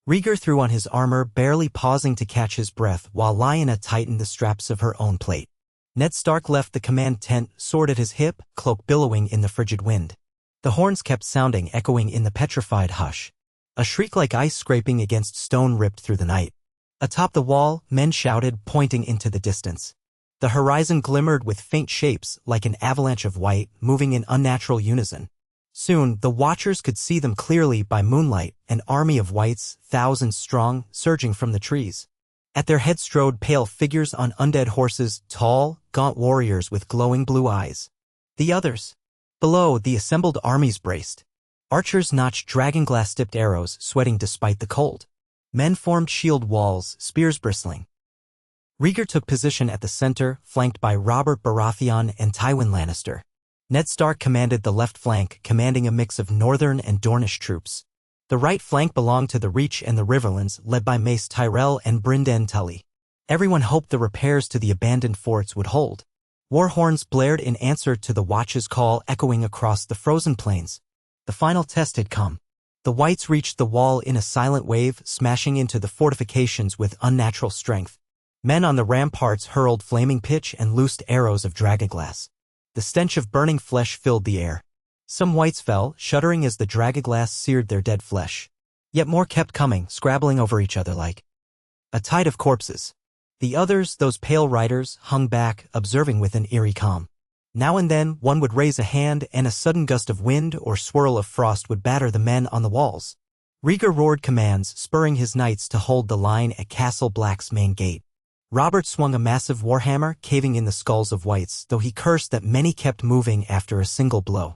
A: Rhaegar threw on his armor, barely pausing to catch his breath, while Lyanna tightened the straps of her own plate. Ned Stark left the command tent, sword at his hip, cloak billowing in the frigid wind. The horns kept sounding, echoing in the petrified hush. A shriek like ice scraping against stone ripped through the night. Atop the wall, men shouted, pointing into the distance. The horizon glimmered with faint shapes, like an avalanche of white, moving in unnatural unison. Soon, the watchers could see them clearly by moonlight, an army of wights, thousands strong, surging from the trees. At their heads strode pale figures on undead horses, tall, gaunt warriors with glowing blue eyes. The others. Below, the assembled armies braced. Archers notched dragonglass-tipped arrows, sweating despite the cold. Men formed shield walls, spears bristling. Rhaegar took position at the center, flanked by Robert Baratheon and Tywin Lannister. Ned Stark commanded the left flank, commanding a mix of Northern and Dornish troops. The right flank belonged to the Reach and the Riverlands, led by Mace Tyrell and Brynden Tully. Everyone hoped the repairs to the abandoned forts would hold. War horns blared in answer to the Watch's call, echoing across the frozen plains. The final test had come. The Wights reached the wall in a silent wave, smashing into the fortifications with unnatural strength. Men on the ramparts hurled flaming pitch and loosed arrows of dragonglass. The stench of burning flesh filled the air. Some Wights fell, shuddering as the dragonglass seared their dead flesh. Yet more kept coming, scrabbling over each other like a tide of corpses. The others, those pale riders, hung back, observing with an eerie calm. Now and then, one would raise a hand, and a sudden gust of wind or swirl of frost would batter the men on the walls. Rhaegar roared commands, spurring his knights to hold the line at Castle Black's main gate. Robert swung a massive warhammer, caving in the skulls of wights, though he cursed that many kept moving after a single blow.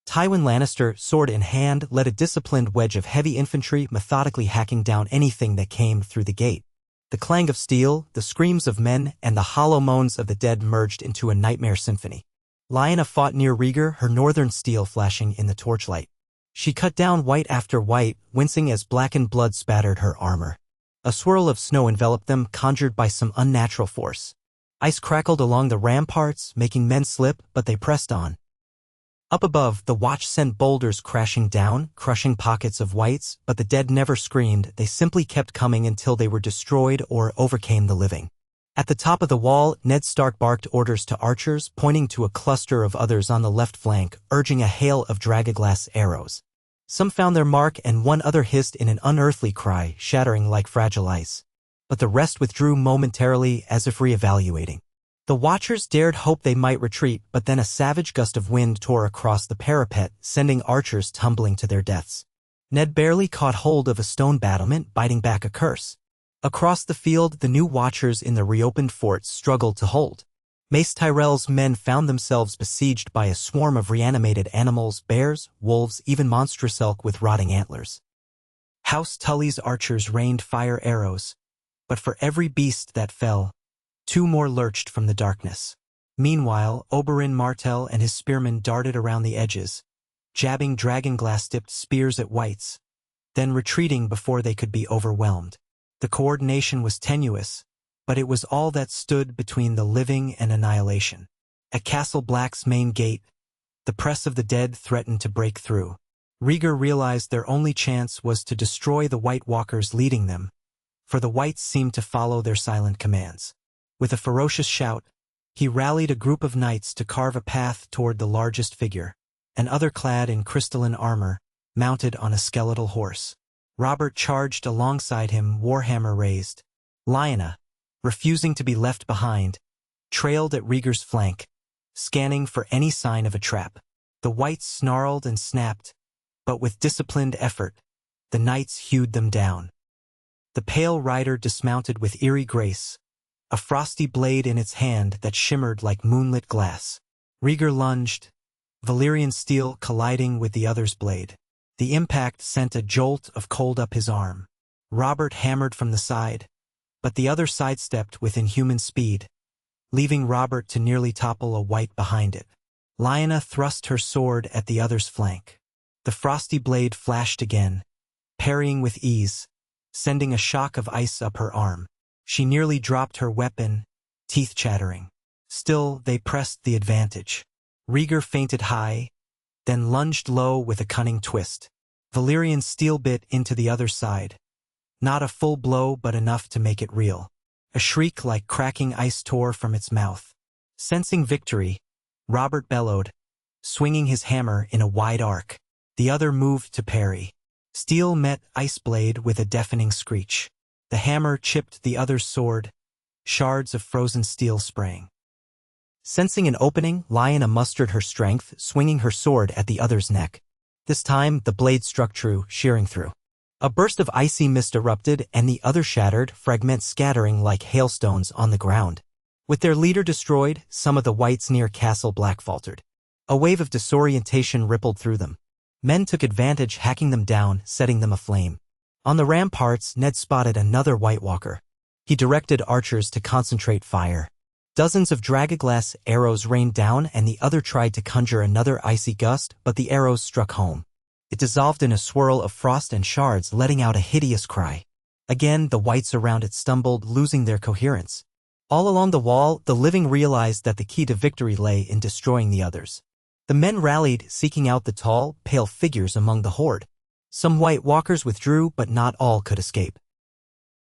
A: Tywin Lannister, sword in hand, led a disciplined wedge of heavy infantry methodically hacking down anything that came through the gate. The clang of steel, the screams of men, and the hollow moans of the dead merged into a nightmare symphony. Lyanna fought near Rhaegar, her northern steel flashing in the torchlight. She cut down Wight after Wight, wincing as blackened blood spattered her armor. A swirl of snow enveloped them, conjured by some unnatural force. Ice crackled along the ramparts, making men slip, but they pressed on. Up above, the watch sent boulders crashing down, crushing pockets of Wights, but the dead never screamed, they simply kept coming until they were destroyed or overcame the living. At the top of the wall, Ned Stark barked orders to archers, pointing to a cluster of others on the left flank, urging a hail of dragonglass arrows. Some found their mark and one other hissed in an unearthly cry, shattering like fragile ice. But the rest withdrew momentarily, as if re-evaluating. The watchers dared hope they might retreat, but then a savage gust of wind tore across the parapet, sending archers tumbling to their deaths. Ned barely caught hold of a stone battlement, biting back a curse. Across the field, the new watchers in the reopened forts struggled to hold. Mace Tyrell's men found themselves besieged by a swarm of reanimated animals, bears, wolves, even monstrous elk with rotting antlers. House Tully's archers rained fire arrows, but for every beast that fell, 2 more lurched from the darkness. Meanwhile, Oberyn Martell and his spearmen darted around the edges, jabbing dragonglass-tipped spears at Wights, then retreating before they could be overwhelmed. The coordination was tenuous, but it was all that stood between the living and annihilation. At Castle Black's main gate, the press of the dead threatened to break through. Rhaegar realized their only chance was to destroy the White Walkers leading them, for the Wights seemed to follow their silent commands. With a ferocious shout, he rallied a group of knights to carve a path toward the largest figure, an other clad in crystalline armor, mounted on a skeletal horse. Robert charged alongside him, warhammer raised. Lyanna, refusing to be left behind, trailed at Rhaegar's flank, scanning for any sign of a trap. The Wights snarled and snapped, but with disciplined effort, the knights hewed them down. The pale rider dismounted with eerie grace, a frosty blade in its hand that shimmered like moonlit glass. Rhaegar lunged, Valyrian steel colliding with the other's blade. The impact sent a jolt of cold up his arm. Robert hammered from the side, but the other sidestepped with inhuman speed, leaving Robert to nearly topple a Wight behind it. Lyanna thrust her sword at the other's flank. The frosty blade flashed again, parrying with ease, sending a shock of ice up her arm. She nearly dropped her weapon, teeth chattering. Still, they pressed the advantage. Rhaegar feinted high, then lunged low with a cunning twist. Valyrian steel bit into the other side. Not a full blow, but enough to make it real. A shriek like cracking ice tore from its mouth. Sensing victory, Robert bellowed, swinging his hammer in a wide arc. The other moved to parry. Steel met ice blade with a deafening screech. The hammer chipped the other's sword, shards of frozen steel sprang. Sensing an opening, Lyanna mustered her strength, swinging her sword at the other's neck. This time, the blade struck true, shearing through. A burst of icy mist erupted, and the other shattered, fragments scattering like hailstones on the ground. With their leader destroyed, some of the Wights near Castle Black faltered. A wave of disorientation rippled through them. Men took advantage, hacking them down, setting them aflame. On the ramparts, Ned spotted another White Walker. He directed archers to concentrate fire. Dozens of dragonglass arrows rained down, and the other tried to conjure another icy gust, but the arrows struck home. It dissolved in a swirl of frost and shards, letting out a hideous cry. Again, the Wights around it stumbled, losing their coherence. All along the wall, the living realized that the key to victory lay in destroying the others. The men rallied, seeking out the tall, pale figures among the horde. Some White Walkers withdrew, but not all could escape.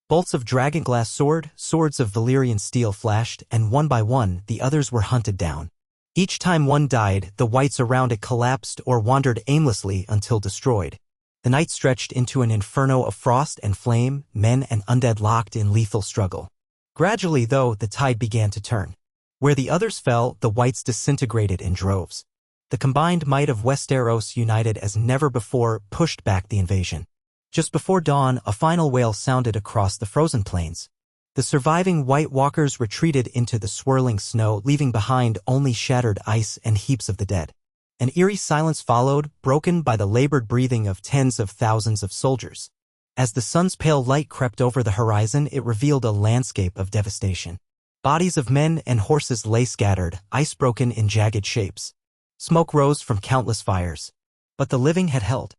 A: Bolts of dragonglass swords of Valyrian steel flashed, and one by one, the others were hunted down. Each time one died, the Wights around it collapsed or wandered aimlessly until destroyed. The night stretched into an inferno of frost and flame, men and undead locked in lethal struggle. Gradually, though, the tide began to turn. Where the others fell, the Wights disintegrated in droves. The combined might of Westeros, united as never before, pushed back the invasion. Just before dawn, a final wail sounded across the frozen plains. The surviving White Walkers retreated into the swirling snow, leaving behind only shattered ice and heaps of the dead. An eerie silence followed, broken by the labored breathing of tens of thousands of soldiers. As the sun's pale light crept over the horizon, it revealed a landscape of devastation. Bodies of men and horses lay scattered, ice-broken in jagged shapes. Smoke rose from countless fires. But the living had held.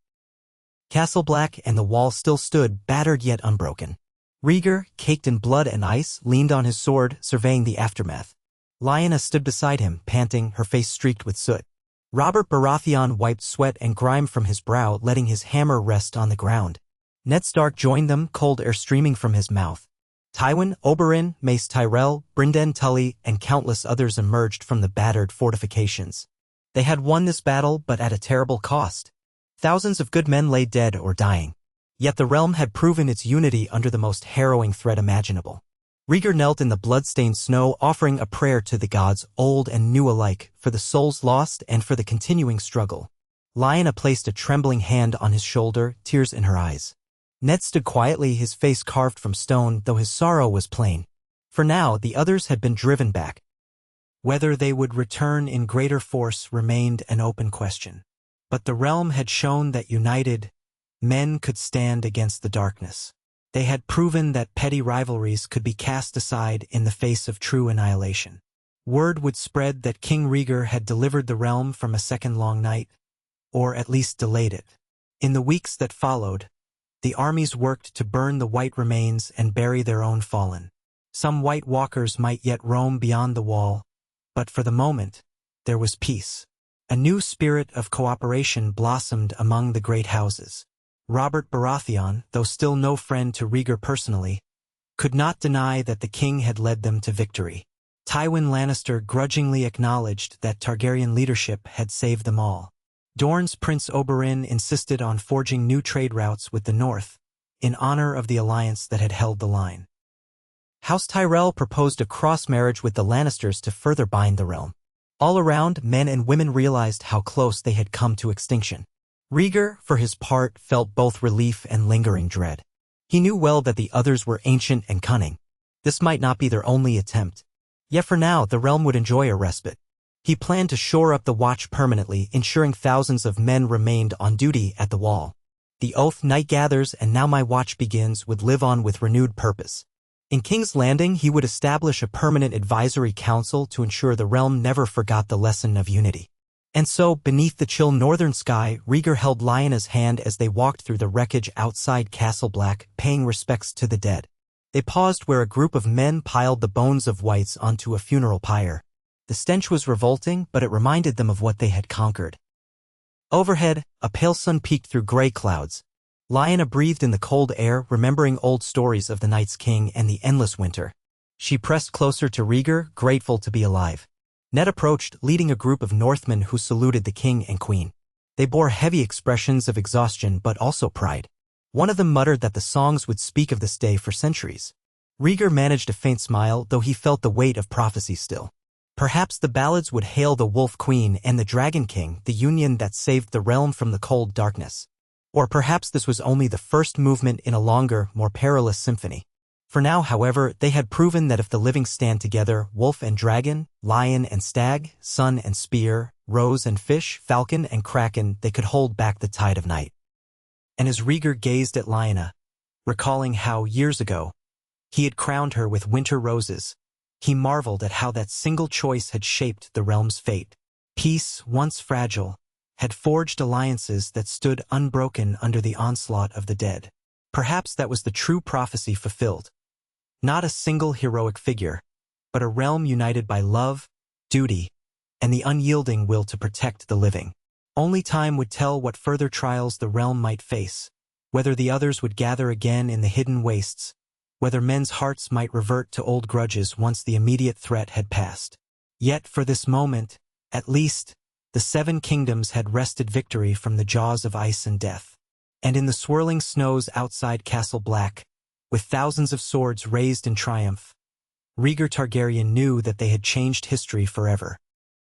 A: Castle Black and the wall still stood, battered yet unbroken. Rhaegar, caked in blood and ice, leaned on his sword, surveying the aftermath. Lyanna stood beside him, panting, her face streaked with soot. Robert Baratheon wiped sweat and grime from his brow, letting his hammer rest on the ground. Ned Stark joined them, cold air streaming from his mouth. Tywin, Oberyn, Mace Tyrell, Brynden Tully, and countless others emerged from the battered fortifications. They had won this battle, but at a terrible cost. Thousands of good men lay dead or dying. Yet the realm had proven its unity under the most harrowing threat imaginable. Rhaegar knelt in the blood-stained snow, offering a prayer to the gods, old and new alike, for the souls lost and for the continuing struggle. Lyanna placed a trembling hand on his shoulder, tears in her eyes. Ned stood quietly, his face carved from stone, though his sorrow was plain. For now, the others had been driven back. Whether they would return in greater force remained an open question. But the realm had shown that united, men could stand against the darkness. They had proven that petty rivalries could be cast aside in the face of true annihilation. Word would spread that King Rhaegar had delivered the realm from a second-long night, or at least delayed it. In the weeks that followed, the armies worked to burn the Wight remains and bury their own fallen. Some White Walkers might yet roam beyond the wall, but for the moment, there was peace. A new spirit of cooperation blossomed among the great houses. Robert Baratheon, though still no friend to Rhaegar personally, could not deny that the king had led them to victory. Tywin Lannister grudgingly acknowledged that Targaryen leadership had saved them all. Dorne's Prince Oberyn insisted on forging new trade routes with the North, in honor of the alliance that had held the line. House Tyrell proposed a cross-marriage with the Lannisters to further bind the realm. All around, men and women realized how close they had come to extinction. Rhaegar, for his part, felt both relief and lingering dread. He knew well that the others were ancient and cunning. This might not be their only attempt. Yet for now, the realm would enjoy a respite. He planned to shore up the watch permanently, ensuring thousands of men remained on duty at the wall. The oath "Night gathers and now my watch begins" would live on with renewed purpose. In King's Landing, he would establish a permanent advisory council to ensure the realm never forgot the lesson of unity. And so, beneath the chill northern sky, Rhaegar held Lyanna's hand as they walked through the wreckage outside Castle Black, paying respects to the dead. They paused where a group of men piled the bones of Wights onto a funeral pyre. The stench was revolting, but it reminded them of what they had conquered. Overhead, a pale sun peeked through gray clouds. Lyanna breathed in the cold air, remembering old stories of the Night's King and the endless winter. She pressed closer to Rhaegar, grateful to be alive. Ned approached, leading a group of Northmen who saluted the king and queen. They bore heavy expressions of exhaustion but also pride. One of them muttered that the songs would speak of this day for centuries. Rhaegar managed a faint smile, though he felt the weight of prophecy still. Perhaps the ballads would hail the Wolf Queen and the Dragon King, the union that saved the realm from the cold darkness. Or perhaps this was only the first movement in a longer, more perilous symphony. For now, however, they had proven that if the living stand together, wolf and dragon, lion and stag, sun and spear, rose and fish, falcon and kraken, they could hold back the tide of night. And as Rhaegar gazed at Lyanna, recalling how, years ago, he had crowned her with winter roses, he marveled at how that single choice had shaped the realm's fate. Peace, once fragile, had forged alliances that stood unbroken under the onslaught of the dead. Perhaps that was the true prophecy fulfilled. Not a single heroic figure, but a realm united by love, duty, and the unyielding will to protect the living. Only time would tell what further trials the realm might face, whether the others would gather again in the hidden wastes, whether men's hearts might revert to old grudges once the immediate threat had passed. Yet for this moment, at least, the Seven Kingdoms had wrested victory from the jaws of ice and death. And in the swirling snows outside Castle Black, with thousands of swords raised in triumph, Rhaegar Targaryen knew that they had changed history forever.